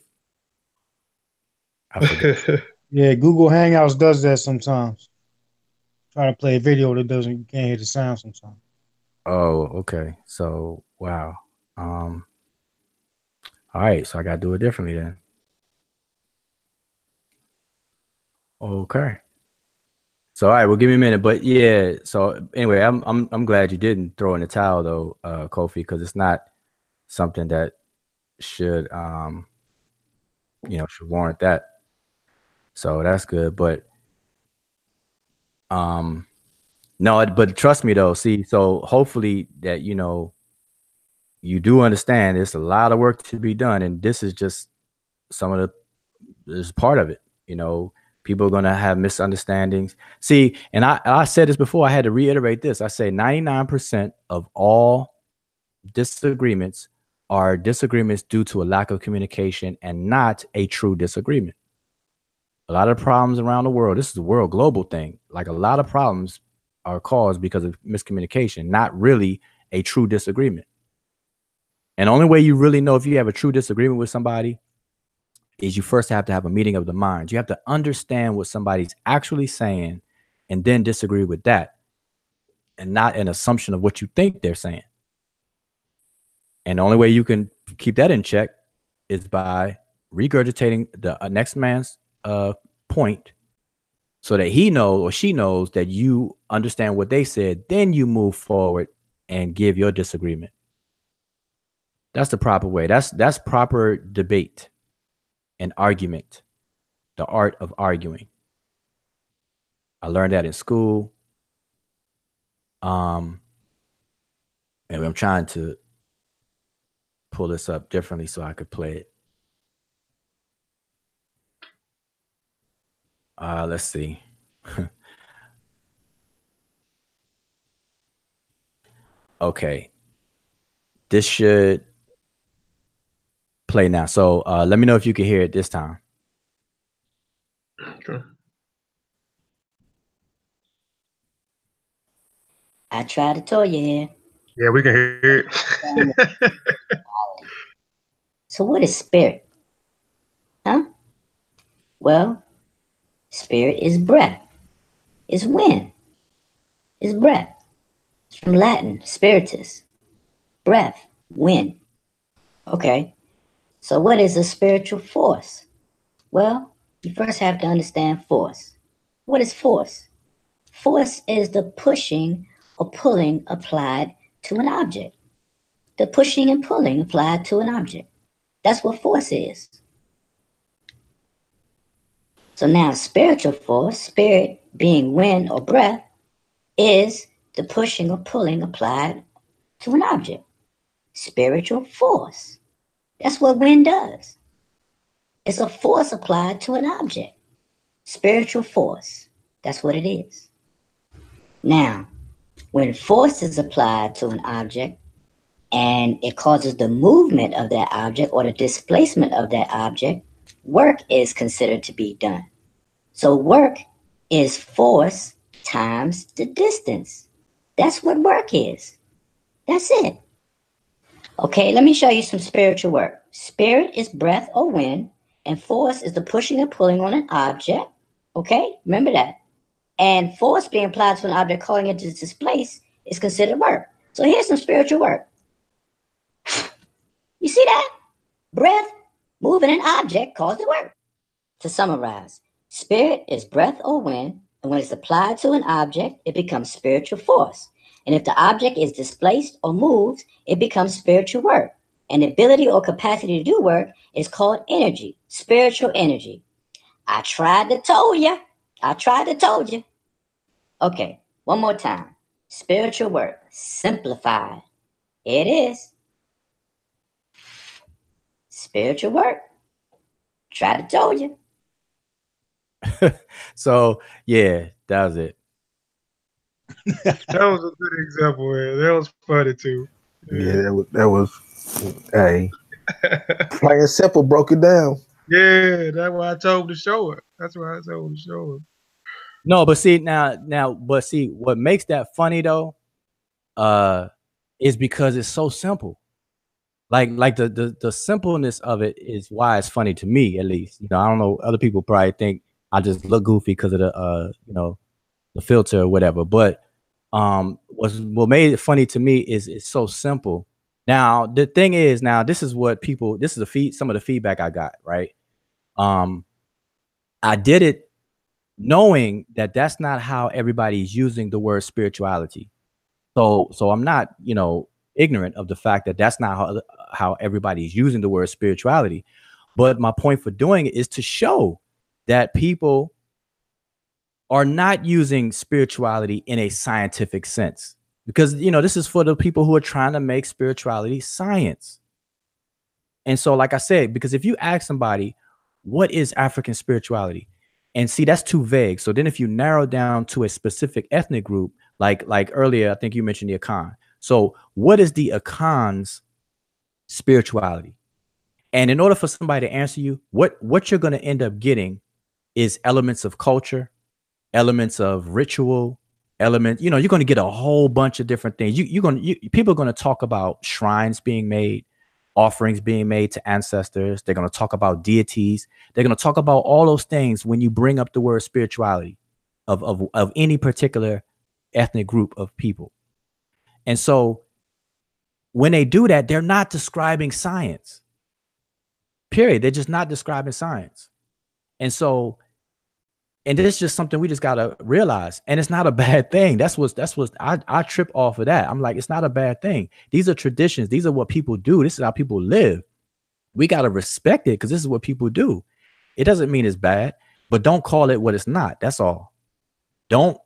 I forget. Yeah, Google Hangouts does that sometimes. Try to play a video that doesn't, you can't hear the sound sometimes. Oh, okay. So wow. All right, so I gotta do it differently then. Okay. So all right, well, give me a minute. But yeah, so anyway, I'm glad you didn't throw in the towel though, Kofi, because it's not something that should should warrant that. So that's good. But no, but trust me though, see, so hopefully that you do understand there's a lot of work to be done, and this is just some of this is part of it. People are gonna have misunderstandings. See, and I said this before, I had to reiterate this. I say 99% of all disagreements are disagreements due to a lack of communication and not a true disagreement. A lot of problems around the world, this is a world global thing. Like a lot of problems are caused because of miscommunication, not really a true disagreement. And the only way you really know if you have a true disagreement with somebody is you first have to have a meeting of the minds. You have to understand what somebody's actually saying and then disagree with that and not an assumption of what you think they're saying. And the only way you can keep that in check is by regurgitating the next man's point so that he knows or she knows that you understand what they said. Then you move forward and give your disagreement. That's the proper way. That's proper debate and argument, the art of arguing. I learned that in school. And I'm trying to pull this up differently so I could play it. Let's see. Okay. This should play now. So let me know if you can hear it this time. Sure. I tried to tell you. Yeah, we can hear it. So what is spirit? Huh? Well, spirit is breath. Is wind. Is breath. It's from Latin, spiritus. Breath, wind. Okay. So what is a spiritual force? Well, you first have to understand force. What is force? Force is the pushing or pulling applied to an object. The pushing and pulling applied to an object. That's what force is. So now spiritual force, spirit being wind or breath, is the pushing or pulling applied to an object. Spiritual force. That's what wind does. It's a force applied to an object. Spiritual force. That's what it is. Now, when force is applied to an object and it causes the movement of that object or the displacement of that object, work is considered to be done. So work is force times the distance. That's what work is. That's it. Okay, let me show you some spiritual work. Spirit is breath or wind, and force is the pushing and pulling on an object. Okay, remember that. And force being applied to an object calling it to displace is considered work. So here's some spiritual work. You see that? Breath moving an object causes work. To summarize, spirit is breath or wind, and when it's applied to an object, it becomes spiritual force. And if the object is displaced or moved, it becomes spiritual work. And the ability or capacity to do work is called energy, spiritual energy. I tried to tell you. I tried to told you. Okay, one more time. Spiritual work, simplified. Here it is. Spiritual work. Try to tell you. So yeah, that was it. That was a good example, man. That was funny too. Yeah, that was hey, plain and simple, broke it down. Yeah, that's why I told him to show it. That's why I told him to show it. No, but see but see what makes that funny though, is because it's so simple. Like the simpleness of it is why it's funny to me, at least. You know, I don't know. Other people probably think I just look goofy because of the the filter or whatever. But what made it funny to me is it's so simple. Now the thing is, this is some of the feedback I got, right? I did it knowing that that's not how everybody's using the word spirituality. So I'm not, ignorant of the fact that that's not how everybody's using the word spirituality. But my point for doing it is to show that people are not using spirituality in a scientific sense, because this is for the people who are trying to make spirituality science. And so, like I said, because if you ask somebody what is African spirituality, and see, that's too vague. So then if you narrow down to a specific ethnic group, like earlier, I think you mentioned the Akan. So what is the Akan's spirituality? And in order for somebody to answer you, what you're going to end up getting is elements of culture, elements of ritual, elements. You're going to get a whole bunch of different things. People are going to talk about shrines being made, offerings being made to ancestors. They're going to talk about deities. They're going to talk about all those things when you bring up the word spirituality of any particular ethnic group of people. And so when they do that, they're not describing science. Period. They're just not describing science. And this is just something we just gotta realize. And it's not a bad thing. That's what I trip off of that. I'm like, it's not a bad thing. These are traditions. These are what people do. This is how people live. We gotta respect it because this is what people do. It doesn't mean it's bad, but don't call it what it's not. That's all. Don't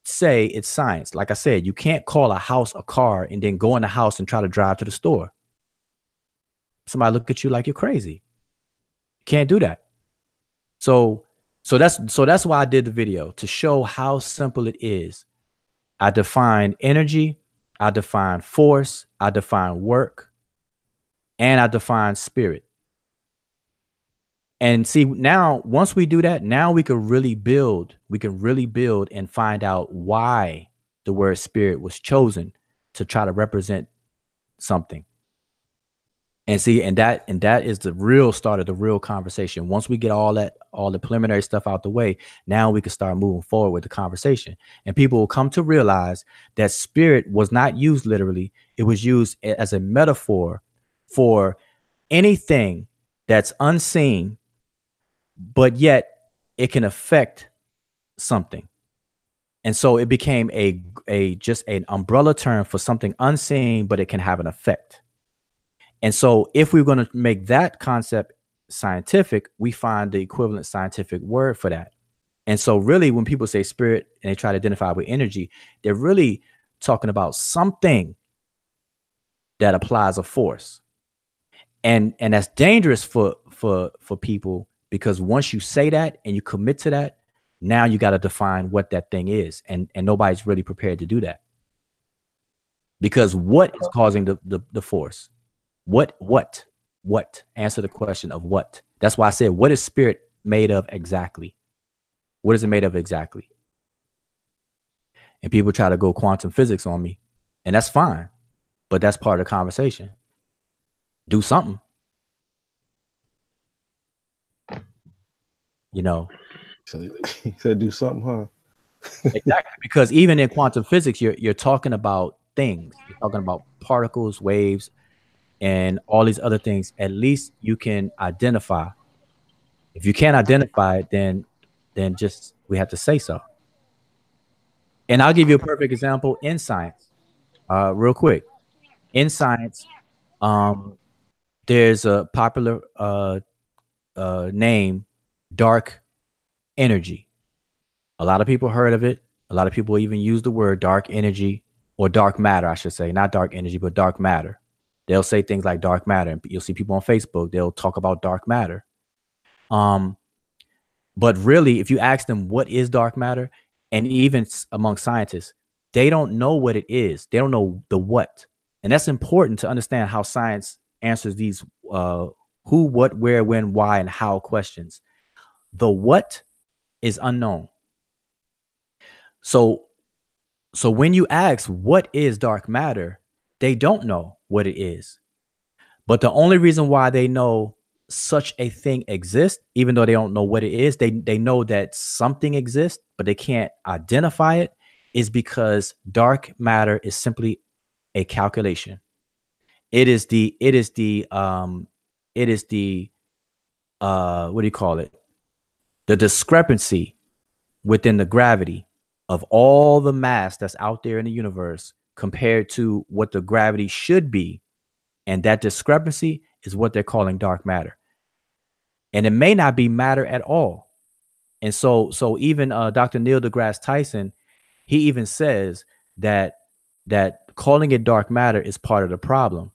say it's science. Like I said, you can't call a house a car and then go in the house and try to drive to the store. Somebody look at you like you're crazy. You can't do that. So that's why I did the video, to show how simple it is. I define energy, I define force, I define work, and I define spirit. And see, now once we do that, now we can really build and find out why the word spirit was chosen to try to represent something. And see, and that is the real start of the real conversation. Once we get all the preliminary stuff out the way, now we can start moving forward with the conversation. And people will come to realize that spirit was not used literally. It was used as a metaphor for anything that's unseen, but yet it can affect something. And so it became just an umbrella term for something unseen, but it can have an effect. And so if we're going to make that concept scientific, we find the equivalent scientific word for that. And so really, when people say spirit and they try to identify with energy, they're really talking about something that applies a force. And that's dangerous for people, because once you say that and you commit to that, now you got to define what that thing is. And nobody's really prepared to do that. Because what is causing the force? What? Answer the question of what. That's why I said, what is spirit made of exactly? What is it made of exactly? And people try to go quantum physics on me, and that's fine, but that's part of the conversation. Do something. So he said do something, huh? Exactly, because even in quantum physics, you're talking about things. You're talking about particles, waves, and all these other things. At least you can identify. If you can't identify it, then just we have to say so. And I'll give you a perfect example in science, real quick. In science, there's a popular name, dark energy. A lot of people heard of it. A lot of people even use the word dark energy, or dark matter, I should say, not dark energy, but dark matter. They'll say things like dark matter. And you'll see people on Facebook, they'll talk about dark matter. But really, if you ask them what is dark matter, and even among scientists, they don't know what it is. They don't know the what. And that's important to understand how science answers these who, what, where, when, why, and how questions. The what is unknown. So when you ask what is dark matter, they don't know what it is. But the only reason why they know such a thing exists, even though they don't know what it is, they know that something exists, but they can't identify it, is because dark matter is simply a calculation. It is the what do you call it? The discrepancy within the gravity of all the mass that's out there in the universe compared to what the gravity should be. And that discrepancy is what they're calling dark matter. And it may not be matter at all. And so even Dr. Neil deGrasse Tyson, he even says that calling it dark matter is part of the problem.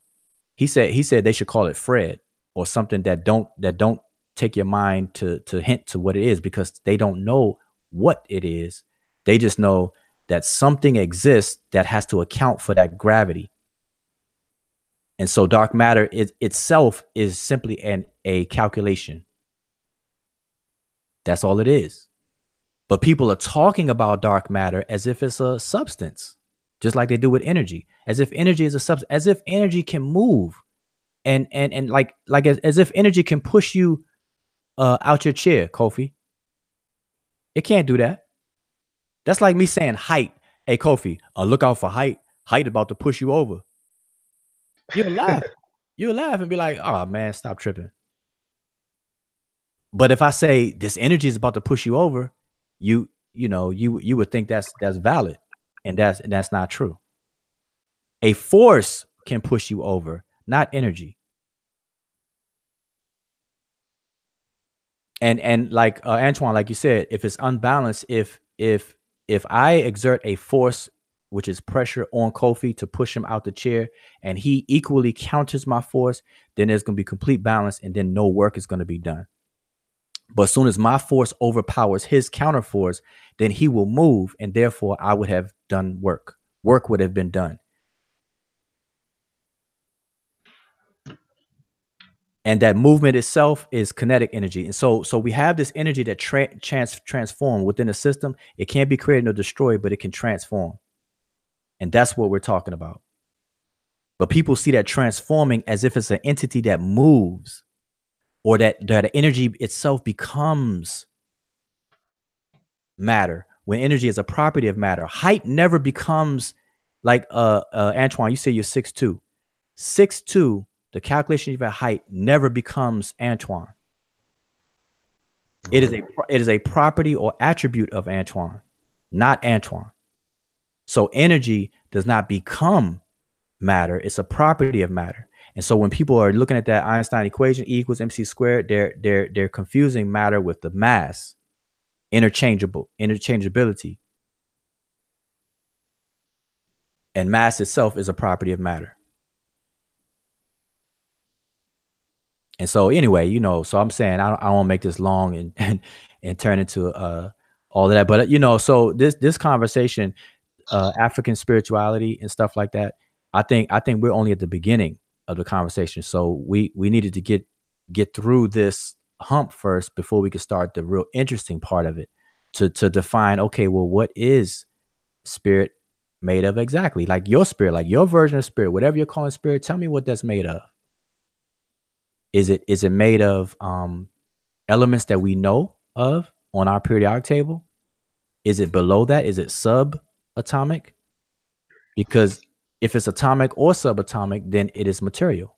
He said they should call it Fred, or something that don't take your mind to hint to what it is, because they don't know what it is. They just know that something exists that has to account for that gravity. And so dark matter itself is simply a calculation. That's all it is. But people are talking about dark matter as if it's a substance, just like they do with energy, as if energy is a substance, as if energy can move, and like as if energy can push you out your chair, Kofi. It can't do that. That's like me saying height. Hey, Kofi, look out for height. Height about to push you over. You'll laugh. You'll laugh and be like, oh man, stop tripping. But if I say this energy is about to push you over, you would think that's valid, and that's not true. A force can push you over, not energy. And like Antoine, like you said, if it's unbalanced, if I exert a force, which is pressure, on Kofi to push him out the chair, and he equally counters my force, then there's going to be complete balance, and then no work is going to be done. But as soon as my force overpowers his counter force, then he will move, and therefore I would have done work. Work would have been done. And that movement itself is kinetic energy. And so we have this energy that transforms within the system. It can't be created or destroyed, but it can transform. And that's what we're talking about. But people see that transforming as if it's an entity that moves, or that energy itself becomes matter, when energy is a property of matter. Height never becomes, like Antoine, you say you're 6'2". 6'2", the calculation of your height never becomes Antoine. It is a property or attribute of Antoine, not Antoine. So energy does not become matter. It's a property of matter. And so when people are looking at that Einstein equation, E equals mc squared, they're confusing matter with the mass, interchangeability. And mass itself is a property of matter. And so anyway, so I'm saying I don't want to make this long and turn into all of that. But so this conversation, African spirituality and stuff like that, I think we're only at the beginning of the conversation. So we needed to get through this hump first before we could start the real interesting part of it, to define, okay, well, what is spirit made of exactly? Like your spirit, like your version of spirit, whatever you're calling spirit, tell me what that's made of. Is it made of elements that we know of on our periodic table? Is it below that? Is it subatomic? Because if it's atomic or subatomic, then it is material.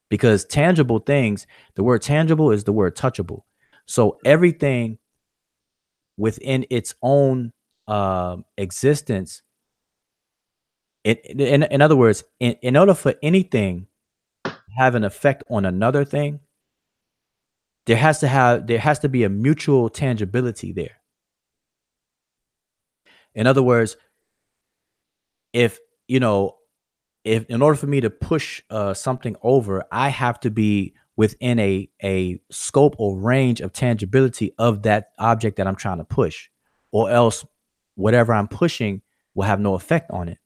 Because tangible things, the word tangible is the word touchable. So everything within its own existence, in other words, in order for anything to have an effect on another thing, there has to be a mutual tangibility there. In other words, if if in order for me to push something over, I have to be within a scope or range of tangibility of that object that I'm trying to push, or else whatever I'm pushing will have no effect on it.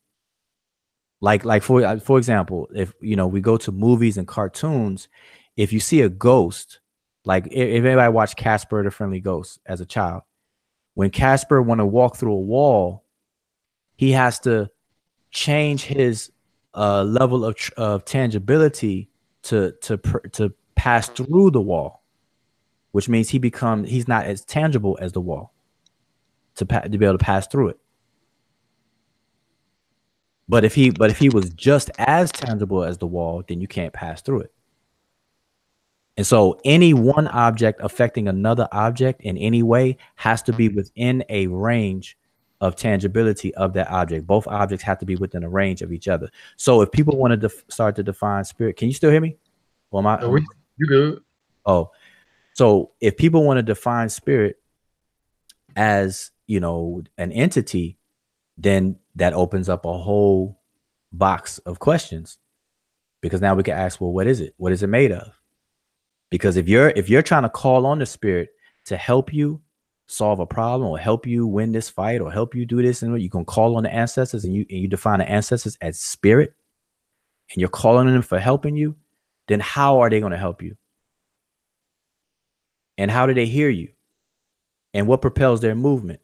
Like for example, if we go to movies and cartoons, if you see a ghost, like if anybody watched Casper the Friendly Ghost as a child, when Casper want to walk through a wall, he has to change his level of tangibility to pass through the wall, which means he's not as tangible as the wall to be able to pass through it. But if he was just as tangible as the wall, then you can't pass through it. And so any one object affecting another object in any way has to be within a range of tangibility of that object. Both objects have to be within a range of each other. So if people wanted to start to define spirit, can you still hear me? Or you good? Oh, so if people want to define spirit as, an entity, then that opens up a whole box of questions, because now we can ask, well, what is it? What is it made of? Because if you're trying to call on the spirit to help you solve a problem or help you win this fight or help you do this, and you can call on the ancestors, and you define the ancestors as spirit, and you're calling on them for helping you, then how are they going to help you? And how do they hear you? And what propels their movement?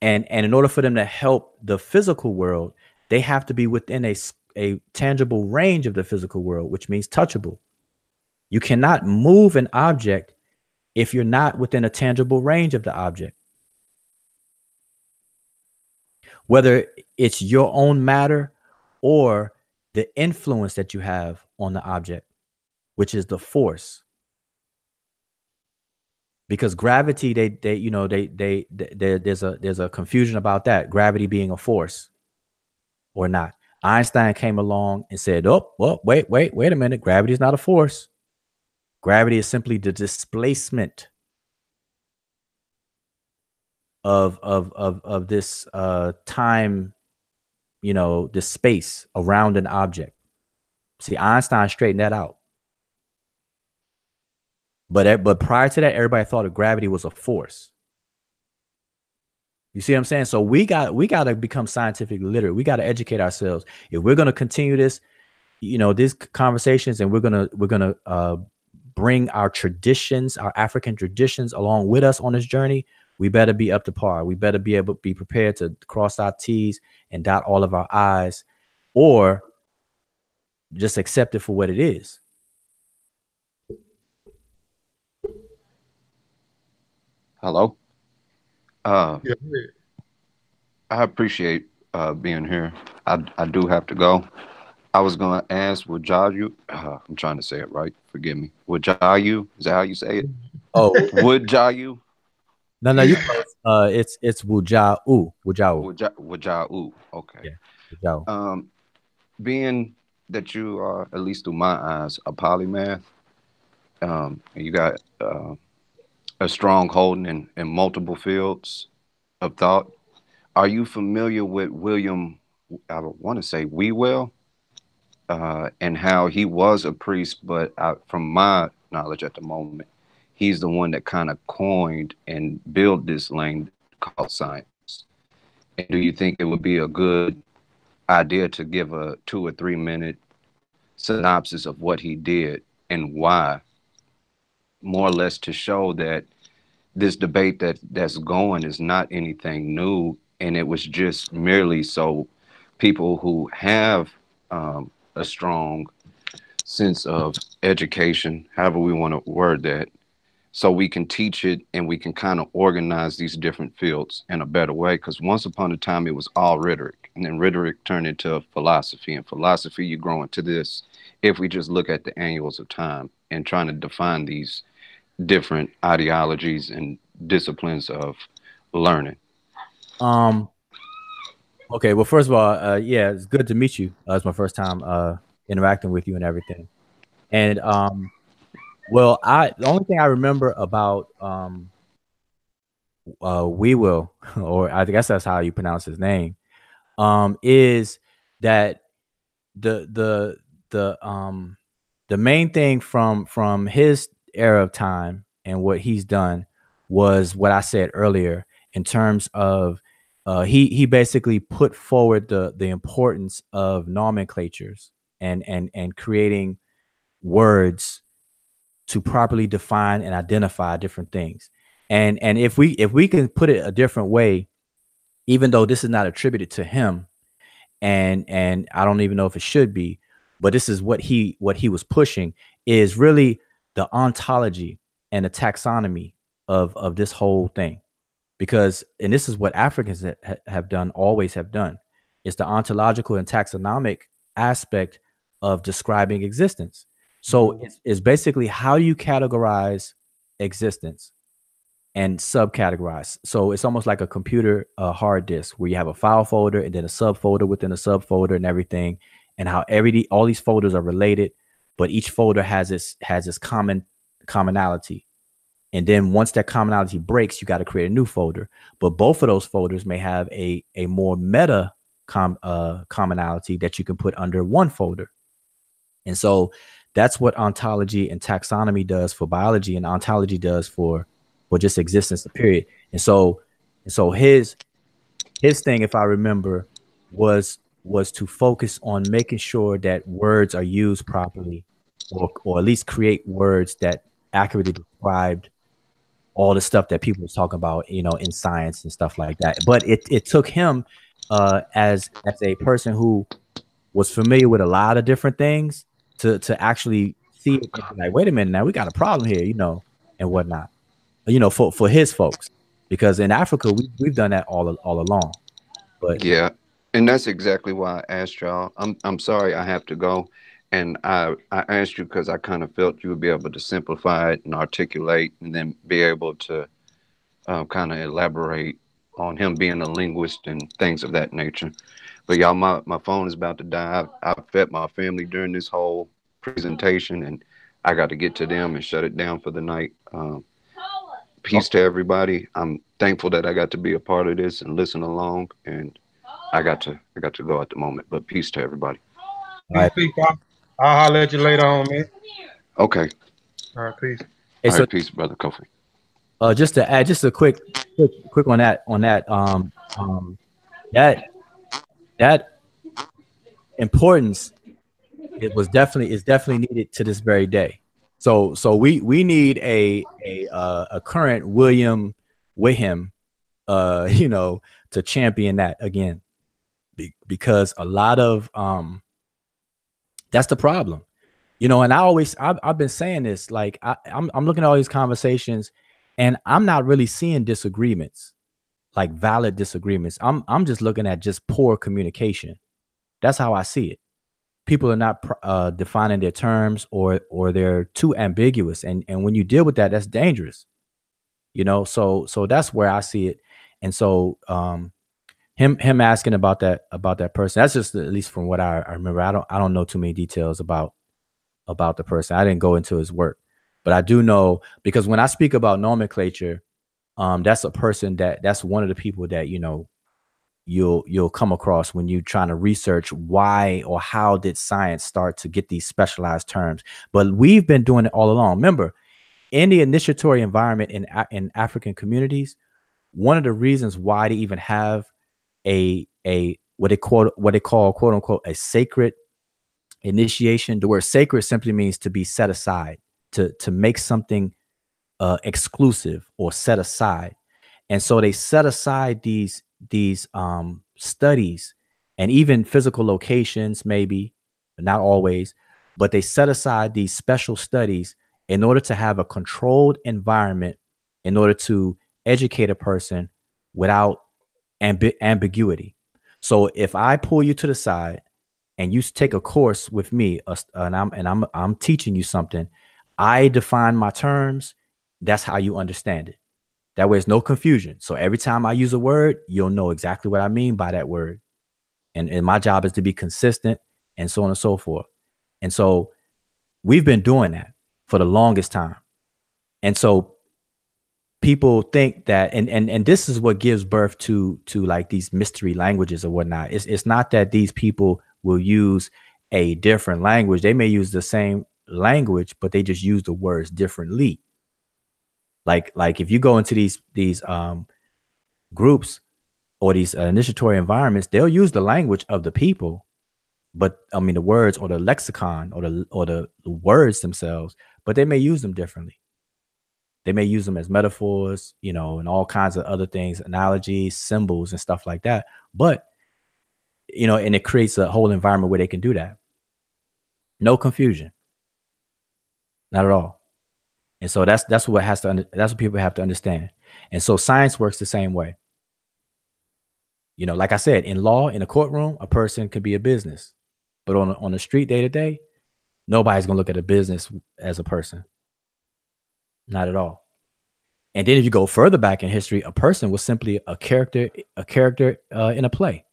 And in order for them to help the physical world, they have to be within a tangible range of the physical world, which means touchable. You cannot move an object if you're not within a tangible range of the object. Whether it's your own matter or the influence that you have on the object, which is the force. Because gravity, there's a confusion about that. Gravity being a force or not. Einstein came along and said, "Oh, well, wait a minute. Gravity is not a force. Gravity is simply the displacement of this time, this space around an object." See, Einstein straightened that out. But prior to that, everybody thought that gravity was a force. You see what I'm saying? So we got to become scientifically literate. We got to educate ourselves. If we're going to continue this, these conversations, and we're gonna bring our traditions, our African traditions, along with us on this journey, we better be up to par. We better be able to be prepared to cross our T's and dot all of our I's, or just accept it for what it is. Hello. Yeah. I appreciate being here. I do have to go. I was gonna ask, would Jayu? I'm trying to say it right. Forgive me. Would Jayu? Is that how you say it? Oh, would Jayu? No, you close. It's Wujau. Wujau. Okay. Yeah. Wujau. Being that you are, at least through my eyes, a polymath, and you got a strong holding in multiple fields of thought. Are you familiar with William? I want to say Wewell, and how he was a priest, but from my knowledge at the moment, he's the one that kind of coined and built this lane called science. And do you think it would be a good idea to give a 2 or 3 minute synopsis of what he did and why, more or less to show that this debate that's going is not anything new, and it was just merely so people who have a strong sense of education, however we want to word that, so we can teach it and we can kind of organize these different fields in a better way. Because once upon a time it was all rhetoric, and then rhetoric turned into philosophy, and philosophy you grow into this if we just look at the annuals of time and trying to define these different ideologies and disciplines of learning. Okay, well, first of all, yeah, it's good to meet you. It's my first time interacting with you and everything. And well, the only thing I remember about We Will, or I guess that's how you pronounce his name, is that the main thing from his era of time and what he's done was what I said earlier in terms of he basically put forward the importance of nomenclatures and creating words to properly define and identify different things. And if we can put it a different way, even though this is not attributed to him, and I don't even know if it should be, but this is what he was pushing, is really the ontology and the taxonomy of this whole thing. Because, and this is what Africans have done, always have done, it's the ontological and taxonomic aspect of describing existence. So it's basically how you categorize existence and subcategorize. So it's almost like a computer hard disk where you have a file folder and then a subfolder within a subfolder and everything, and how all these folders are related, but each folder has its commonality. And then once that commonality breaks, you got to create a new folder. But both of those folders may have a more meta commonality that you can put under one folder. And so that's what ontology and taxonomy does for biology, and ontology does for just existence, period. And so his thing, if I remember, was to focus on making sure that words are used properly, or at least create words that accurately described all the stuff that people was talking about, in science and stuff like that. But it took him as a person who was familiar with a lot of different things to actually see it and be like, wait a minute, now we got a problem here, and whatnot. For his folks, because in Africa we've done that all along. But yeah, and that's exactly why I asked y'all. I'm sorry I have to go, and I asked you because I kind of felt you would be able to simplify it and articulate, and then be able to kind of elaborate on him being a linguist and things of that nature. But y'all, my phone is about to die. I've fed my family during this whole presentation, and I got to get to them and shut it down for the night. Peace to everybody. I'm thankful that I got to be a part of this and listen along, and I got to go at the moment. But peace to everybody. All right. Peace, Pop. I'll holler at you later on, man. Okay. All right, peace. Hey, all right, peace, brother Kofi. Just to add, just a quick on that. That importance is definitely needed to this very day. So we need a current William Whiham, to champion that again, because a lot of that's the problem, and I've been saying this, like I'm looking at all these conversations, and I'm not really seeing disagreements, like valid disagreements. I'm just looking at just poor communication. That's how I see it. People are not defining their terms, or they're too ambiguous. And when you deal with that, that's dangerous, so that's where I see it. And so him asking about that person, that's just at least from what I remember. I don't know too many details about the person. I didn't go into his work, but I do know, because when I speak about nomenclature, that's a person that's one of the people that, you'll come across when you're trying to research why or how did science start to get these specialized terms. But we've been doing it all along. Remember, in the initiatory environment in African communities, one of the reasons why they even have a what they call quote unquote a sacred initiation. The word sacred simply means to be set aside, to make something exclusive or set aside. And so they set aside these studies, and even physical locations, maybe, but not always, but they set aside these special studies in order to have a controlled environment, in order to educate a person without ambiguity. So if I pull you to the side and you take a course with me, and I'm teaching you something, I define my terms. That's how you understand it. That way, there's no confusion. So every time I use a word, you'll know exactly what I mean by that word. And my job is to be consistent, and so on and so forth. And so we've been doing that for the longest time. And so people think that, and this is what gives birth to like these mystery languages or whatnot. It's not that these people will use a different language. They may use the same language, but they just use the words differently. Like if you go into these groups or these initiatory environments, they'll use the language of the people, but I mean the words or the lexicon or the words themselves, but they may use them differently. They may use them as metaphors, you know, and all kinds of other things, analogies, symbols, and stuff like that. But, you know, and it creates a whole environment where they can do that. No confusion. Not at all. And so that's what that's what people have to understand. And so science works the same way. You know, like I said, in law, in a courtroom, a person could be a business. But on the street day to day, nobody's gonna look at a business as a person. Not at all. And then if you go further back in history, a person was simply a character in a play.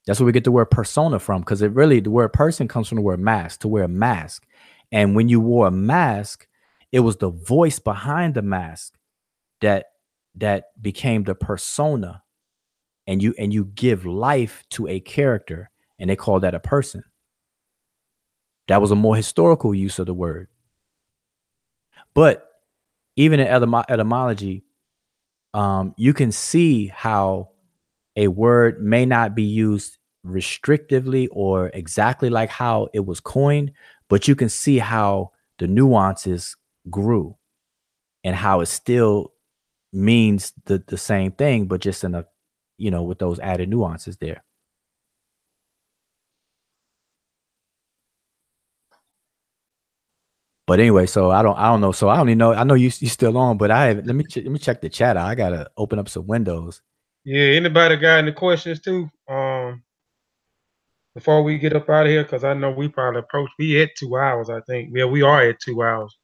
That's where we get the word persona from, because the word person comes from the word mask, to wear a mask. And when you wore a mask, it was the voice behind the mask that became the persona, and you give life to a character, and they call that a person. That was a more historical use of the word. But even in etymology, you can see how a word may not be used restrictively or exactly like how it was coined, but you can see how the nuances grew and how it still means the same thing, but just in a, you know, with those added nuances there. But anyway, so I don't know. So I don't even know. I know you still on, but let me check the chat out. I gotta open up some windows. Yeah, anybody got any questions too? Before we get up out of here, because I know we probably we at 2 hours, I think. Yeah, we are at 2 hours.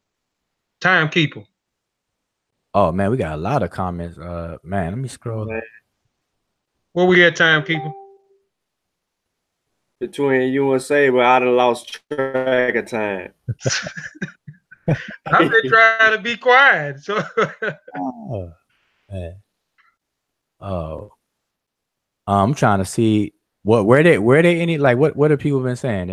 Timekeeper. Oh man, we got a lot of comments. Man, let me scroll. Where we at, Timekeeper? Between you and Saber, I done lost track of time. I've been trying to be quiet. So oh, man. Oh. I'm trying to see where they any, like what have people been saying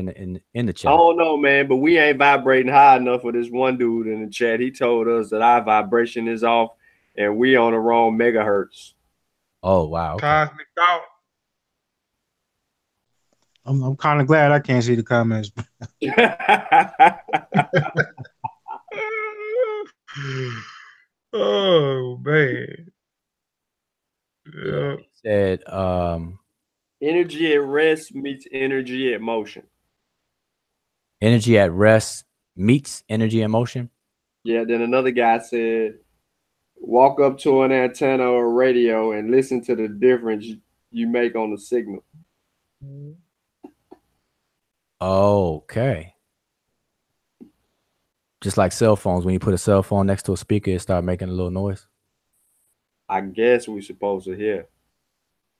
in the chat? I don't know, man, but we ain't vibrating high enough for this one dude in the chat. He told us that our vibration is off and we on the wrong megahertz. Oh wow. Okay. Cosmic thought. I'm kind of glad I can't see the comments. Oh man. Yeah. He said energy at rest meets energy at motion. Energy at rest meets energy in motion. Yeah, then another guy said, walk up to an antenna or radio and listen to the difference you make on the signal. Okay. Just like cell phones, when you put a cell phone next to a speaker, it start making a little noise. I guess we supposed to hear.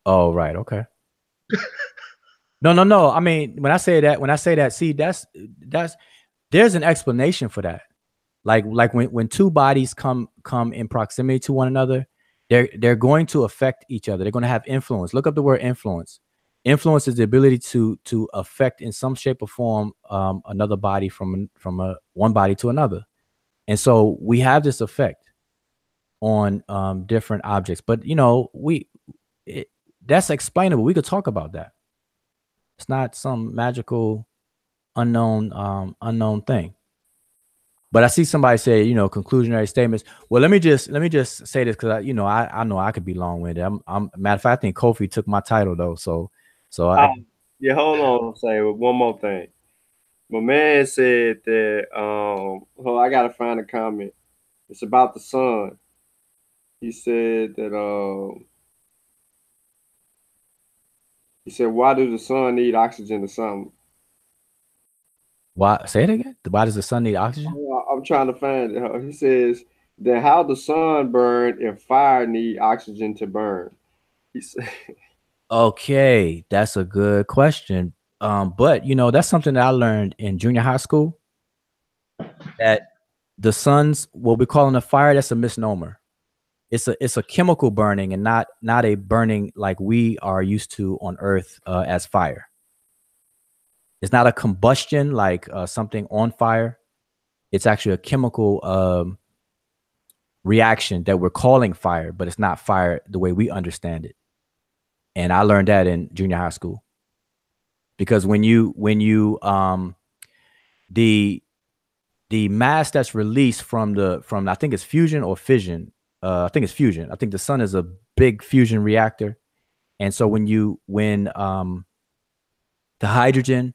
Oh, right. Okay. No. I mean, when I say that, see, that's there's an explanation for that. Like when two bodies come in proximity to one another, they're going to affect each other. They're going to have influence. Look up the word influence. Influence is the ability to affect in some shape or form another body from one body to another. And so we have this effect on different objects. But you know, that's explainable. We could talk about that. It's not some magical unknown thing. But I see somebody say, you know, conclusionary statements. Well, let me just say this, because I know I could be long-winded. I'm matter of fact, I think Kofi took my title though. So yeah, hold on, say one more thing. My man said that I gotta find a comment. It's about the sun. He said that he said, why does the sun need oxygen or something? Why? Say it again. Why does the sun need oxygen? I'm trying to find it. He says, then how the sun burn if fire need oxygen to burn? He said, okay, that's a good question. But you know, that's something that I learned in junior high school. That the sun's, what we're calling a fire, that's a misnomer. It's a chemical burning and not a burning like we are used to on Earth as fire. It's not a combustion like something on fire. It's actually a chemical reaction that we're calling fire, but it's not fire the way we understand it. And I learned that in junior high school. Because when you the mass that's released from I think it's fusion or fission. I think it's fusion. I think the sun is a big fusion reactor. And so when the hydrogen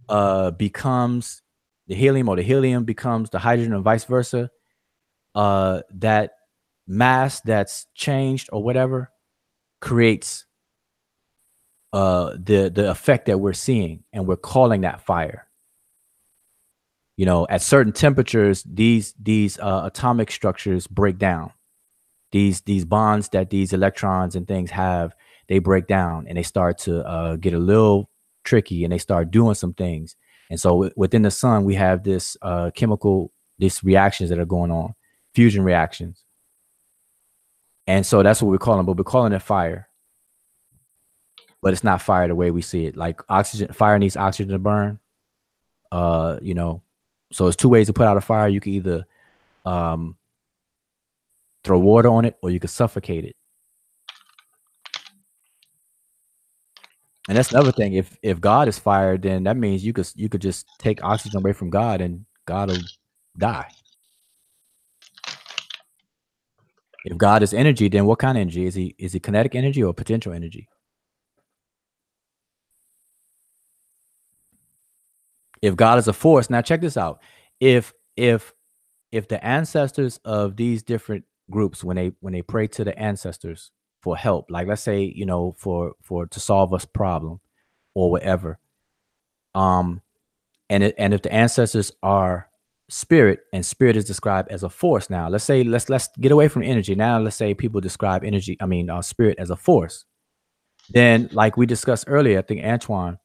becomes the helium, or the helium becomes the hydrogen, and vice versa, that mass that's changed or whatever creates the effect that we're seeing, and we're calling that fire. You know, at certain temperatures, these atomic structures break down. These bonds that these electrons and things have, they break down, and they start to get a little tricky, and they start doing some things. And so within the sun, we have this these reactions that are going on, fusion reactions. And so that's what we're calling, but we're calling it fire. But it's not fire the way we see it. Like oxygen, fire needs oxygen to burn. You know, so it's two ways to put out a fire. You can either throw water on it, or you could suffocate it. And that's another thing. If God is fire, then that means you could just take oxygen away from God, and God will die. If God is energy, then what kind of energy is he? Is he kinetic energy or potential energy? If God is a force, now check this out. If the ancestors of these different groups, when they pray to the ancestors for help, like let's say, you know, for to solve a problem or whatever, and if the ancestors are spirit, and spirit is described as a force, now let's say let's get away from energy. Now let's say people describe spirit as a force. Then, like we discussed earlier, I think Antoine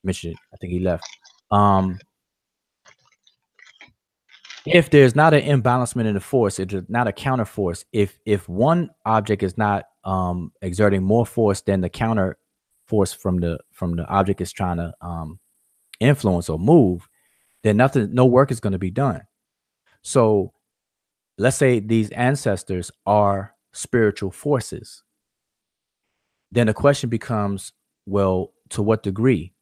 mentioned it, I think he left. If there's not an imbalancement in the force, it's not a counter force. If one object is not exerting more force than the counter force from the object is trying to influence or move, then no work is going to be done. So let's say these ancestors are spiritual forces. Then the question becomes, well, to what degree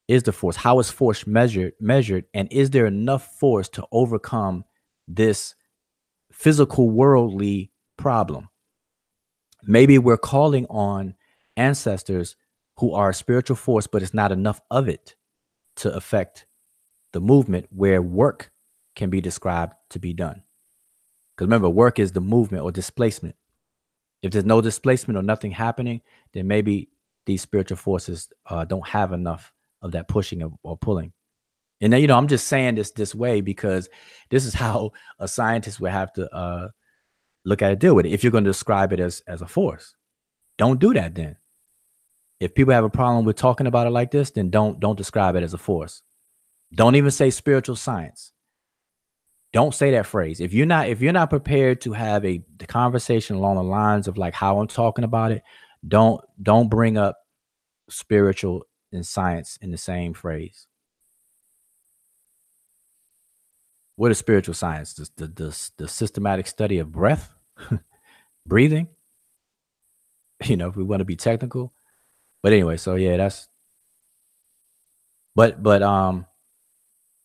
is the force? How is force measured? And is there enough force to overcome this physical worldly problem? Maybe we're calling on ancestors who are a spiritual force, but it's not enough of it to affect the movement where work can be described to be done. Because remember, work is the movement or displacement. If there's no displacement or nothing happening, then maybe these spiritual forces don't have enough of that pushing or pulling. And then, you know, I'm just saying this way because this is how a scientist would have to look at it, deal with it. If you're going to describe it as a force, don't do that then. If people have a problem with talking about it like this, then don't describe it as a force. Don't even say spiritual science. Don't say that phrase. If you're not prepared to have the conversation along the lines of like how I'm talking about it, don't bring up spiritual and science in the same phrase. What is spiritual science? The systematic study of breath, breathing. You know, if we want to be technical. But anyway, so yeah, that's. But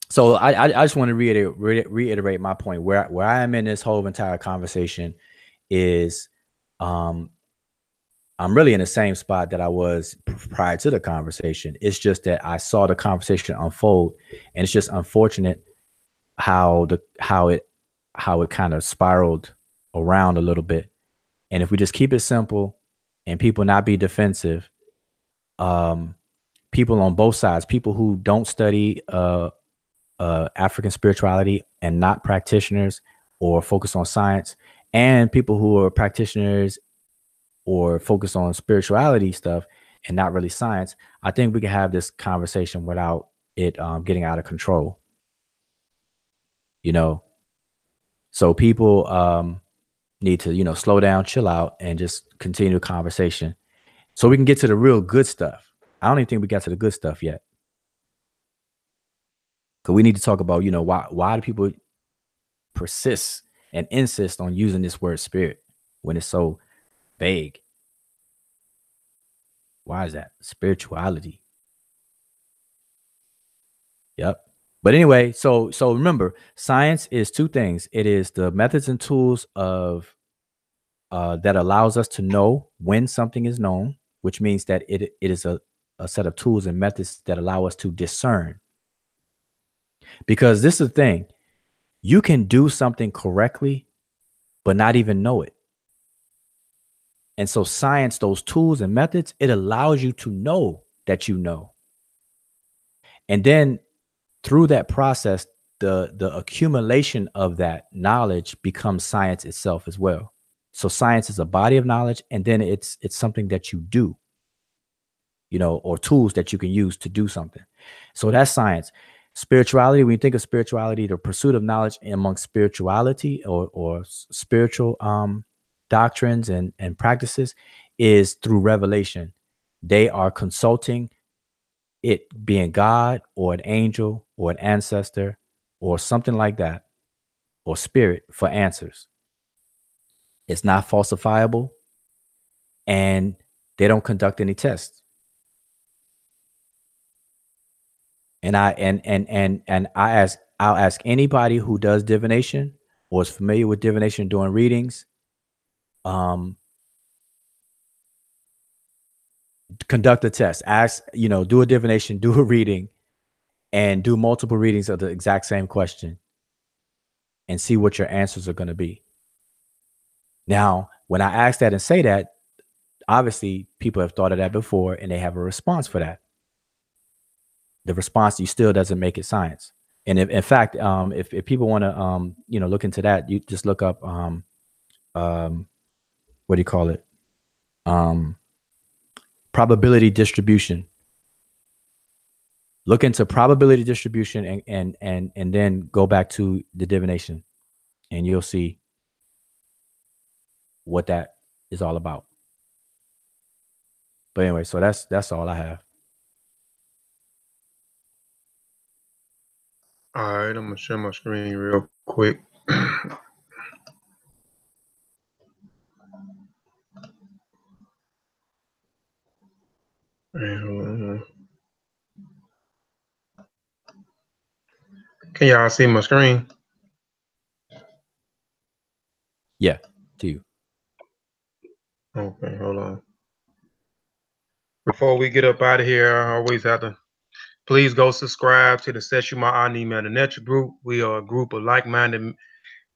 so I just want to reiterate my point. Where I am in this whole entire conversation is, I'm really in the same spot that I was prior to the conversation. It's just that I saw the conversation unfold, and it's just unfortunate how it kind of spiraled around a little bit. And if we just keep it simple and people not be defensive, people on both sides, people who don't study African spirituality and not practitioners or focus on science, and people who are practitioners or focus on spirituality stuff and not really science, I think we can have this conversation without it getting out of control. You know, so people need to, you know, slow down, chill out, and just continue the conversation so we can get to the real good stuff. I don't even think we got to the good stuff yet. Because we need to talk about, why do people persist and insist on using this word spirit when it's so vague? Why is that? Spirituality. Yep. But anyway, so remember, science is two things. It is the methods and tools of that allows us to know when something is known, which means that it is a set of tools and methods that allow us to discern. Because this is the thing, you can do something correctly, but not even know it. And so science, those tools and methods, it allows you to know that you know. And then through that process, the accumulation of that knowledge becomes science itself as well. So science is a body of knowledge, and then it's something that you do, or tools that you can use to do something. So that's science. Spirituality, when you think of spirituality, the pursuit of knowledge among spirituality or spiritual doctrines and practices is through revelation. They are consulting, it being God or an angel or an ancestor or something like that, or spirit, for answers. It's not falsifiable, and they don't conduct any tests. And I'll ask anybody who does divination or is familiar with divination doing readings, conduct a test. Ask, do a divination, do a reading, and do multiple readings of the exact same question and see what your answers are going to be. Now, when I ask that and say that, obviously people have thought of that before and they have a response for that. The response to you still doesn't make it science. And if, in fact, if people want to, look into that, you just look up, what do you call it? Probability distribution. Look into probability distribution and then go back to the divination, and you'll see what that is all about. But anyway, so that's all I have. All right, I'm gonna share my screen real quick. Can y'all see my screen? Yeah, to you. Okay, hold on. Before we get up out of here, I always have to please go subscribe to the Seshew and the Netcher group. We are a group of like-minded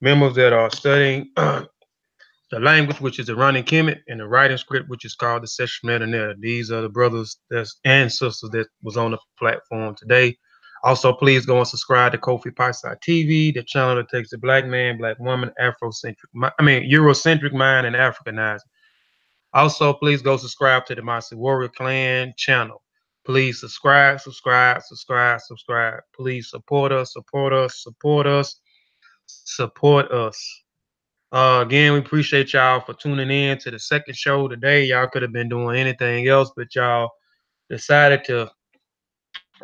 members that are studying the language, which is the running Kemet, and the writing script, which is called the Seshew and the Netcher. These are the brothers and sisters that was on the platform today. Also, please go and subscribe to Kofi Paisai TV, the channel that takes the black man, black woman, Eurocentric mind and Africanized. Also, please go subscribe to the Master Warrior Clan channel. Please subscribe. Please support us. Again, we appreciate y'all for tuning in to the second show today. Y'all could have been doing anything else, but y'all decided to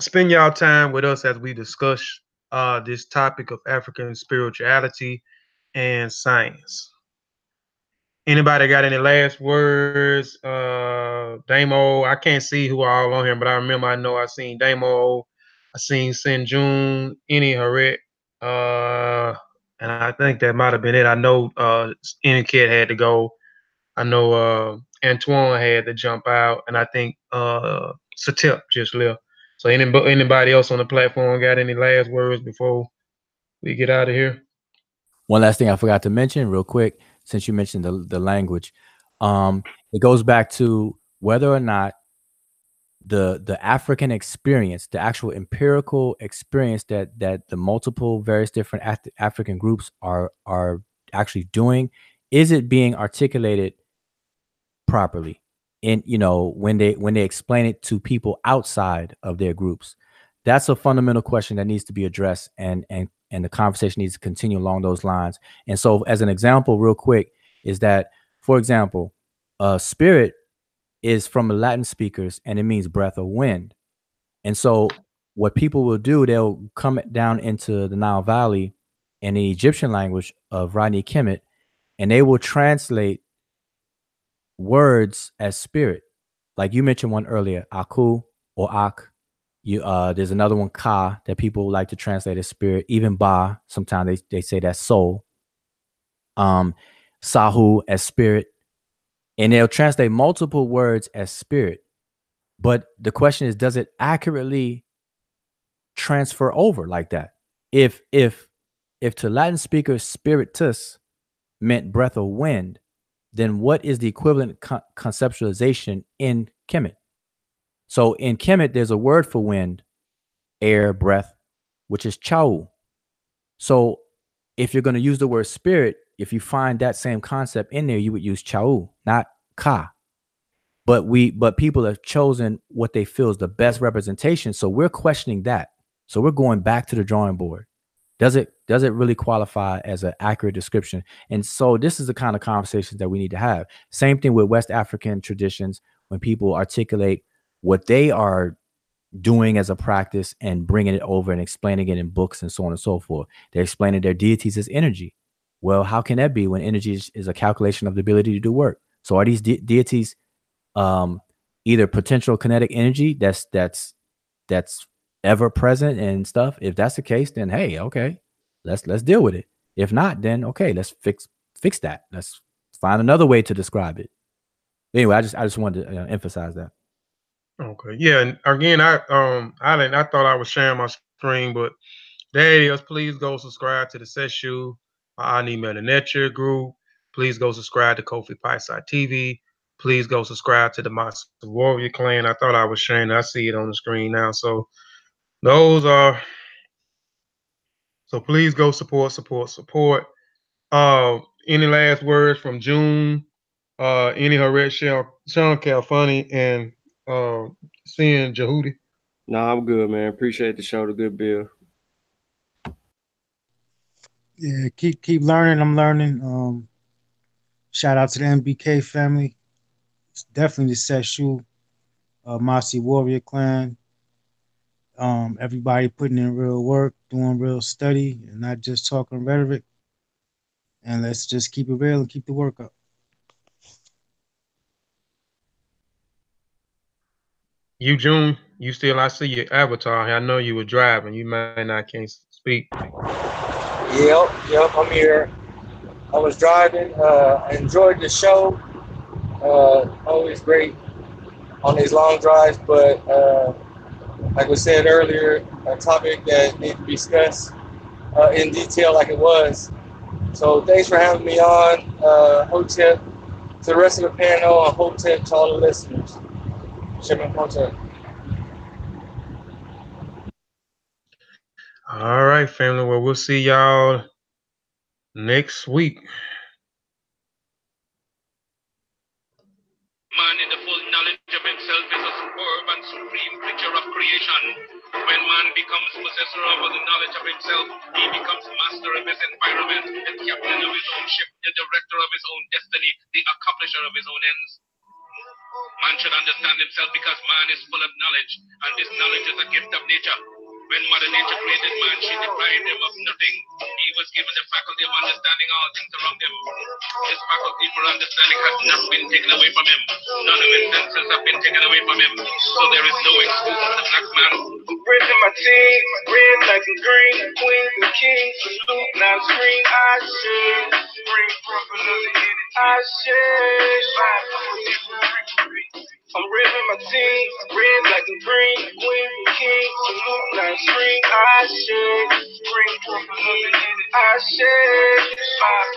spend y'all time with us as we discuss this topic of African spirituality and science. Anybody got any last words? Damo, I can't see who are all on here, but I know I seen Damo, I seen Sinjun, Any Haret, and I think that might have been it. I know Any Kid had to go. I know Antoine had to jump out, and I think Satep just left. So anybody else on the platform got any last words before we get out of here? One last thing I forgot to mention real quick, since you mentioned the language, it goes back to whether or not the African experience, the actual empirical experience that the multiple various different African groups are actually doing, is it being articulated properly in when they explain it to people outside of their groups? That's a fundamental question that needs to be addressed, and the conversation needs to continue along those lines. And so, as an example, real quick, is that, for example, spirit is from the Latin speakers, and it means breath or wind. And so what people will do, they'll come down into the Nile Valley in the Egyptian language of Rodney Kemet, and they will translate words as spirit. Like you mentioned one earlier, Aku or Ak. There's another one, Ka, that people like to translate as spirit. Even Ba, sometimes they say that's soul. Sahu as spirit. And they'll translate multiple words as spirit. But the question is, does it accurately transfer over like that? If to Latin speakers spiritus meant breath of wind, then what is the equivalent conceptualization in Kemet? So in Kemet, there's a word for wind, air, breath, which is chau. So if you're going to use the word spirit, if you find that same concept in there, you would use chau, not ka. But people have chosen what they feel is the best representation. So we're questioning that. So we're going back to the drawing board. Does it really qualify as an accurate description? And so this is the kind of conversations that we need to have. Same thing with West African traditions, when people articulate what they are doing as a practice and bringing it over and explaining it in books and so on and so forth. They're explaining their deities as energy. Well, how can that be when energy is a calculation of the ability to do work? So are these deities either potential kinetic energy that's ever present and stuff? If that's the case, then hey, okay, let's deal with it. If not, then okay, let's fix that. Let's find another way to describe it. Anyway, I just wanted to emphasize that. Okay, yeah, and again, I thought I was sharing my screen, but there it is. Please go subscribe to the Seshew. I need the Netcher group. Please go subscribe to Kofi Pieside TV. Please go subscribe to the Master Warrior Clan. I thought I was sharing. I see it on the screen now. So those are. So please go support. Any last words from June? Any Harriet, Sean Calfunny, and seeing Jehudi? No, I'm good, man. Appreciate the show. The good bill. Yeah, keep learning. I'm learning. Shout out to the MBK family. It's definitely the Seshew, Masi Warrior Clan. Everybody putting in real work, doing real study, and not just talking rhetoric. And let's just keep it real and keep the work up. You, June, you still, I see your avatar. I know you were driving. You might not can't speak. Yep, I'm here. I was driving. I enjoyed the show. Always great on these long drives, but like we said earlier, a topic that needs to be discussed in detail like it was. So thanks for having me on. Hotep to the rest of the panel, and Hotep to all the listeners. Shimon Hotep. All right, family. Well, we'll see y'all next week. Man in the full knowledge of himself is a superb and supreme creature of creation. When man becomes possessor of the knowledge of himself, he becomes master of his environment, the captain of his own ship, the director of his own destiny, the accomplisher of his own ends. Man should understand himself because man is full of knowledge, and this knowledge is a gift of nature. When Mother Nature created man, she deprived him of nothing. He was given the faculty of understanding all things around him. This faculty for understanding has not been taken away from him. None of his senses have been taken away from him. So there is no excuse for the black man. Raising my team, red, black, and green, queens and kings, salute, now scream, I should bring forth another hit. I should find I'm raising my team, red, black, and green, queens and kings, salute, now scream, I should bring forth another hit. I should find